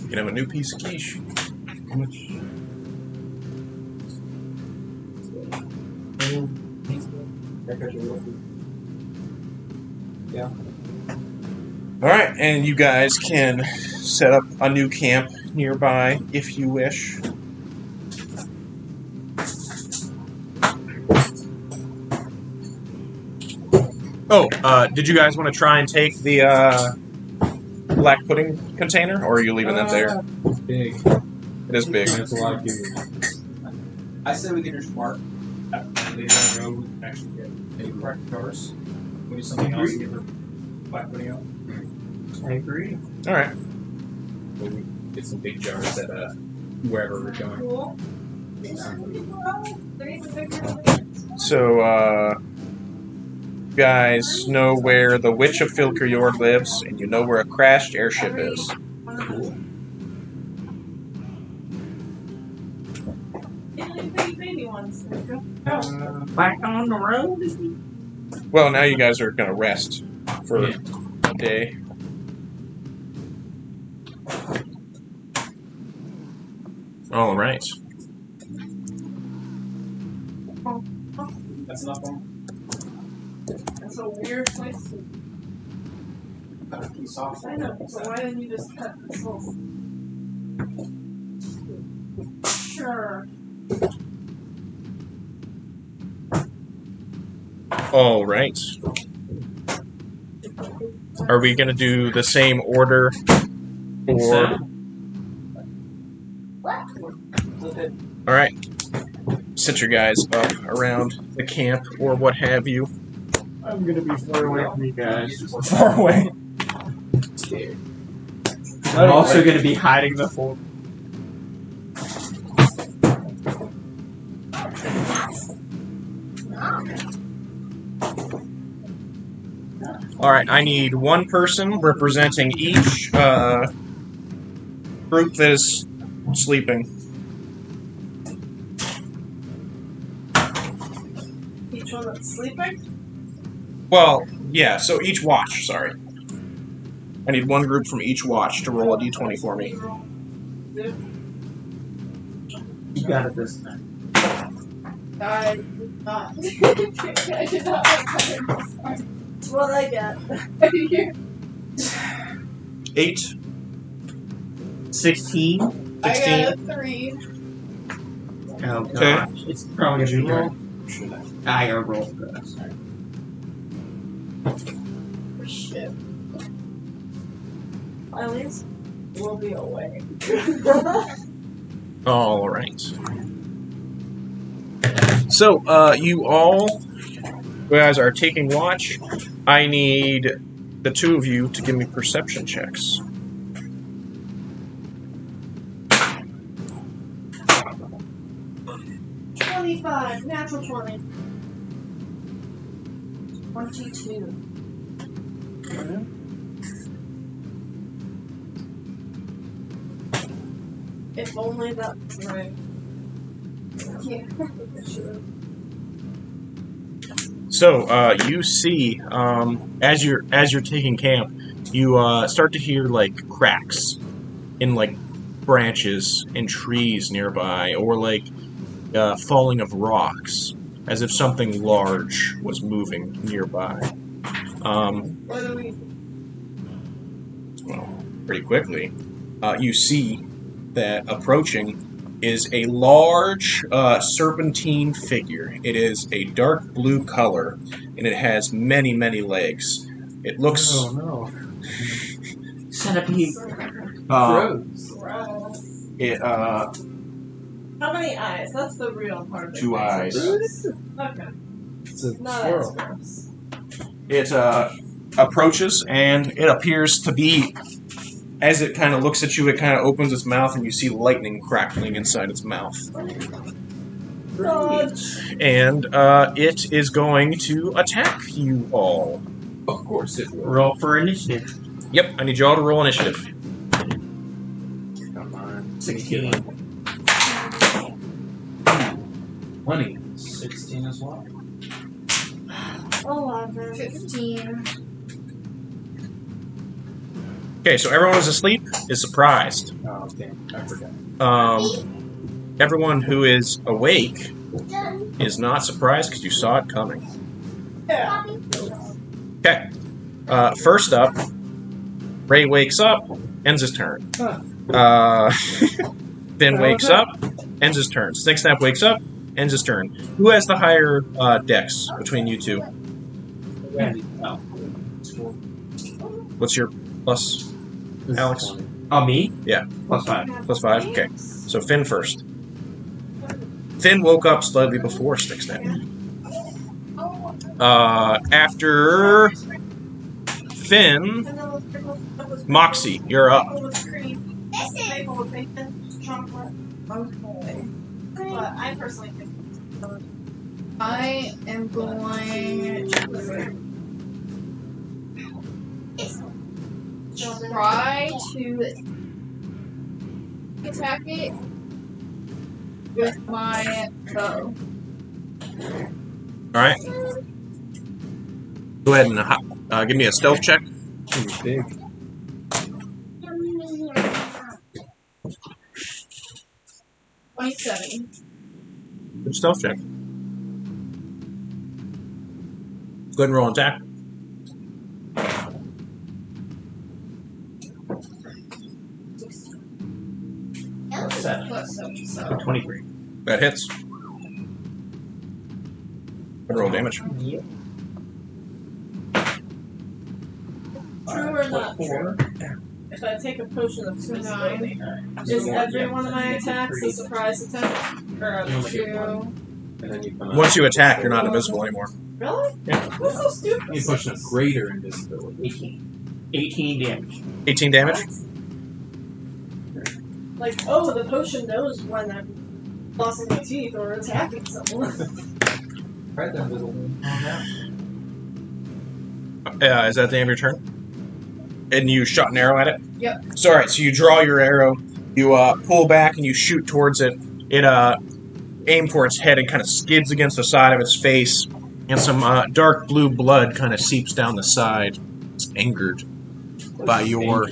You can have a new piece of quiche. How much? All right, and you guys can set up a new camp nearby if you wish. Oh, did you guys want to try and take the black pudding container, or are you leaving that there? Big. It is big. That's a lot of food. I say we can just mark later on the road. We can actually get any correct cars. We do something else to get her black putting out. I agree. All right. We'll get some big jars at wherever we're going. cool. So, you guys know where the Witch of Filkerjord lives, and you know where a crashed airship is. Baby ones. There you go. Back on the road. Well, now you guys are going to rest for Yeah. a day. All right. That's enough for him. That's a weird place to. Cut a piece off. I know, so why didn't you just cut this whole. Sure. All right. Are we gonna do the same order, or? Okay. All right. Sit your guys up around the camp or what have you. I'm gonna be far away from you guys. We're far away. I'm also gonna be hiding the whole. All right. I need one person representing each group that is sleeping. Each one that's sleeping? Well, yeah. So each watch. Sorry. I need one group from each watch to roll a d20 for me. You got it this time. I did not. I did not like What I got? 8, 16. I got a 3. Oh gosh. Okay. It's probably gonna be good. I gotta roll for this. Shit. At least we'll be away. All right. So, you all, you guys are taking watch. I need the two of you to give me perception checks. $25, natural 20. 22. If only that was right. Yeah. So, you see, as you're taking camp, you start to hear like cracks in like branches and trees nearby, or like falling of rocks, as if something large was moving nearby. What do we? Well, pretty quickly, you see that approaching is a large serpentine figure. It is a dark blue color, and it has many, many legs. It looks... Oh no. Centipede. Gross. It, How many eyes? That's the real part of it. 2 eyes. Okay. It's a Not as squirrel. gross. It approaches, and it appears to be... As it kind of looks at you, it kind of opens its mouth, and you see lightning crackling inside its mouth. Dodge. And it is going to attack you all. Of course it will. Roll for initiative. Yep, I need you all to roll initiative. Come on. 16. 20. 16 as well. 11. 15. Okay, so everyone who's asleep is surprised. Oh, damn. I forgot. Everyone who is awake is not surprised because you saw it coming. Yeah. Okay. First up, Ray wakes up, ends his turn. Finn wakes up, ends his turn. Snap wakes up, ends his turn. Who has the higher dex between you two? Randy. Oh. What's your plus? Alex? Oh, me? Yeah. +5. Plus 5? Okay. So Finn first. Finn woke up slightly before Snap. After Finn, Moxie, you're up. But I personally think I am going to try to attack it with my bow. Alright. Go ahead and give me a stealth check. It's big. $27. Good stealth check. Go ahead and roll an attack. What's that? Plus 7. 23. That hits. Go ahead and roll damage. Yep. True or not true? If I take a potion of invisibility, is every one of my attacks a surprise attack? Or a 2? And then you come out. Once you attack, you're not invisible anymore. Really? Yeah. That's so stupid. You push a greater invisibility. 18 damage. 18 damage? Like, oh, the potion knows when I'm flossing my teeth or attacking someone. Right there, invisible. Is that the end of your turn? And you shot an arrow at it? Yep. So, alright, so you draw your arrow, you pull back and you shoot towards it. It aims for its head and kind of skids against the side of its face, and some dark blue blood kind of seeps down the side. It's angered by your...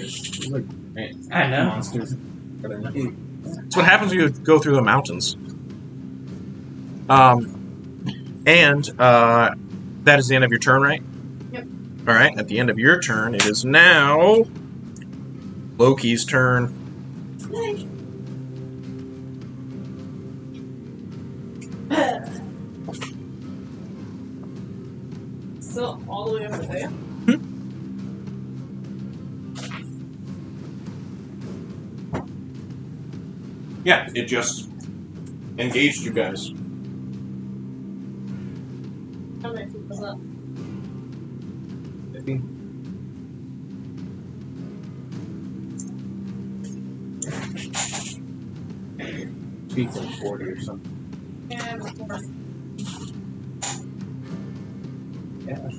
I know. Monsters. It's what happens when you go through the mountains. And that is the end of your turn, right? Yep. Alright, at the end of your turn, it is now Loki's turn. Still all the way over there. Yeah, it just engaged you guys. How many feet was that? 15. Feet's like 40 or something. And 4. Yeah.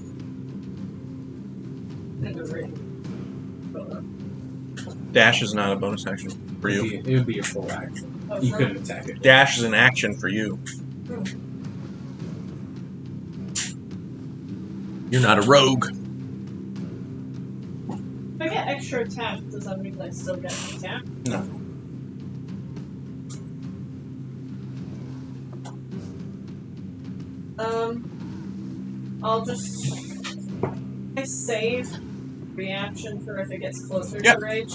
Dash is not a bonus action for you. It would be your full action. Oh, You no. couldn't attack it. Dash is an action for you. You're not a rogue. If I get extra attack, does that mean I still get an attack? No. I'll just... I save reaction for if it gets closer Yep. to rage.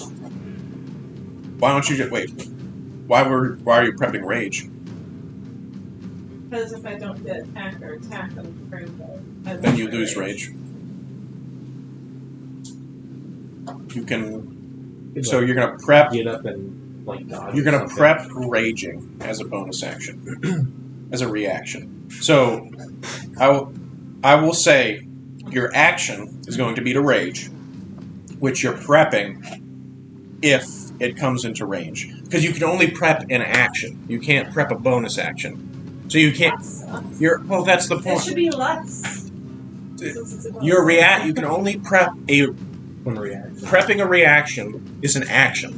Why don't you just wait? Why are you prepping rage? Because if I don't get attack or attack, I'm turn Then you lose rage. You can. So you're gonna prep. Get up and like dodge. You're or gonna something. prep raging as a bonus action, as a reaction. So, I will say your action is going to be to rage, which you're prepping if it comes into range, because you can only prep an action. You can't prep a bonus action, so you can't. Well, that's the It point. should be less. Your You can only prep a. One reaction. Prepping a reaction is an action.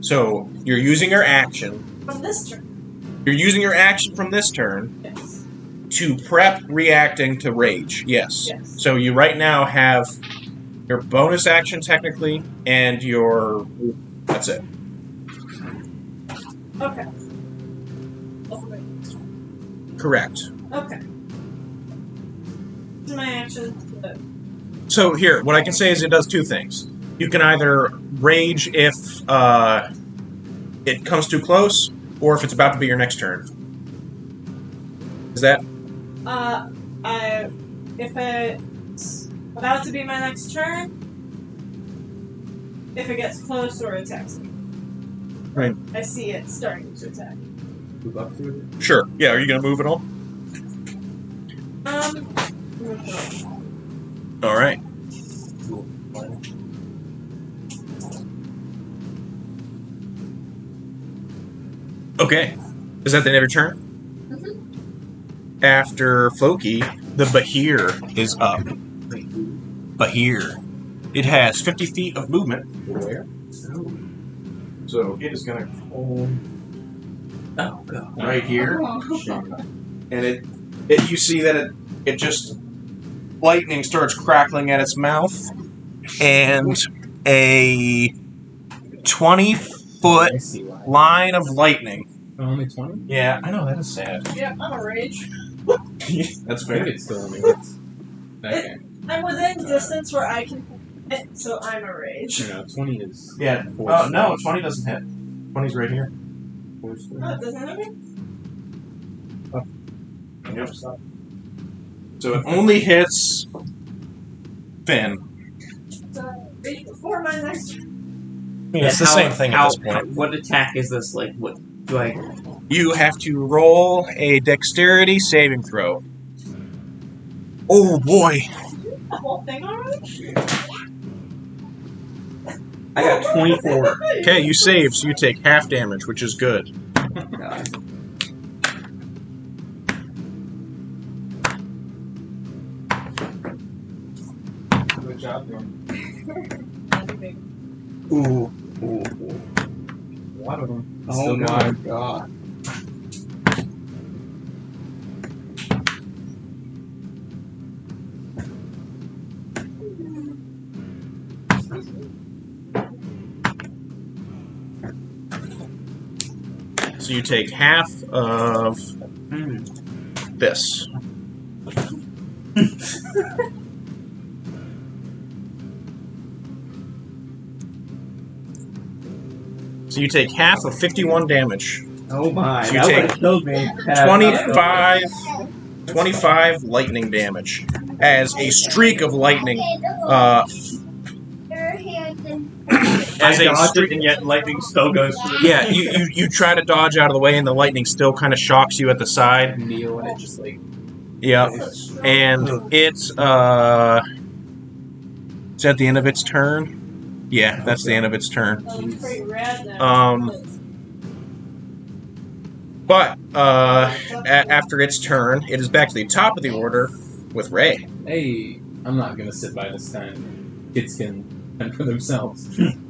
So you're using your action. From this turn. You're using your action from this turn Yes. to prep reacting to rage. Yes. Yes. So you right now have your bonus action technically, and your. That's it. Okay. Correct. Okay. My action. So here, what I can say is it does two things. You can either rage if it comes too close, or if it's about to be your next turn. Is that? If it's about to be my next turn, if it gets close or attacks me. Right. I see it starting to attack. Move up to it. Sure. Yeah. Are you gonna move at all? All right. Okay. Is that the end of your turn? Mm-hmm. After Floki, the Bahir is up. Bahir. It has 50 feet of movement. Where? So it is going to hold Oh, God. right here. And it you see that it just lightning starts crackling at its mouth, and a 20-foot I see why. line of lightning. Only 20? Yeah, I know, that is sad. Yeah, I'm a rage. That's I fair. think it's still only hits. Okay. I'm within distance where I can hit, so I'm a rage. No, 20 is. Yeah. Force No, 20 doesn't hit. 20's right here. Force No, it doesn't have it? Yep. So it only hits Finn. So, reach before my next turn. It's the same thing at this point. What attack is this? Like, what do I? You have to roll a dexterity saving throw. Oh boy. The whole thing already? I got 24. Okay, you save, so you take half damage, which is good. God. Good job, Jordan. Ooh. A lot of them. Oh Still my going. god. So you take half of this. So you take half of 51 damage. Oh my. So you that take would've killed me. 25 lightning damage as a streak of lightning as a dodged streak. it, and yet lightning still goes through. Yeah, you try to dodge out of the way, and the lightning still kind of shocks you at the side. Kneel and it just like. Yeah, and it's is that the end of its turn? Yeah, that's the end of its turn. That looks pretty rad now. But after its turn, it is back to the top of the order with Ray. Hey, I'm not gonna sit by this time. Kids can fend for themselves. Come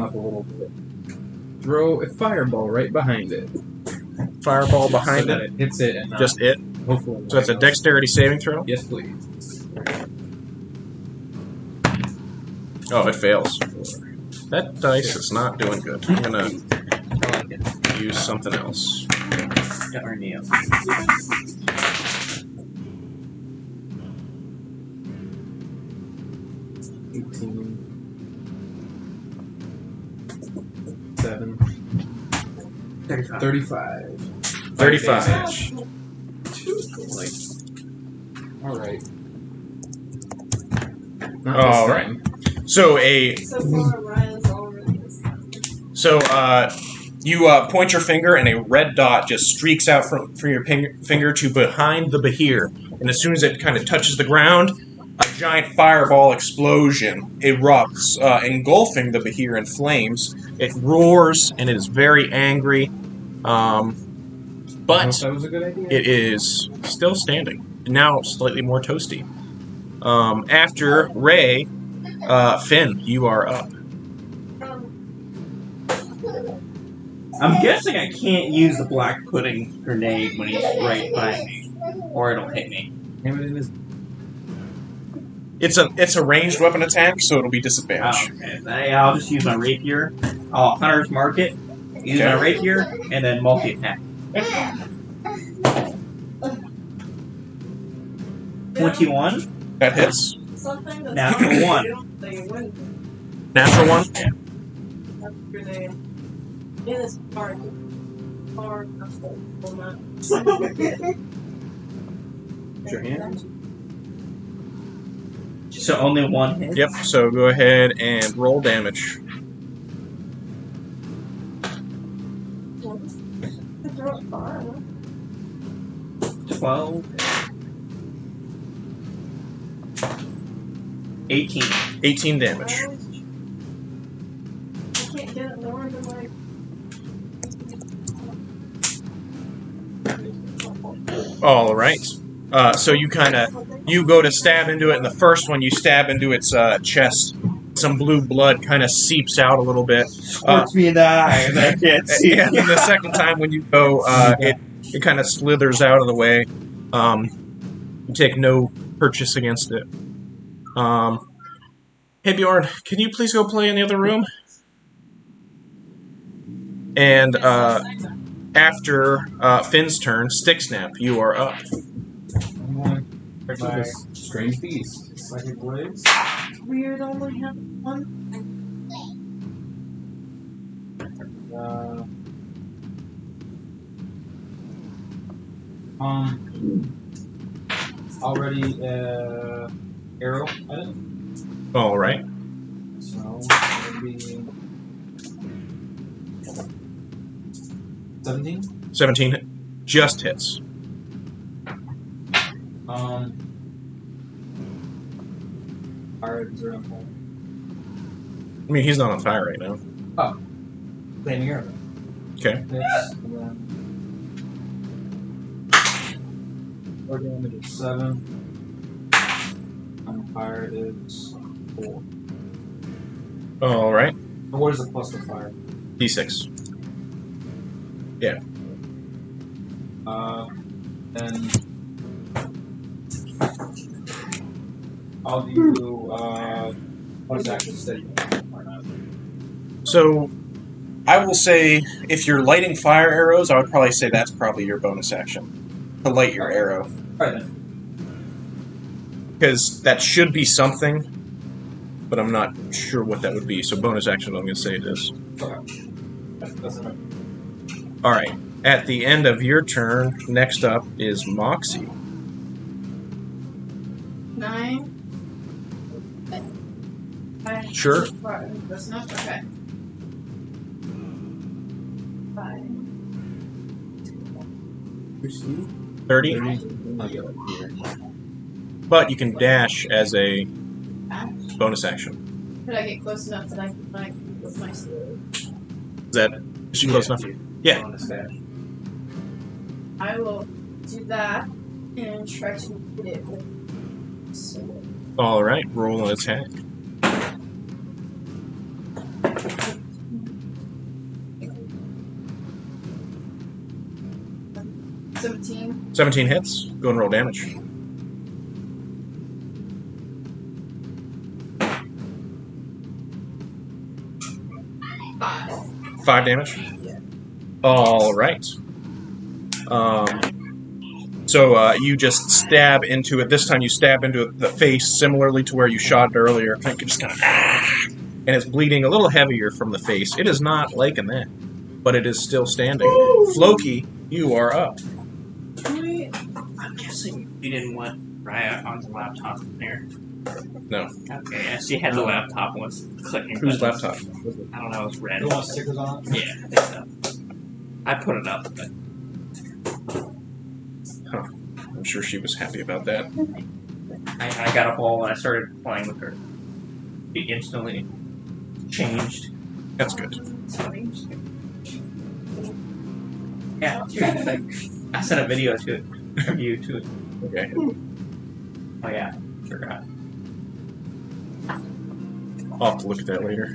up a little bit. Throw a fireball right behind it. Fireball behind so that it. it hits it and not Just it. hopefully. So it's a dexterity saving throw. Yes, please. Oh, it fails. That dice is not doing good. I'm gonna I like it. use something else. Or Neil. 18. 7. 35. 35. 35. Damage. Like, alright. Not this All time. So So far, Ryan's already So you point your finger, and a red dot just streaks out from your finger to behind the Behir. And as soon as it kind of touches the ground, a giant fireball explosion erupts, engulfing the Behir in flames. It roars, and it is very angry. I don't know But if that was a good idea. it is still standing. Now slightly more toasty. After Ray, Finn, you are up. I'm guessing I can't use the black pudding grenade when he's right by me, or it'll hit me. Damn it, it is. It's a ranged weapon attack, so it'll be Oh, disadvantage. okay. I'll just use my rapier. I'll Hunter's Mark it, use my rapier, and then multi-attack. 21, That hits. something that's Natural one. They win. Natural one. That's grenade. It is hard. Hard. Well, not. Put your hand. so only one hit. Yep, so go ahead and roll damage. Throw it far. 12. 18. 18 damage. I can't get it more than like. All right. So you go to stab into it, and the first one you stab into its chest. Some blue blood kind of seeps out a little bit. Squirts me in the eye, and I can't see. Yeah, and then the second time when you go, it kind of slithers out of the way. You take no purchase against it. Hey Bjorn, can you please go play in the other room? And after Finn's turn, Stick Snap, you are up. I'm going To by this strange beast. Psychic Blades. Weird only have one. Uh, already arrow at it. All right. So it'll be 17. 17 just hits. Fire 0. I mean, he's not on fire right now. Flaming arrow. Okay. Hits, and then 4 damage is 7. On fire is 4. All right. And what is the plus to fire? D6. Then I'll do what is actually steady or not? So, I will say, if you're lighting fire arrows, I would probably say that's probably your bonus action. To light your arrow. Alright then. Because that should be something, but I'm not sure what that would be. So bonus action, I'm going to say it is. Okay. That's enough. Alright. At the end of your turn, next up is Moxie. 9. Sure. That's not okay. 5. 30. I'll get up here. But you can dash as a bonus action. Could I get close enough that I can like with my sword? Is she close enough? Yeah. Bonus dash. I will do that and try to hit it with sword. Alright, roll an attack. $17. 17 hits. Go and roll damage. Five. 5 damage? Yeah. Alright. So you just stab into it. This time you stab into the face, similarly to where you shot it earlier. Like just kind of, and it's bleeding a little heavier from the face. It is not liking that, but it is still standing. Floki, you are up. I'm guessing you didn't want Raya on the laptop there. No. Okay, yeah, she had the laptop and was clicking. Whose buttons. laptop? I don't know, it's red. You want stickers on it? Yeah, I think so. I put it up, but I'm sure she was happy about that. I got a ball and I started playing with her. It instantly changed. That's good. Yeah, seriously. I sent a video to it. Of you to it. Okay. Oh yeah, forgot. I'll have to look at that later.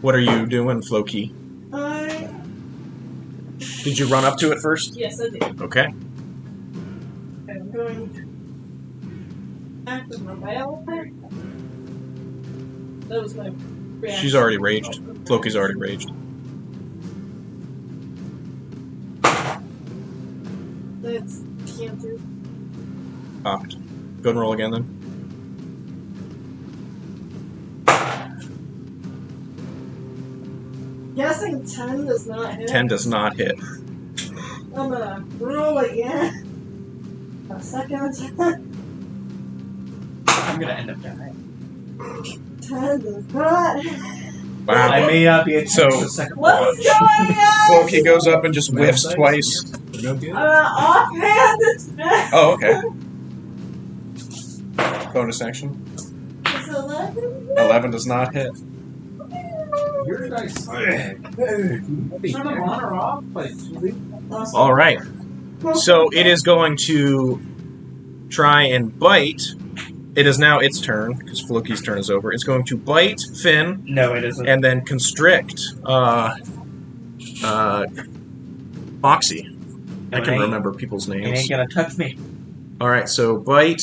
What are you doing, Floki? Did you run up to it first? Yes, I did. Okay. I'm going back with my whale there. That was my reaction. She's already raged. Floki's already raged. That's cancer. Popped. Go and roll again then. Guessing 10 does not hit. 10 does not hit. I'm gonna roll again. A second attack. I'm gonna end up dying. 10 does not. Wow. I may not be a So- the second What's watch. going on? Floki goes up and just whiffs twice. No good? Offhand attack. Oh, okay. Bonus action. It's 11. 11 does not hit. Your dice. Hey. Turn them on or off? Like, All right. So it is going to try and bite. It is now its turn, because Floki's turn is over. It's going to bite Finn No, it isn't. and then constrict Moxie. I can remember people's It names. ain't gonna touch me. All right, so bite.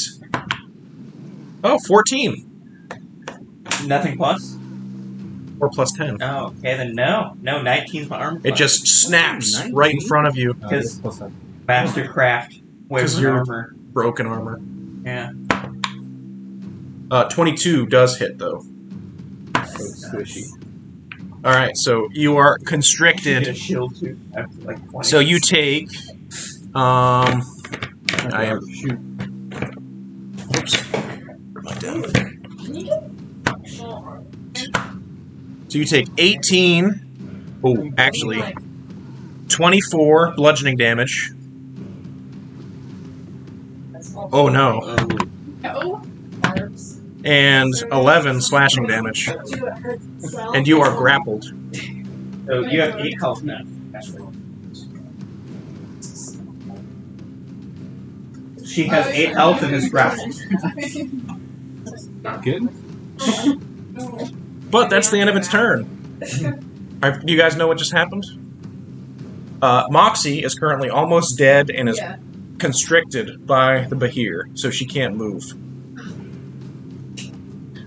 Oh, 14. Nothing plus. or plus 10. Oh, okay, then no. No, 19 for armor It class. just snaps 19? right in front of you. Because- plus 7. Mastercraft. Because Wyvern you're- armor. Broken armor. Yeah. 22 does hit, though. So squishy. Alright, so you are Get a constricted. shield too. After like 20. So you take... I am... Shoot. Oops. Where'd my down? So you take 18... Oh, actually... 24 bludgeoning damage. Oh no. Oh, Barbs. And 11 slashing damage. Do it hurt itself. And you are grappled. So you have 8 health now. She has 8 health and is grappled. Good. But that's the end of its turn. Do you guys know what just happened? Moxie is currently almost dead and is yeah. constricted by the Bahir, so she can't move.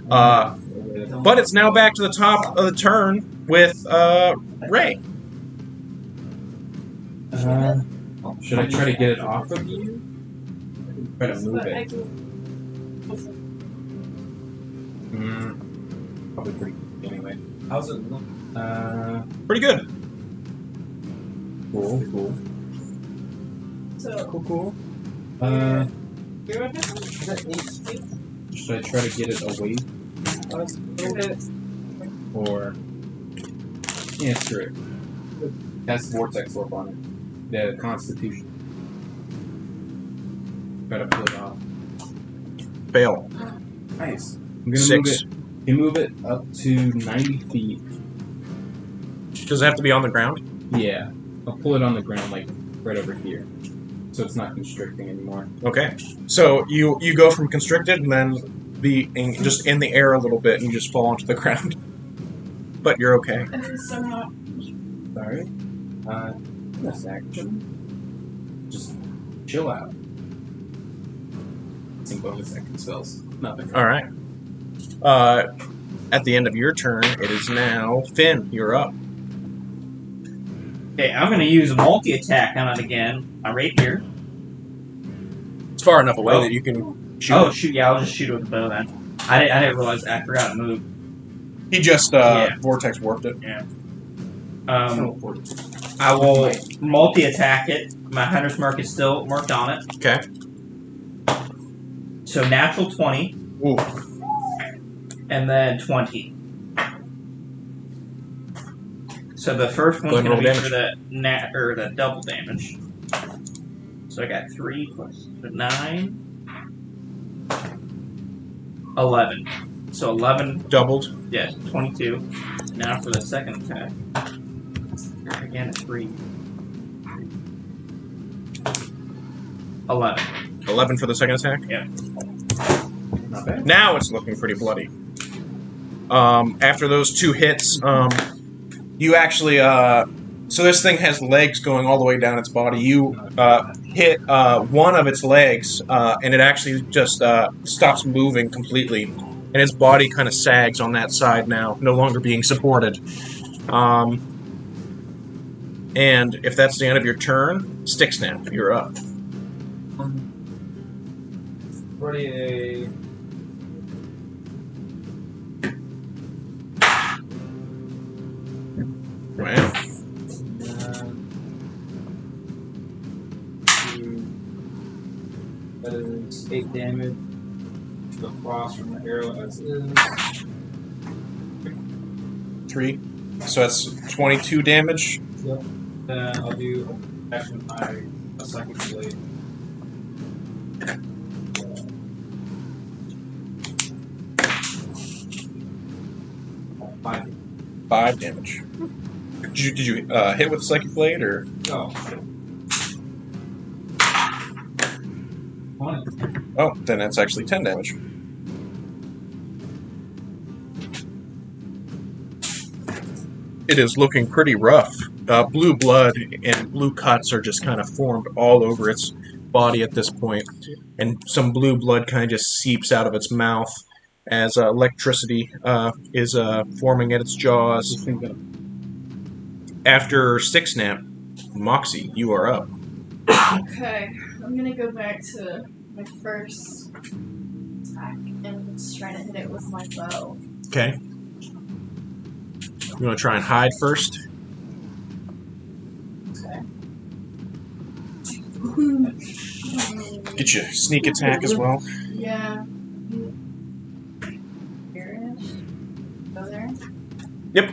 But it's now back to the top of the turn with Ray. Should I try to get it off of you? Try to move it. Probably pretty good anyway. How's it look? Pretty good. Cool. So, Cool. you're okay? Should I try to get it away? Or... Yeah, screw it. Cast Vortex Orb on it. The Constitution. Try to pull it off. Fail. Nice. I'm gonna 6. move it up to 90 feet. Does it have to be on the ground? Yeah. I'll pull it on the ground, like, right over here. So it's not constricting anymore. Okay. So you go from constricted and then just in the air a little bit and you just fall onto the ground. But you're okay. And then somehow, Sorry. This action. Just chill out. Some bonus action spells. Nothing. Alright. At the end of your turn, it is now Finn, you're up. Okay, I'm gonna use a multi-attack on it again. My rapier. It's far enough away that you can shoot. Oh shoot, yeah, I'll just shoot it with the bow then. I didn't realize I forgot to move. He just Yeah. vortex warped it. I will multi-attack it. My hunter's mark is still marked on it. Okay. So natural 20, Ooh. and then 20. So the first Go one's ahead and going to roll be for the double damage. So I got 3 plus 9, 11. So 11, Doubled. yes, 22. Now for the second attack. Again, 3. 11. 11 for the second attack? Yeah. Not bad. Now it's looking pretty bloody. After those 2 hits, you actually, so this thing has legs going all the way down its body. You hit one of its legs, and it actually just stops moving completely. And its body kind of sags on that side now, no longer being supported. And if that's the end of your turn, Stick Snap, you're up. Already a... Wow. That is 8 damage. The frost from the arrow as is. 3. So that's 22 damage. Then I'll do action a second blade. Five. 5 damage. Did you hit with Psychic Blade, or? Oh. 20. Oh, then that's actually 10 damage. It is looking pretty rough. Blue blood and blue cuts are just kind of formed all over its body at this point, and some blue blood kind of just seeps out of its mouth. as electricity is forming at its jaws. After Stick Snap, Moxie, you are up. Okay, I'm gonna go back to my first attack and just try to hit it with my bow. Okay. You want to try and hide first? Okay. Get your sneak attack as well. Yeah. Here-ish. Go there. Yep.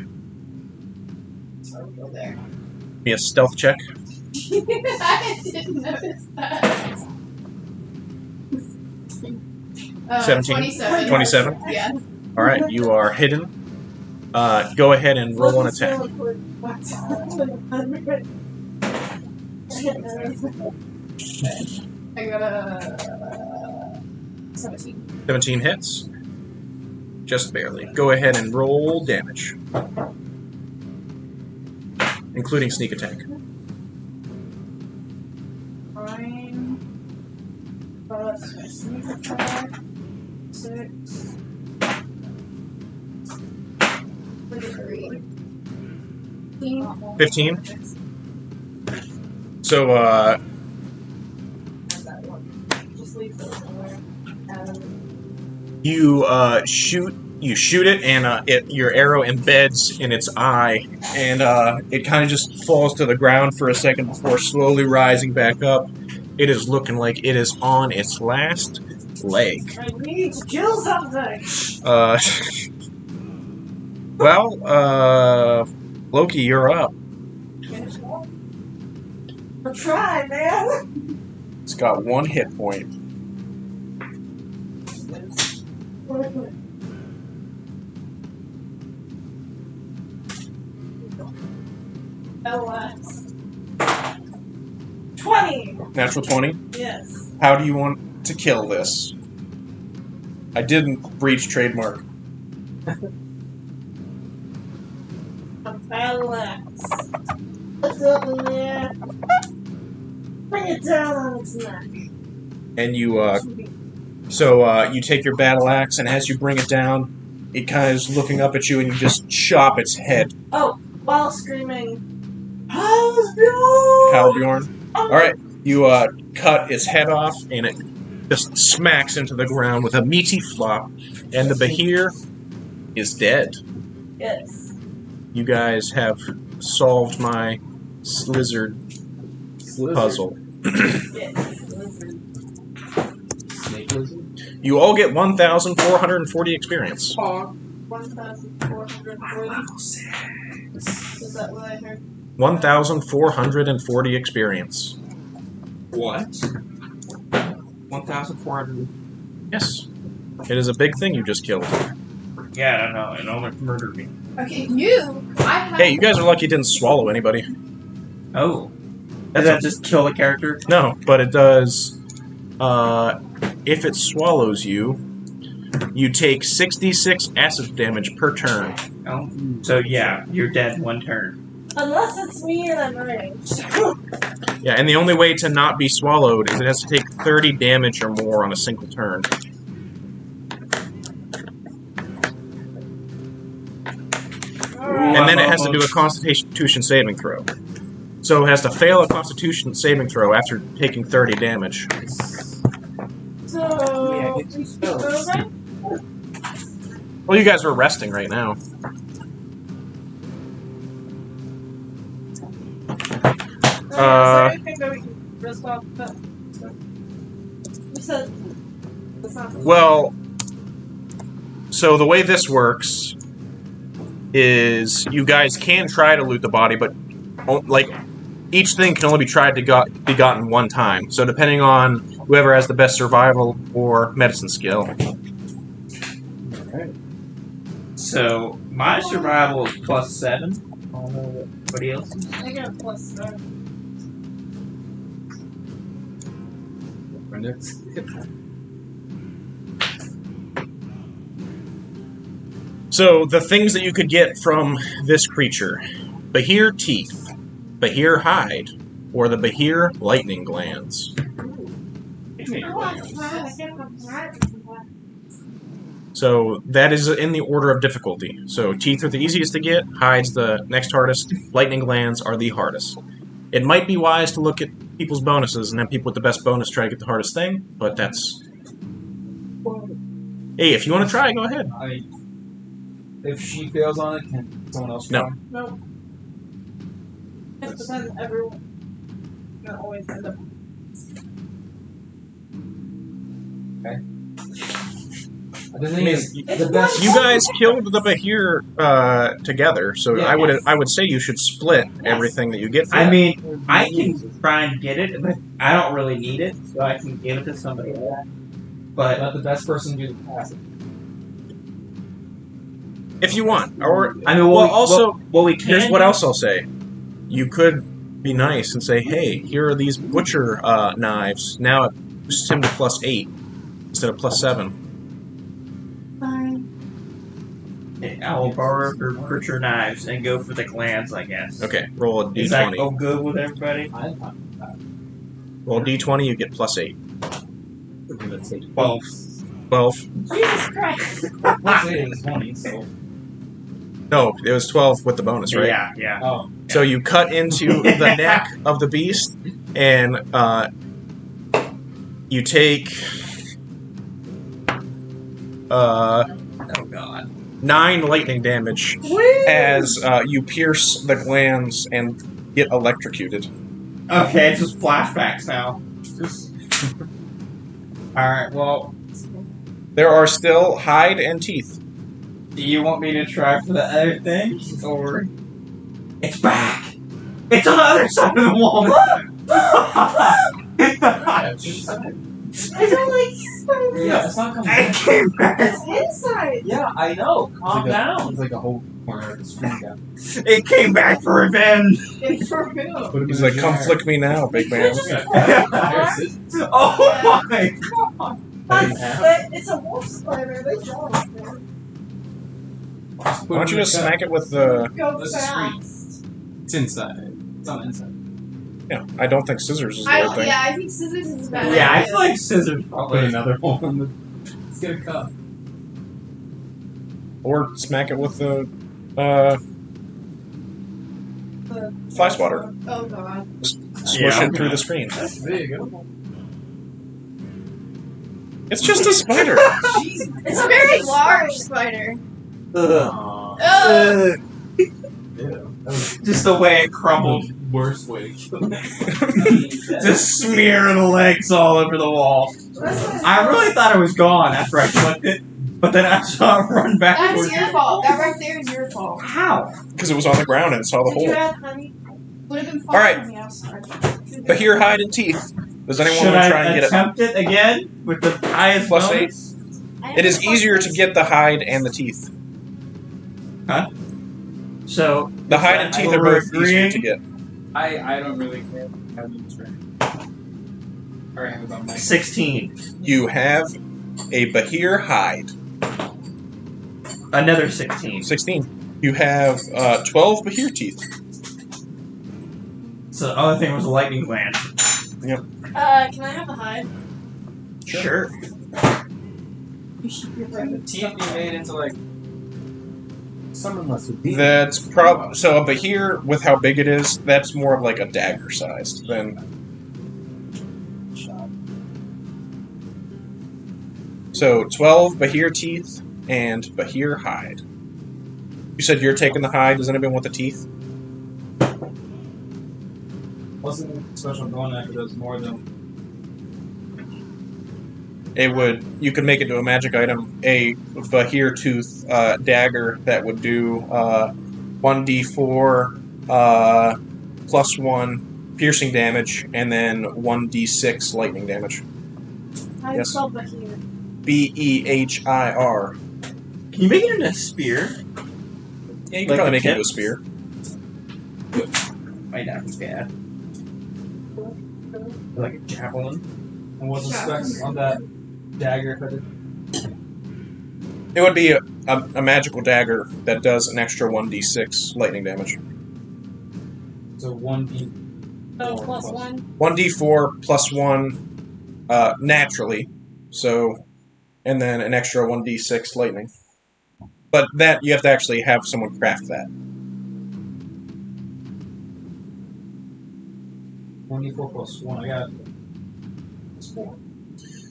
So I'll go there. Give me a stealth check. I didn't notice that. 17? 27. 27? Yeah. All right, you are hidden. Go ahead and roll an attack. I got a 17. 17 hits. Just barely. Go ahead and roll damage. Including sneak attack. 9. Plus my sneak attack. 6. 33. 15? So, Just leave those somewhere. you shoot it, and your arrow embeds in its eye, and it kind of just falls to the ground for a second before slowly rising back up. It is looking like it is on its last leg. I need to kill something. Loki, you're up. I'll try, man. It's got 1 hit point. LS. 20. Natural 20. Yes. How do you want to kill this? I didn't breach trademark. A battle axe. What's up in there? Bring it down on its neck. And you, you take your battle axe, and as you bring it down, it kind of is looking up at you, and you just chop its head. Oh, while screaming, Halsbjorn! Halbjorn. Alright, you cut its head off, and it just smacks into the ground with a meaty flop, and the Behir is dead. Yes. You guys have solved my lizard puzzle. Yes. Snake lizard? You all get 1,440 experience. 1,440. Is that what I heard? 1,440 experience. What? 1,400. Yes. It is a big thing you just killed. Yeah, I don't know. It almost murdered me. Okay, I have. Hey, you guys are lucky it didn't swallow anybody. Oh. Does that just kill the character? No, but it does. If it swallows you, you take 66 acid damage per turn. Oh. So yeah, you're dead 1 turn. Unless it's me and I'm ranged. Yeah, and the only way to not be swallowed is it has to take 30 damage or more on a single turn. And then it has to do a Constitution saving throw. So it has to fail a Constitution saving throw after taking 30 damage. So, we should go then? Well, you guys are resting right now. Is there anything that we can risk off the You said it's not Well, so the way this works is you guys can try to loot the body, but each thing can only be tried to be gotten 1 time. So depending on whoever has the best survival or medicine skill. Alright. So my survival is +7. I don't know what anybody else is. I got a +7. My next hit. So the things that you could get from this creature: Behir teeth, Behir hide, or the Behir lightning glands. So that is in the order of difficulty. So teeth are the easiest to get, hides the next hardest, lightning glands are the hardest. It might be wise to look at people's bonuses and have people with the best bonus try to get the hardest thing, but that's... Hey, if you want to try, go ahead. If she fails on it, can someone else try? No. Nope. But then everyone can always end up. The thing is, the best. You guys killed the Bahir together, so Yeah, I would say you should split everything that you get. For I that. mean, I can try and get it, but I don't really need it, so I can give it to somebody else. But Let the best person do the passive. if you want, or I mean, what we can. here's what else I'll say. You could be nice and say, hey, here are these butcher knives. Now it boosts him to +8 instead of +7. Fine. I will borrow her butcher knives and go for the glands, I guess. Okay, roll a Is that d20. go good with everybody? I'm fine with that. Roll a d20, you get +8. Let's say 12. 12. Jesus Christ! Let's say it was 20, so. No, it was 12 with the bonus, right? Yeah. Oh. So you cut into the neck of the beast, and you take Oh god. 9 lightning damage Whee! as you pierce the glands and get electrocuted. Okay, it's just flashbacks now. Alright, well, There are still hide and teeth. do you want me to try for the other thing? Or. It's back! It's on the other side of the wall! I don't like spiders. Yeah, it's not coming I back. came back! It's inside. Yeah, I know. Calm It's like down. It's like a whole corner of the screen down. It came back for revenge! It's for real. Put it He's in like, the come jar. flick me now, big man. Oh my god! It's a wolf spider. They jump. Why don't you just smack it with the... Go This is fast. It's inside. It's on the inside. Yeah, I don't think scissors is the right thing. I think scissors is better. Yeah, I feel like scissors Put probably. another hole in the. Let's get a cup. Or smack it with the fly swatter. Oh god. Smush Yeah. it through the screen. There you go. It's just a spider. It's a very large spider. Ugh. Ugh. Just the way it crumbled. Worst way to kill it. Just smear the legs all over the wall. I really thought it was gone after I flipped it, but then I saw it run back That's towards your me. fault. That right there is your fault. How? Because it was on the ground and it saw the Did you hole. add honey? Would have been fun Alright. from the outside. But here, hide and teeth. Does anyone Should want to try I and get it? attempt it again with the highest Plus bonus? It is easier to get the hide and the teeth. So The hide and teeth are we're both easier to get. I don't really care. How do you train? Alright, how about Mike? 16. You have a Bahir hide. Another 16. 16. You have 12 Bahir teeth. So the other thing was a lightning gland. Can I have the hide? Sure. You should be Can the teeth be made into like Someone must have been. That's so a Bahir with how big it is. That's more of like a dagger sized than. So 12 Bahir teeth and Bahir hide. You said you're taking the hide. Does anybody want the teeth? wasn't special going after those more than It would. You could make it to a magic item. A Bahir tooth dagger that would do 1d4 +1 piercing damage, and then 1d6 lightning damage. How do you Yes. spell Bahir? Behir. Can you make it into a spear? Yeah, you can Like probably a make it into a tip? spear. Might not be bad. Like a javelin. and what's the specs on that dagger if I did? It would be a magical dagger that does an extra 1d6 lightning damage. So 1d. Oh, +1. 1d4 +1 naturally. So and then an extra 1d6 lightning. But that you have to actually have someone craft that. 24 plus 1. I got it's 4.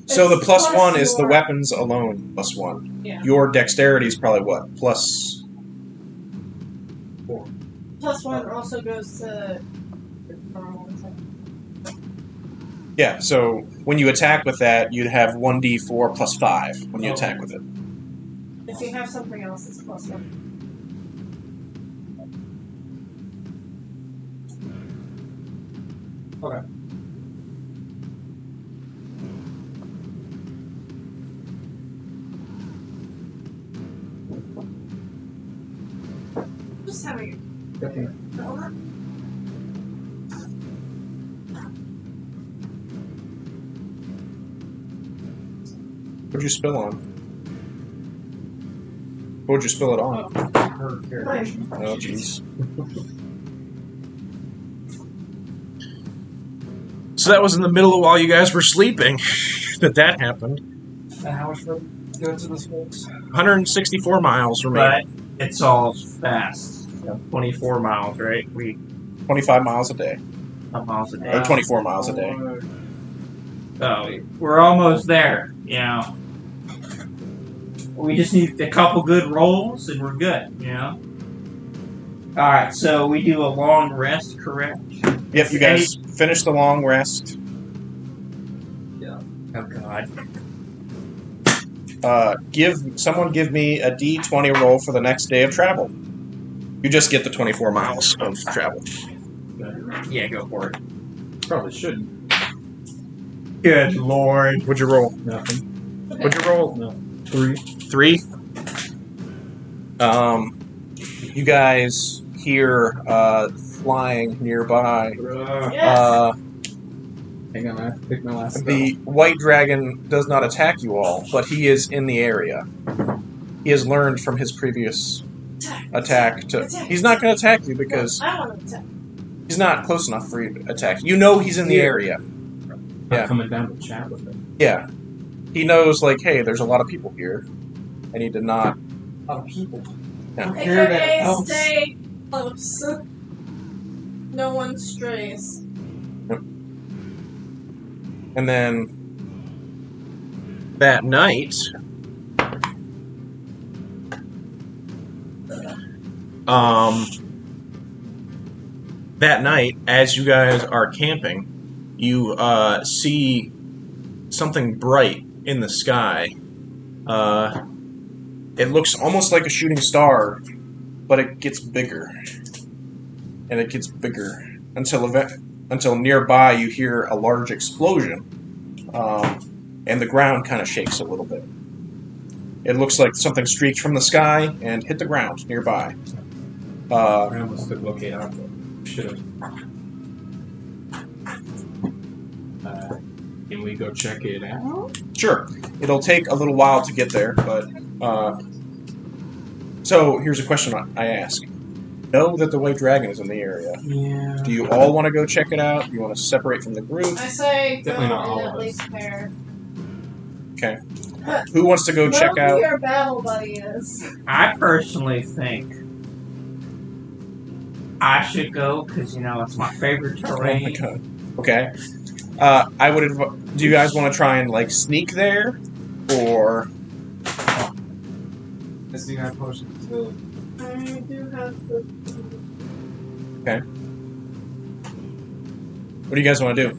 So the It's plus plus 1 is the your- weapons alone plus 1. Yeah. Your dexterity is probably what? Plus... 4. Plus 1 also goes to normal attack. Yeah, so when you attack with that, you'd have 1d4 plus 5 when you Oh. attack with it. If you have something else, it's plus 1. Okay. Just having Okay. a What'd you spill on? What would you spill it on? Her character. Oh, jeez. So that was in the middle of while you guys were sleeping that happened. And how much for go to this folks? 164 miles remaining. But it's all fast. 24 miles, right? 25 miles a day. Miles a day. Or 24 miles a day. So we're almost there, you know. We just need a couple good rolls and we're good, you know. Alright, so we do a long rest, correct? Yep, you guys finish the long rest. Oh god. Someone give me a d20 roll for the next day of travel. You just get the 24 miles of travel. Yeah, go for it. Probably shouldn't. Good lord. What'd you roll? Nothing. What'd you roll? No. 3. 3. You guys hear flying nearby. Yes. Hang on, I have to pick my last spell. The white dragon does not attack you all, but he is in the area. He has learned from his previous attack to... He's not going to attack you because I want to attack. he's not close enough for you to attack. You know he's in the area. I'm coming down to chat with him. Yeah. He knows, like, hey, there's a lot of people here. And he did not... A lot of people. Yeah. Here that AKA helps. stay close. No one strays. And then... that night... that night, as you guys are camping, you see something bright in the sky. It looks almost like a shooting star, but it gets bigger. And it gets bigger until nearby you hear a large explosion, and the ground kind of shakes a little bit. It looks like something streaked from the sky and hit the ground nearby. I almost could locate out, but should have. Can we go check it out? Sure, it'll take a little while to get there, but so here's a question I ask. Know that the white dragon is in the area. Yeah. Do you all want to go check it out? Do you want to separate from the group? I say go Definitely not all and of at us. least pair. Okay. Who wants to go check Who out? your battle buddy is. I personally think I should go because, you know, it's my favorite Oh my terrain. god. Okay. I would. Do you guys want to try and like sneak there, or Let's see that potion. I do have the. what do you guys want to do?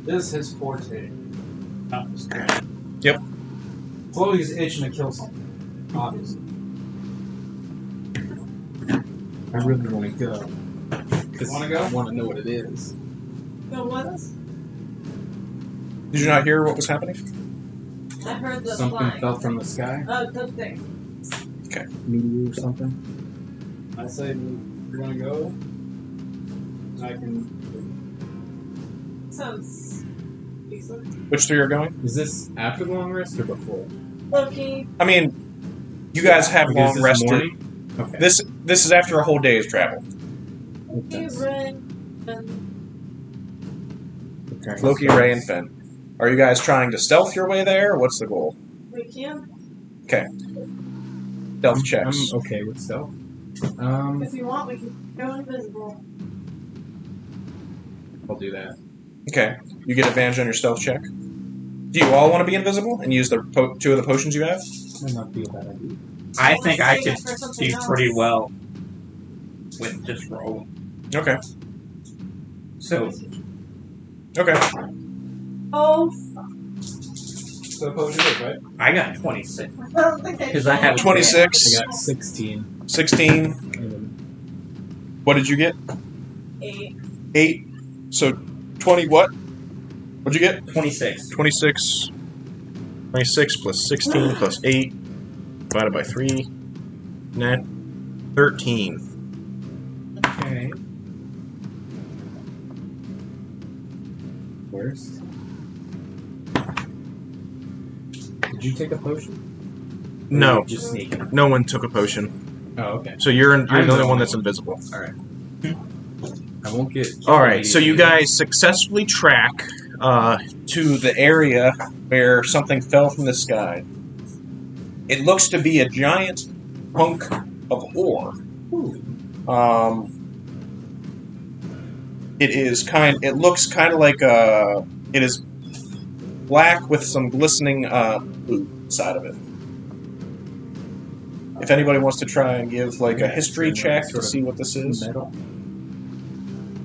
This is his forte. Not this guy. Yep. Chloe's itching to kill something. Obviously. I really want to go. You wanna go? I want to know what it is. Go with us? Did you not hear what was happening? I heard the Something flying. fell from the sky? Good thing. Meteor or something? I say we're gonna go. I can. Sounds decent. Which 3 are going? Is this after the long rest or before? Loki. I mean, you guys have Is long this rested. morning? Okay. This is after a whole day's travel. Loki, That's- Ray, and okay. Loki, Ray, and Finn. Are you guys trying to stealth your way there, or what's the goal? We can. Stealth checks. I'm okay with stealth. If you want, we can go invisible. I'll do that. Okay. You get advantage on your stealth check. Do you all want to be invisible and use the 2 of the potions you have? That might be a bad idea. I think I Save could it for something do else. pretty well with just roll. Okay. So Okay. Oh, So potion is, right? I got 26 I don't think I because I have 26. I got 16. 16. And What did you get? 8. 8. So 20 what? What'd you get? 26. 26. 26 plus 16 plus 8 divided by 3. Net 13. Okay. worst. Did you take a potion? Or No. you just sneaking. No one took a potion. Oh, okay. So you're I'm the only the one only that's one. invisible. I won't get. All right, so you guys successfully track to the area where something fell from the sky. It looks to be a giant hunk of ore. It looks kind of like it is black with some glistening blue side of it. If anybody wants to try and give like a history check to see what this is. Metal.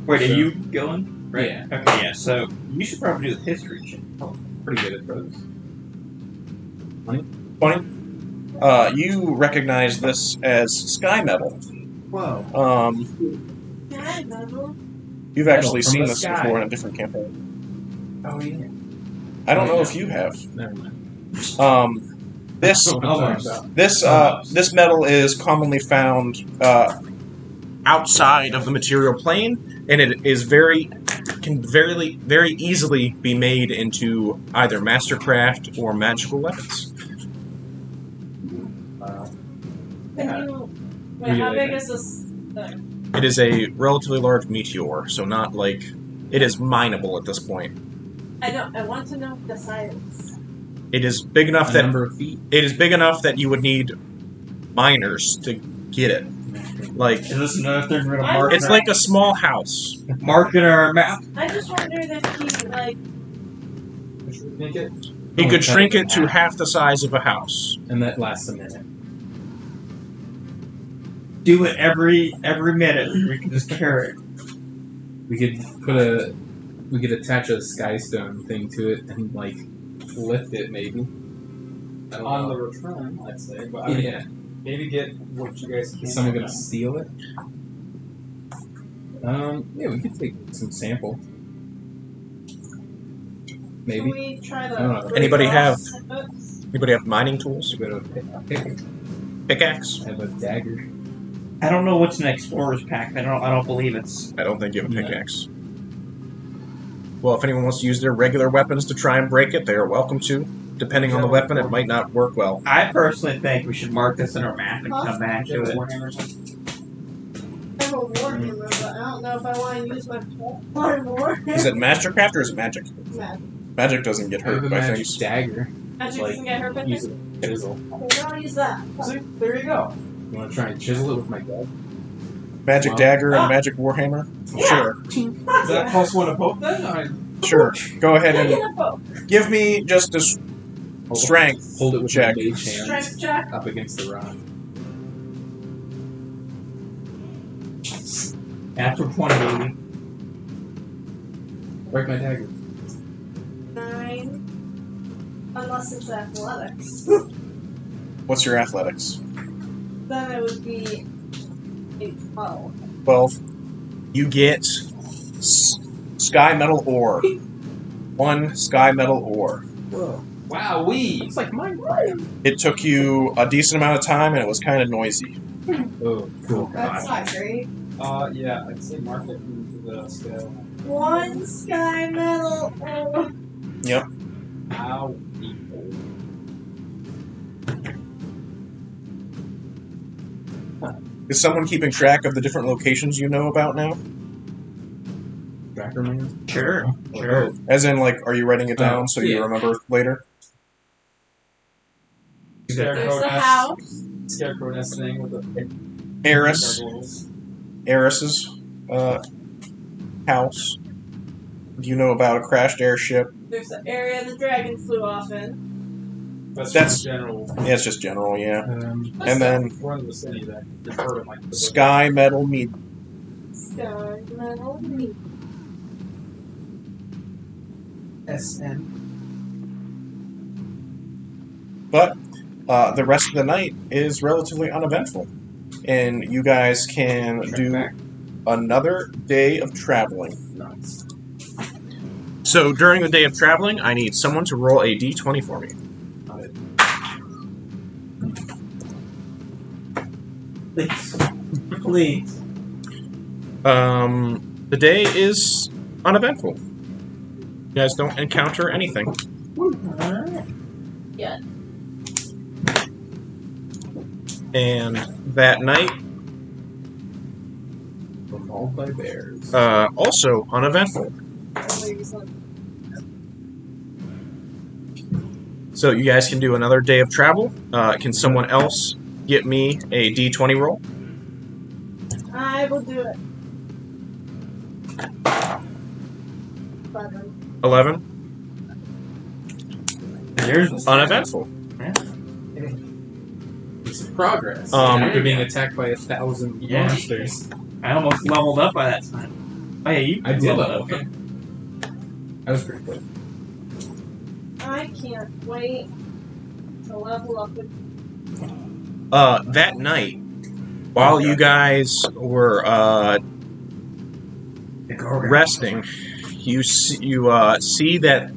Wait, are you going? Right. Yeah. Okay, yeah, so you should probably do the history check. Pretty good at those. 20. You recognize this as sky metal. Whoa. Sky metal? You've actually from seen the this sky. before in a different campaign. Oh yeah. I don't Oh, know yeah. if you have. Never mind. This Oh, I'm sorry. this metal is commonly found outside of the material plane, and it is can very easily be made into either mastercraft or magical weapons. Can you... Wait, how Really big is this thing? It is a relatively large meteor, so not like it is mineable at this point. I want to know the size. It is big enough A that number of feet. it is big enough that you would need miners to get it. Like Is this another thing we're gonna I- mark? it's like a small house. Mark it on our map. I just wondered if he, like... Make it. He Oh, could cut shrink it in it to half. half the size of a house. And that lasts a minute. Do it every minute. We can just carry it. We could attach a skystone thing to it and like lift it maybe. I don't On the know. return, I'd say. But I mean, Yeah. maybe get what you guys can. Is someone gonna steal it? Yeah, we could take some sample. Can Maybe. we try the... I don't know. Anybody have- Oops. Anybody have mining tools? We go to a pick. Pickaxe? I have a dagger. I don't know what's in the explorer's pack. I don't believe it's. I don't think you have a No. pickaxe. Well, if anyone wants to use their regular weapons to try and break it, they are welcome to. Depending on the weapon, it might not work well. I personally think we should mark this in our map and come back to it. I have a warhammer, but I don't know if I want to use my warhammer. Is it mastercraft or is it magic? Magic. Magic doesn't get I have hurt a by magic things. dagger. Magic Like, doesn't get hurt by Use things? a chisel. Okay, I'll use that. See, there you go. You want to try and chisel it with my dagger? Magic Wow. dagger and Ah. magic warhammer? Yeah. Sure. Is that plus one to poke then? Sure. Go ahead Make and it a boat. give me just a strength. Hold it with check. my mage hand Strength check. up against the rock. After 20, baby. Break my dagger. 9. Unless it's athletics. What's your athletics? Then it would be a 12. 12. You get sky metal ore. 1 sky metal ore. Whoa. Wowee! It's like Minecraft. It took you a decent amount of time and it was kind of noisy. Oh, cool. That's not great. Yeah, I'd say mark it into the scale. 1 sky metal ore. Yep. Ow. Is someone keeping track of the different locations you know about now? Track. Command? Sure. Sure. As in, like, are you writing it down Oh, so you yeah. remember later? There's the house. Scarecrow nest thing with the Eris. gargoyles. Eris's house. Do you know about a crashed airship? There's the area the dragon flew off in. That's That's- general. Yeah, it's just general, yeah. What's And then We're in the vicinity that you've heard of, like the Sky Metal Meat. Sky Metal Meat. SN. But the rest of the night is relatively uneventful. And you guys can do another day of traveling. Nice. So during the day of traveling, I need someone to roll a d20 for me. Please. Please. The day is uneventful. You guys don't encounter anything. Yeah. And that night, Mauled by bears. also uneventful. So you guys can do another day of travel. Can someone else get me a d20 roll? I will do it. 11. There's Uneventful. It's progress. Um, After being attacked by 1,000 Yeah. monsters. I almost leveled up by that time. Oh yeah, you I did leveled level up. up. That was pretty quick. I can't wait to level up with That night, while you guys were resting, you see that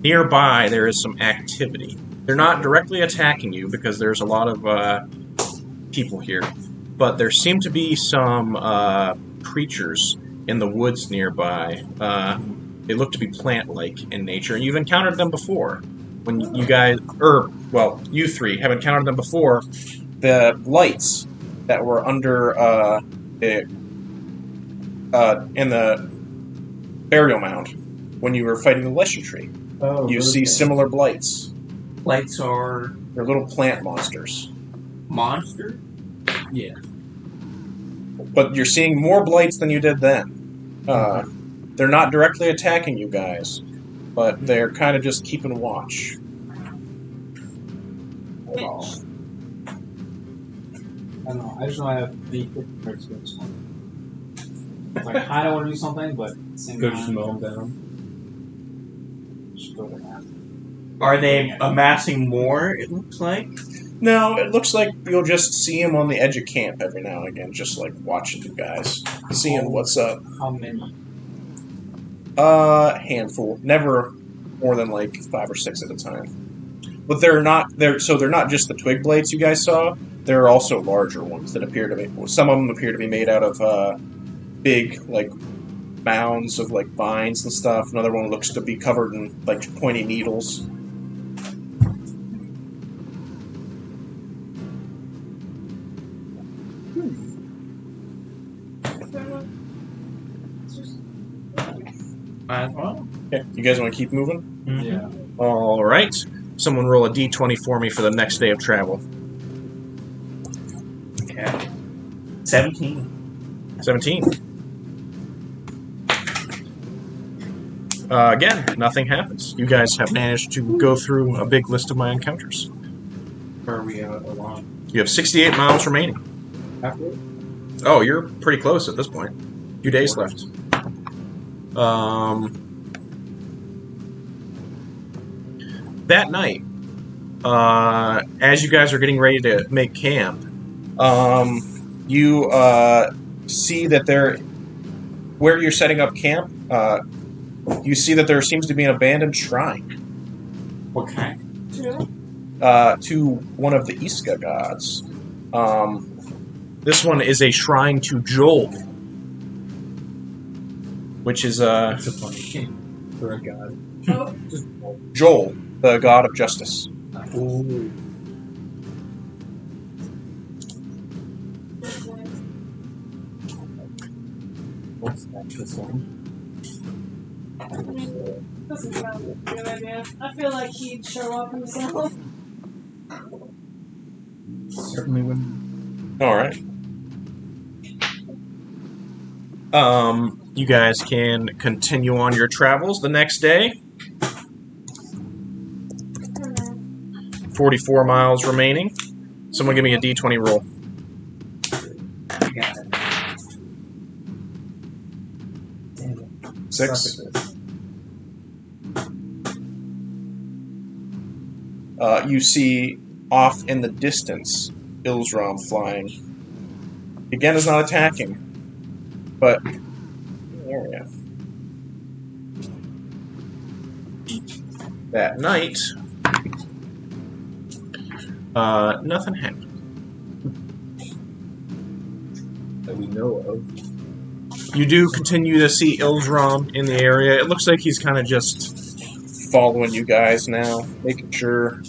nearby there is some activity. They're not directly attacking you because there's a lot of people here, but there seem to be some creatures in the woods nearby. They look to be plant-like in nature, and you've encountered them before. When you guys, you three have encountered them before. The lights that were under in the burial mound when you were fighting the Leshy Tree. Oh, You see similar blights. Lights are They're little plant monsters. monster. Yeah. But you're seeing more blights than you did then. They're not directly attacking you guys, but they're kind of just keeping watch. Which I don't know. I just know I have the quick experience. Like, I kind of want to do something, but at the same Go time, just mow them down. just go with that. Are they amassing more? It looks like. No, it looks like you'll just see him on the edge of camp every now and again, just like watching you guys, seeing what's up. How many? Handful. Never more than like 5 or 6 at a time. But they're not just the twig blades you guys saw. There are also larger ones that appear to be. Some of them appear to be made out of big like mounds of like vines and stuff. Another one looks to be covered in like pointy needles. Might as well. Okay, you guys want to keep moving? Yeah. All right. Someone roll a d20 for me for the next day of travel. Okay. 17. 17. Again, nothing happens. You guys have managed to go through a big list of my encounters. Where are we along? You have 68 miles remaining. Halfway? Oh, you're pretty close at this point. 2 days left. That night, as you guys are getting ready to make camp, you see that where you're setting up camp, you see that there seems to be an abandoned shrine What kind? to one of the Iska gods. This one is a shrine to Joel, which is That's a funny name for a god. oh, Joel, the god of justice. Ooh. What's that? This one? I mean, doesn't sound like a good idea. I feel like he'd show up himself. Certainly wouldn't. All right. You guys can continue on your travels the next day. 44 miles remaining. Someone give me a D20 roll. I got it. 6. You see off in the distance Ilsrom flying. Again, is not attacking, but area. That night, nothing happened. That we know of. You do continue to see Ilsrom in the area. It looks like he's kind of just following you guys now, making sure if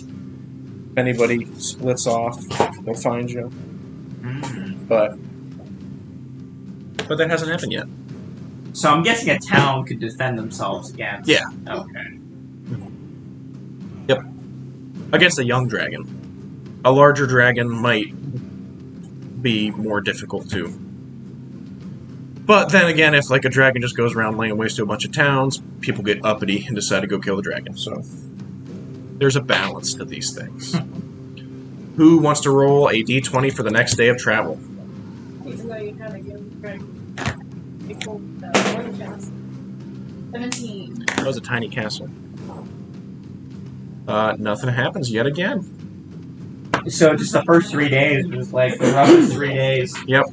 anybody splits off, he'll find you. But that hasn't happened yet. So I'm guessing a town could defend themselves against. Yeah. Okay. Yep. Against a young dragon. A larger dragon might be more difficult too. But then again, if like a dragon just goes around laying waste to a bunch of towns, people get uppity and decide to go kill the dragon. So there's a balance to these things. Who wants to roll a d20 for the next day of travel? Even though you kind of give Greg a cool one chance. 17. That was a tiny castle. Nothing happens yet again. So just the first 3 days was like the roughest 3 days. Yep.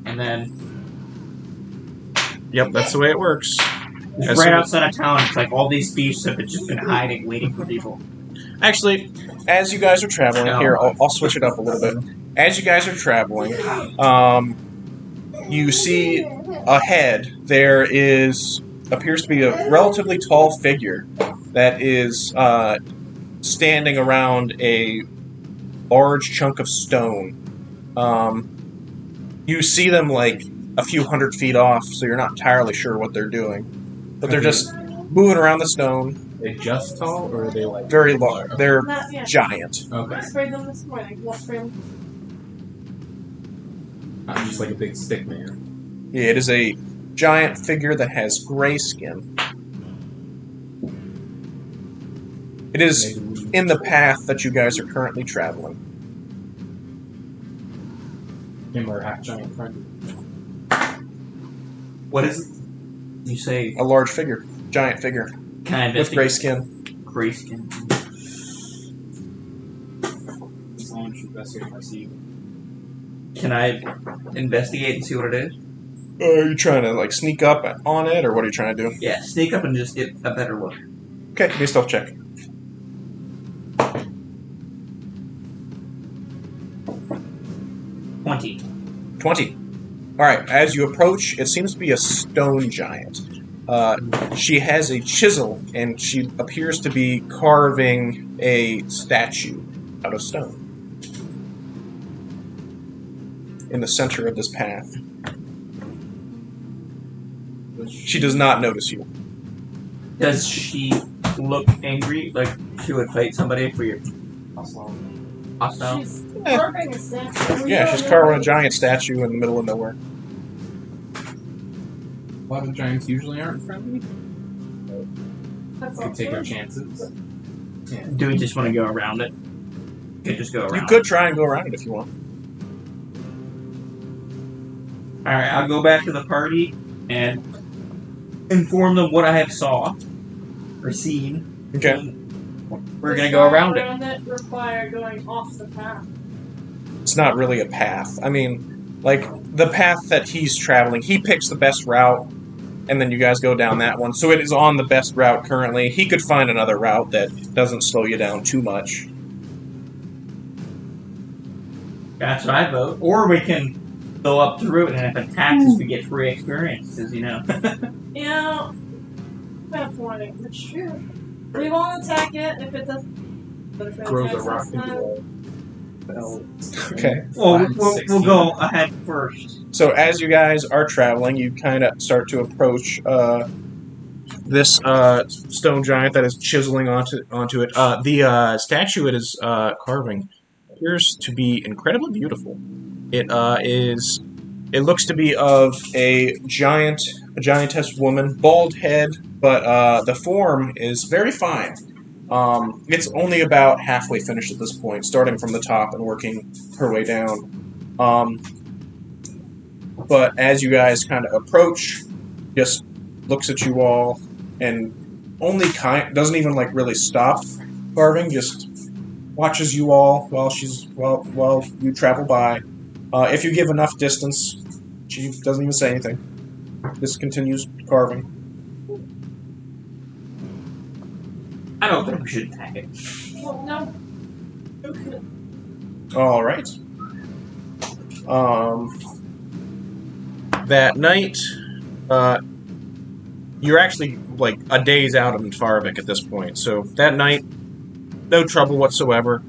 And then Yep, that's the way it works. As right soon- outside of town, it's like all these beasts have just been hiding, waiting for people. Actually, as you guys are traveling, here, I'll switch it up a little bit. As you guys are traveling, you see ahead there appears to be a relatively tall figure that is standing around a large chunk of stone. You see them like a few hundred feet off, so you're not entirely sure what they're doing. But they're just moving around the stone. Are they just tall, or are they like Very large. They're Not yet. giant. Okay, I sprayed them this morning. We'll spray them. not just like a big stick man. Yeah, it is a giant figure that has gray skin. It is in the path that you guys are currently traveling. Him or half giant friend. What is it? You say, A large figure. Giant figure. can I With gray investigate? skin. Gray skin. Someone should investigate my seed. Can I investigate and see what it is? Are you trying to like sneak up on it, or what are you trying to do? Yeah, sneak up and just get a better look. Okay, give me a stealth check. 20. 20. Alright, as you approach, it seems to be a stone giant. She has a chisel, and she appears to be carving a statue out of stone in the center of this path. She does not notice you. Does she look angry? Like she would fight somebody for your hostile? She's carving a statue. Yeah, she's carving a giant statue in the middle of nowhere. A lot of giants usually aren't friendly. That's We all take our good. chances. Yeah. Do we just want to go around it? Okay, just go around. You could try and go around it if you want. Alright, I'll go back to the party and inform them what I have saw or seen. Okay. We're gonna go around it. Around it require going off the path. It's not really a path. I mean, like, the path that he's traveling, he picks the best route, and then you guys go down that one. So it is on the best route currently. He could find another route that doesn't slow you down too much. That's what I vote. Or we can go up through it, and if it attacks us, we get free experiences, you know. You know, fair point. It's true. We won't attack it if it doesn't. But if it Throws a attacks rock us, into then a bell. Okay. Well, 5, we'll 16. go ahead first. So as you guys are traveling, you kind of start to approach this stone giant that is chiseling onto it. The statue it is carving appears to be incredibly beautiful. It is. It looks to be of a giantess woman, bald head, but the form is very fine. It's only about halfway finished at this point, starting from the top and working her way down. But as you guys kind of approach, just looks at you all and doesn't even like really stop carving. Just watches you all while you travel by. If you give enough distance, she doesn't even say anything. Just continues carving. I don't think we should attack it. Well, no. Okay. All right. That night, you're actually like a days out of Farvik at this point. So that night, no trouble whatsoever.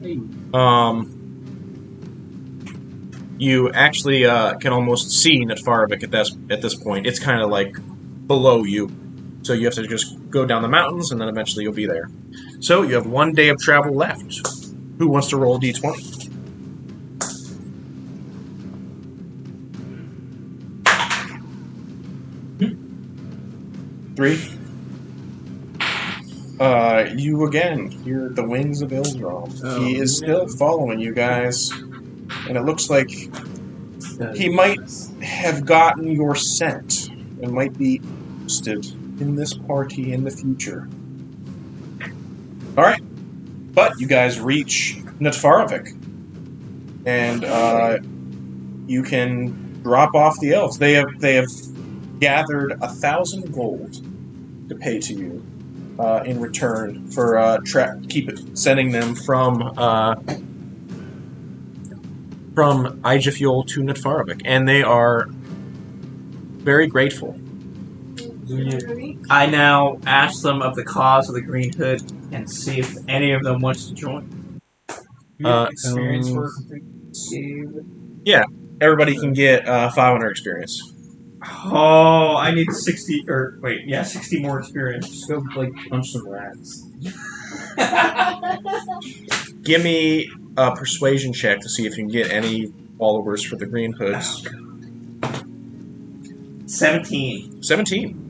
You actually can almost see Netfarvik at this point. It's kind of like below you, so you have to just go down the mountains, and then eventually you'll be there. So you have 1 day of travel left. Who wants to roll a d20? 3. You again hear the wings of Ildrom. Oh, He is still following you guys, and it looks like he might have gotten your scent and might be interested in this party in the future. Alright, but you guys reach Netfarvik, and you can drop off the elves. They have gathered 1,000 gold to pay to you in return for sending them from Ijafjol to Netfarvik, and they are very grateful. I now ask them of the cause of the Green Hood and see if any of them wants to join. Experience for Everybody can get 500 experience. Oh, I need 60 more experience. Just go like punch some rats. Give me a persuasion check to see if you can get any followers for the Green Hoods. 17. 17.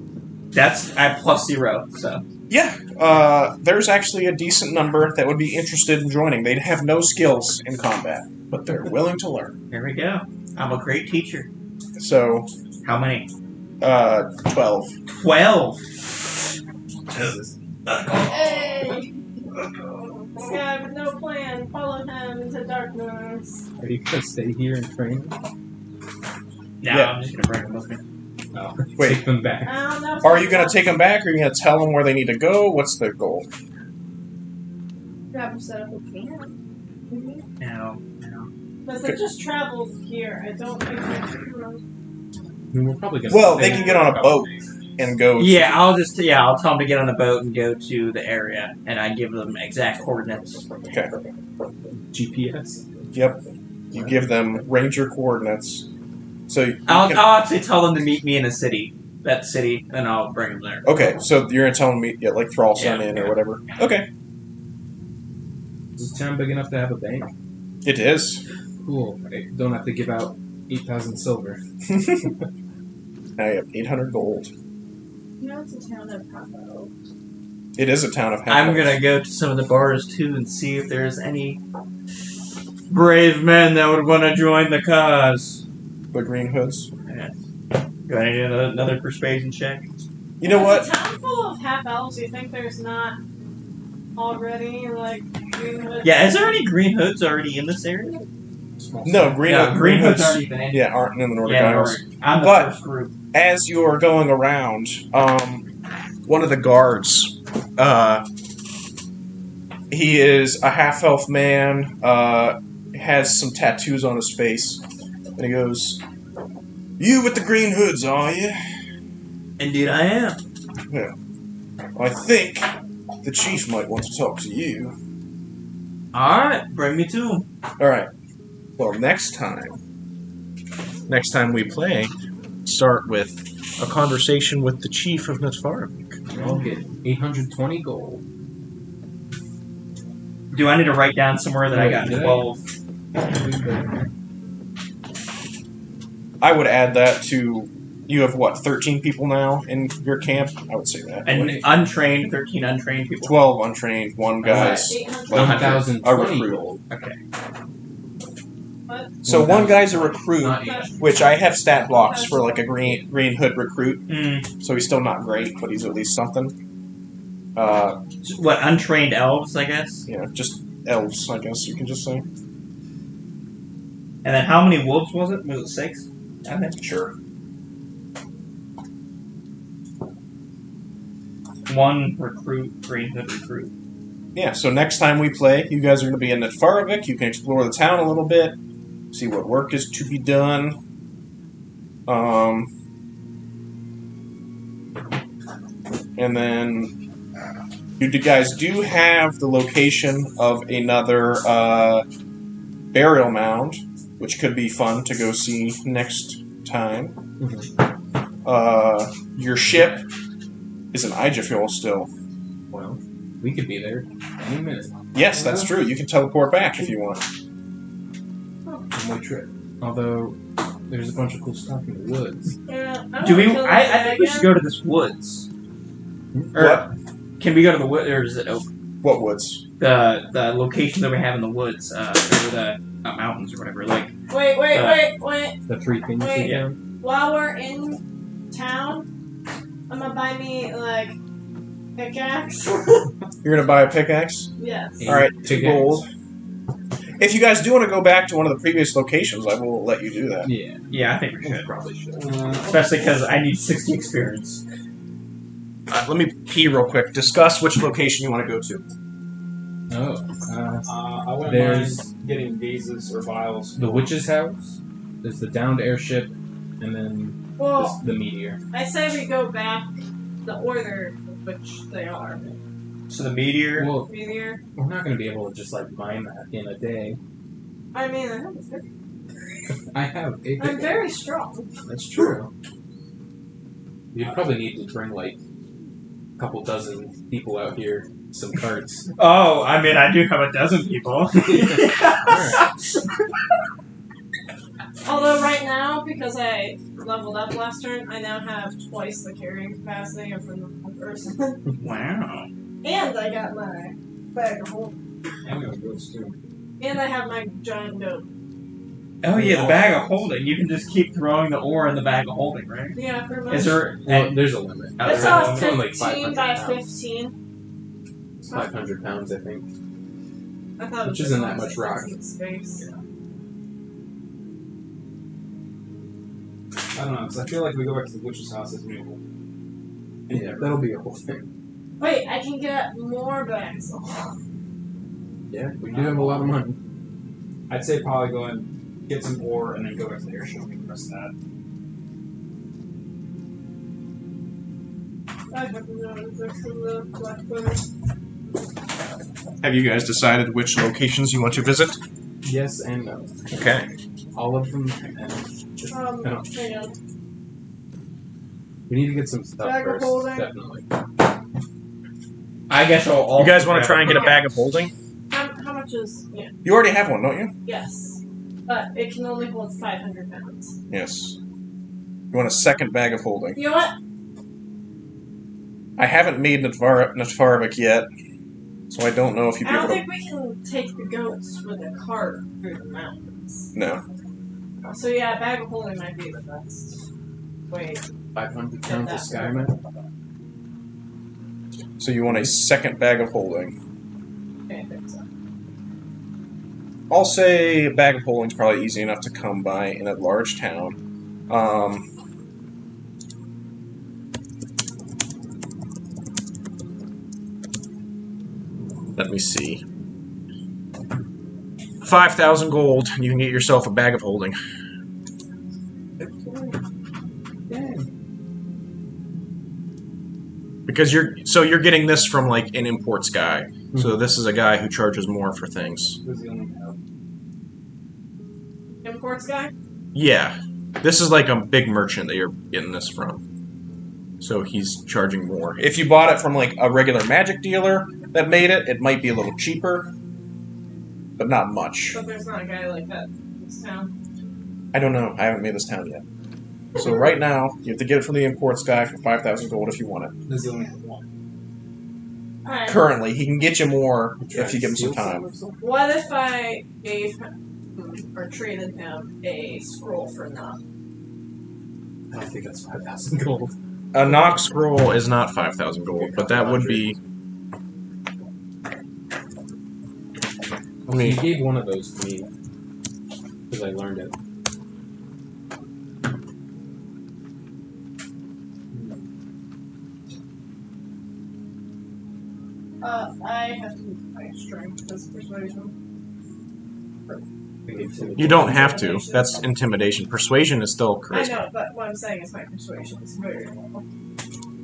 That's at +0, so. Yeah, there's actually a decent number that would be interested in joining. They'd have no skills in combat, but they're willing to learn. There we go. I'm a great teacher. So, How many? 12. 12! Hey! This guy with no plan followed him into darkness. Are you gonna stay here and train? No, Yeah. I'm just gonna bring them with me. No. Wait. Take them back. I don't know. Are you going to take them back, or are you going to tell them where they need to go? What's the goal? Grab them set up a camp. No. Because they just traveled here. I don't think they're I mean, we're probably gonna. Well, stay they can here get on a for couple boat. days. And go Yeah, I'll tell them to get on a boat and go to the area, and I give them exact coordinates. Okay. GPS. Yep. You give them ranger coordinates. So you I'll can- actually tell them to meet me in a city, that city, and I'll bring them there. Okay, so you're going to tell them to meet, like Thrallson Yeah. in or whatever. Okay. Is this town big enough to have a bank? It is. Cool. I don't have to give out 8,000 silver. Now you have 800 gold. You know, it's a town of half-elves. It is a town of I'm half-elves. gonna go to some of the bars too and see if there's any brave men that would want to join the cause. The Green Hoods. Do I need another persuasion check? You know what? It's a town full of half-elves. You think there's not already, like, green hoods? Yeah, is there any Green Hoods already in this area? No, Green Hoods Hoods aren't even in. yeah, aren't in the Nordic Yeah, Isles. I'm the But- first group. As you are going around, one of the guards, he is a half-elf man, has some tattoos on his face, and he goes, "You with the Green Hoods, are you? Indeed, I am. I think the chief might want to talk to you." All right, bring me to him. Alright. Well, next time we play, start with a conversation with the chief of Netfarvik. I'll get 820 gold. Do I need to write down somewhere that I Wait, got did I? 12? I would add that to. You have what? 13 people now in your camp. I would say that. And untrained, 13 untrained people. 12 untrained. One guy's 800. like 1,020 a recruit. gold. Okay. So one guy's a recruit, Not 800. which I have stat blocks for like a green hood recruit. Mm. So he's still not great, but he's at least something. What, untrained elves, I guess? Yeah, just elves, I guess you can just say. And then how many wolves was it? Was it 6? I think. Sure. One recruit, green hood recruit. Yeah, so next time we play, you guys are going to be in Netfarovik. You can explore the town a little bit, see what work is to be done. And then you guys do have the location of another burial mound, which could be fun to go see next time. Your ship is an Ijafil still. Well, we could be there any minute. Yes, that's true. You can teleport back if you want. One-way trip. Although, there's a bunch of cool stuff in the woods. Yeah, Do we? I think we should go to this woods. Or What? can we go to the wood? Or is it open? What woods? The location that we have in the woods, or the mountains or whatever. Like, Wait. The three things Wait. we have. While we're in town, I'm gonna buy me, like, pickaxe. You're gonna buy a pickaxe? Yes. All right, 2 Pickaxe. gold. If you guys do want to go back to one of the previous locations, I will let you do that. Yeah, yeah, I think we we should. probably should. Especially because I need 60 experience. Let me pee real quick. Discuss which location you want to go to. Oh, I wouldn't There's- mind getting vases or vials. the witch's house. There's the downed airship, and then Well, the meteor. I say we go back the order in which they are. So the meteor. Well, Meteor. we're not going to be able to just like mine that in a day. I mean, I have a pick. I have a I'm pickaxe. very strong. That's true. You'd probably need to bring like a couple dozen people out here, some carts. Oh, I mean, I do have a dozen people. Although right now, because I leveled up last turn, I now have twice the carrying capacity of a normal person. Wow. And I got my bag of holding. I'm gonna go too. And I have my giant goat. Oh yeah, the bag of holding. You can just keep throwing the ore in the bag of holding, right? Yeah, pretty much. Is there? Well, there's a limit. It's there a a It's only like 15 500 by pounds. 15. It's 500 pounds, I think. I thought it Which was isn't just that much rock. Space. I don't know, because I feel like we go back to the witch's house as usual. Yeah, that'll be a whole thing. Wait, I can get more bags. Yeah, we do have a lot of money. I'd say probably go and get some ore and then go back to the airship and the rest of that. I have no interest in the blackbird. Have you guys decided which locations you want to visit? Yes and no. Okay. All of them. And No. Hang on. we need to get some stuff Bag of first. holding. Definitely. I guess I'll. You guys want to try and get a bag of holding? How much is... Yeah. You already have one, don't you? Yes. But it can only hold 500 pounds. Yes. You want a second bag of holding? You know what? I haven't made Netfarovik yet, so I don't know if you'd I be don't able to... think we can take the goats with a cart through the mountains. No. So yeah, a bag of holding might be the best. Wait. 500 pounds of Skyman. So you want a second bag of holding. Okay, I think so. I'll say a bag of holding is probably easy enough to come by in a large town. Let me see. 5,000 gold, and you can get yourself a bag of holding. Because you're getting this from like an imports guy. So this is a guy who charges more for things. Who's the only have? Imports guy? Yeah. This is like a big merchant that you're getting this from. So he's charging more. If you bought it from like a regular magic dealer that made it, it might be a little cheaper, but not much. But there's not a guy like that in this town. I don't know. I haven't made this town yet. So right now, you have to get it from the imports guy for 5,000 gold if you want it. Does he only have one? Alright. Currently, he can get you more if you give him some time. What if I gave him, or traded him, a scroll for none? I don't think that's 5,000 gold. A knock scroll is not 5,000 gold, but that would be. He gave one of those to me because I learned it. I have to use my strength as persuasion. You don't have to. That's intimidation. Persuasion is still I charisma. know, but what I'm saying is my persuasion is very low.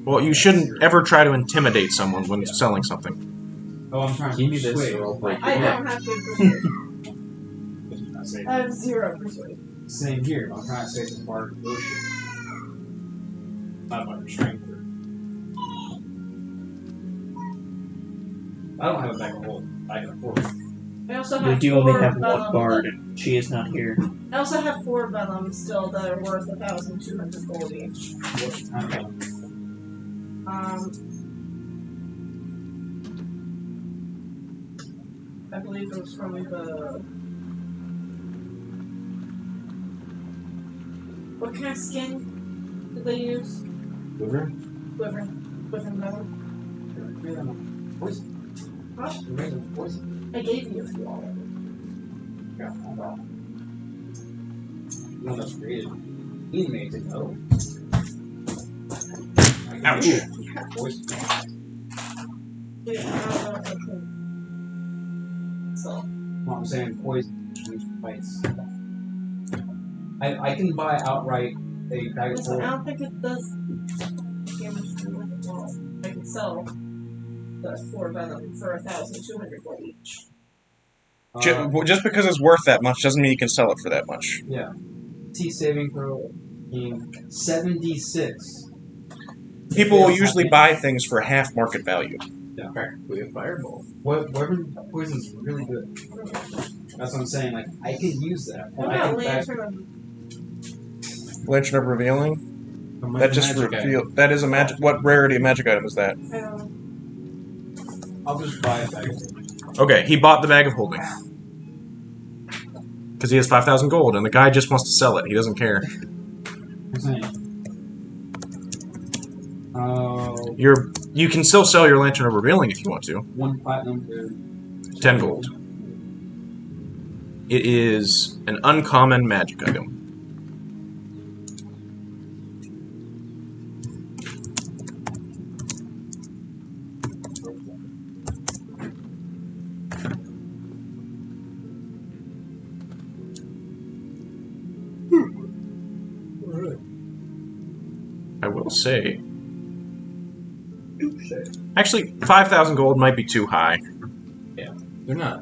Well, you shouldn't ever try to intimidate someone when selling something. Oh, I'm trying to Give me this persuade. or I'll break I your don't neck. have to persuade. I Same, have 0 persuasion. same here. I'm trying to say some part of bullshit. Not about strength. I don't have a bag of holding. I can afford it. I also We have do 4 only have venom. one bard, and she is not here. I also have 4 venom still that are worth 1,200 gold each. What's the time? I believe it was from the. What kind of skin did they use? Wyvern? Wyvern venom. Poison. What? Poison. I gave you a few already. Yeah, I thought. One that's created. He made it. Oh. Ouch. Poison. Yeah, okay. So. Well, I'm saying poison which bites. I can buy outright a bag of Listen, I holding. don't think it does damage to the wall. I can sell the 4 venom for 1,200 gold each. Just because it's worth that much doesn't mean you can sell it for that much. Yeah. T saving throw in 76. People will usually buy things for half market value. Practically a fireball. Wyvern poison's really good. That's what I'm saying. Like I can use that. What And I about can back- Lantern of Lantern of Revealing? How much That just magic item? reveal. That is a magic. What rarity of magic item is that? I don't know. I'll just buy a bag. Okay, he bought the bag of holding. Because he has 5,000 gold, and the guy just wants to sell it. He doesn't care. I'm saying. You can still sell your Lantern of Revealing if you want to. 1 platinum to 10 gold. It is an uncommon magic item. I will say. Actually, 5,000 gold might be too high. They're not.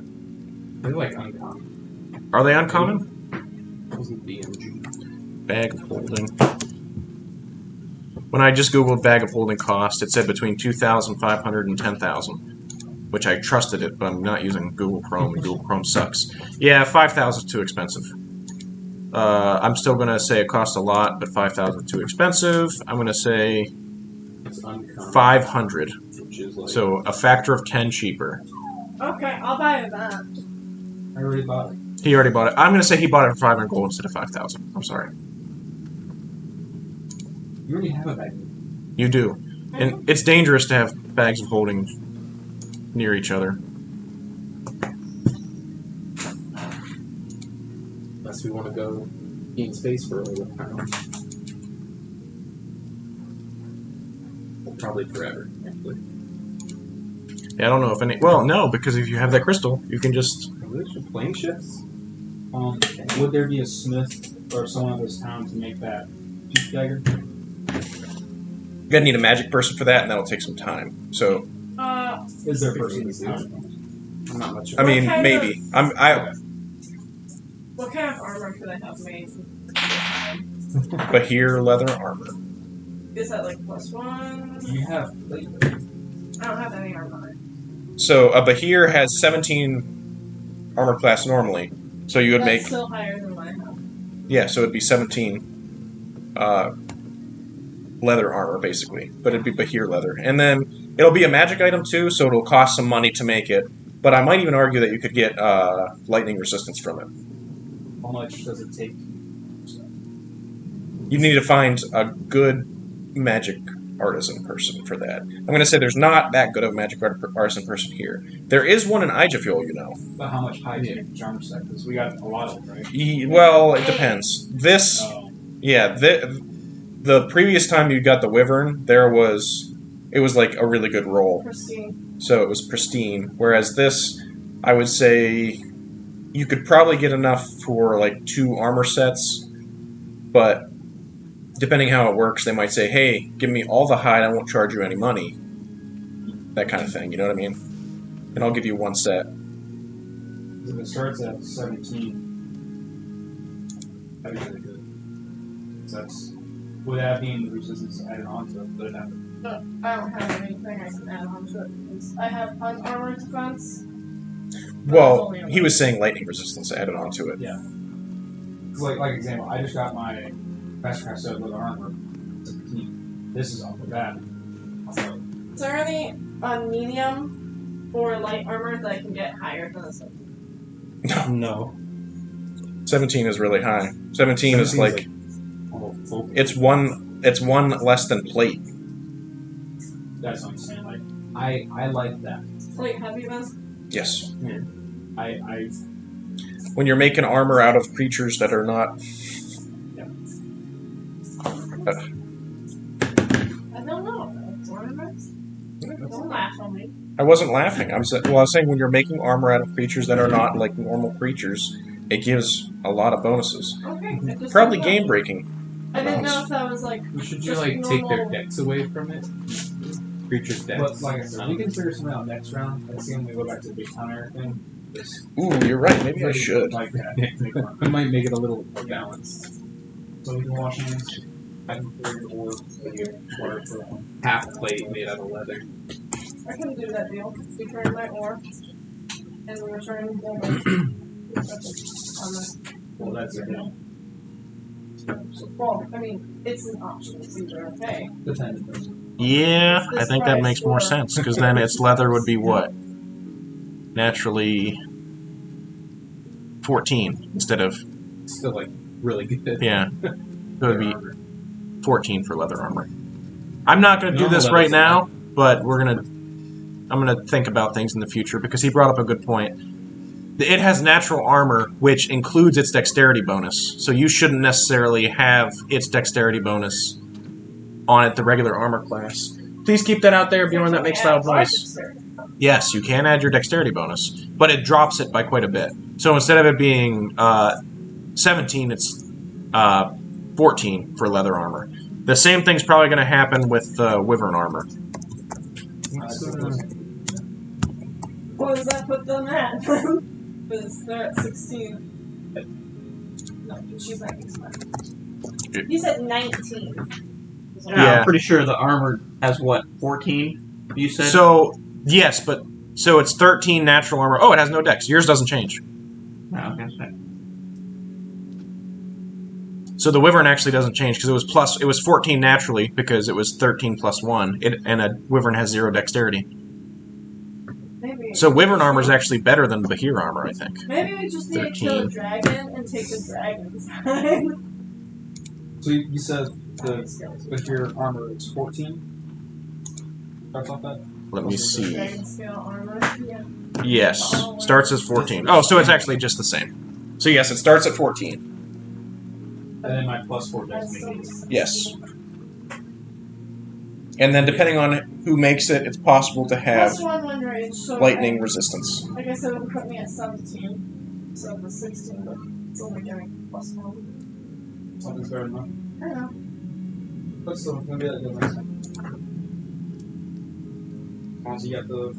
They're like uncommon. Are they uncommon? Wasn't DMG. Bag of holding. When I just googled bag of holding cost, it said between 2,500 and 10,000, which I trusted it, but I'm not using Google Chrome, and Google Chrome sucks. Yeah, 5,000 is too expensive. I'm still going to say it costs a lot, but 5,000 is too expensive. I'm going to say It's uncommon. 500, Which is like. so a factor of 10 cheaper. Okay, I'll buy that. I already bought it. He already bought it. I'm going to say he bought it for 500 gold instead of 5,000. I'm sorry. You already have a bag. You do. And it's dangerous to have bags of holding near each other. Unless we want to go in space for a little time. Well, probably forever, actually. Yeah, I don't know if any. Well, no, because if you have that crystal, you can just. Are those just plane ships? Would there be a smith or someone of this town to make that peak dagger? You're gonna need a magic person for that, and that'll take some time. So, Is there a person in this town? I'm not much. I mean, What kind maybe. What kind of armor could I have made? But here, leather armor. Is that like +1? You have plate. I don't have any armor. So a Bahir has 17 armor class normally. So you would That's make still higher than what I have. yeah. So it'd be 17 leather armor basically, but it'd be Bahir leather, and then it'll be a magic item too. So it'll cost some money to make it. But I might even argue that you could get lightning resistance from it. How much does it take? You need to find a good magic artisan person for that. I'm going to say there's not that good of a magic artisan person here. There is one in Ijafuel, you know. But how much high damage armor set? Because we got a lot of it, right? Well, it depends. This, Oh. yeah, the previous time you got the Wyvern, it was like a really good roll. Pristine. So it was pristine. Whereas this, I would say you could probably get enough for like 2 armor sets, but depending how it works, they might say, hey, give me all the hide, I won't charge you any money. That kind of thing, you know what I mean? And I'll give you 1 set. If it starts at 17, that'd be really good. So that's would that mean resistance added on to it? But it happened. No, I don't have anything I can add on to it. Because I have unarmored defense. Well, he was saying lightning resistance added onto it. Yeah. Like example, I just got my Mastercraft set with armor 17. This is off the bat. Is there any medium or light armor that I can get higher than this one? No. 17 is really high. 17 is like almost full. it's one less than plate. That's what I'm saying. Like I like that. Plate heavy vest? Yes. I When you're making armor out of creatures that are not I don't know. Ornaments? Don't laugh on me. I wasn't laughing. I was saying when you're making armor out of creatures that are not like normal creatures, it gives a lot of bonuses. Okay. I just Probably didn't know. game breaking. I didn't know if that was like. Should you just like take their normal- decks away from it? Creatures' decks. but like I said, we can figure something out next round. Let's see when we go back to the big counter thing. Ooh, you're right. Maybe I should. Like that. We might make it a little more balanced. So we can wash hands. I can figure or water for that one. Half plate made out of leather. I can do that deal. Return my ore. And return the Well, that's it. Well, I mean, it's an option. It's either okay. Depending. Yeah, I This think that price makes more or- sense because then its leather would be what? Naturally 14 instead of Still like really good. yeah. It would be 14 for leather armor. I'm not going to do Normal this leather's right now, but I'm going to think about things in the future because he brought up a good point. It has natural armor, which includes its dexterity bonus, so you shouldn't necessarily have its dexterity bonus on it, the regular armor class. Please keep that out there, beyond that makes loud noise. Yes, you can add your dexterity bonus, but it drops it by quite a bit. So instead of it being 17, it's 14 for leather armor. The same thing's probably going to happen with wyvern armor. What does that put them at? Because they're at 16. No, she's not expensive. You said 19. Yeah. I'm pretty sure the armor has what, 14? You said? So, yes, but so it's 13 natural armor. Oh, it has no dex. Yours doesn't change. Oh, okay, so- So the wyvern actually doesn't change because it was 14 naturally because it was 13 plus 1, and a wyvern has 0 dexterity. Maybe. So wyvern armor is actually better than Bahir armor, I think. Maybe we just need to kill a 13. dragon and take the dragon's side. So you said with your armor it's 14? Starts off that? Let me see. Dragon scale armor. Yeah. Yes, starts as 14. Oh, so it's actually just the same. So yes, it starts at 14. And then my plus 4 That's does make it. Yes. And then depending on who makes it, it's possible to have +1 when range. So lightning resistance. I guess it would put me at 17. So the 16, but it's only getting +1. Something's better than that. I don't know. But still, maybe that goes next time. Once you get the.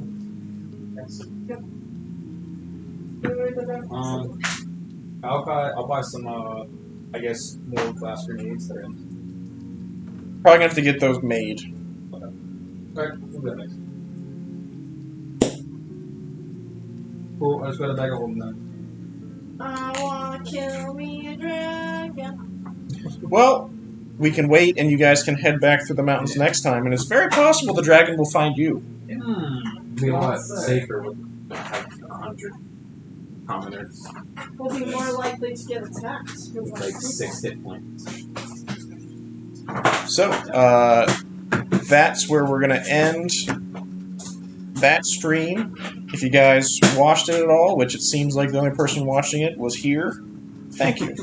I'll buy some I guess more glass grenades that are in. Probably gonna have to get those made. Alright, we'll do that next. Cool, I just got a bag of holding then. I wanna kill me a dragon. Well, we can wait, and you guys can head back through the mountains next time. And it's very possible the dragon will find you. Hmm. Be a lot Well said. safer with like 100 commoners We'll be more likely to get attacked. with like 6 hit points. So, that's where we're going to end that stream. If you guys watched it at all, which it seems like the only person watching it was here, thank you.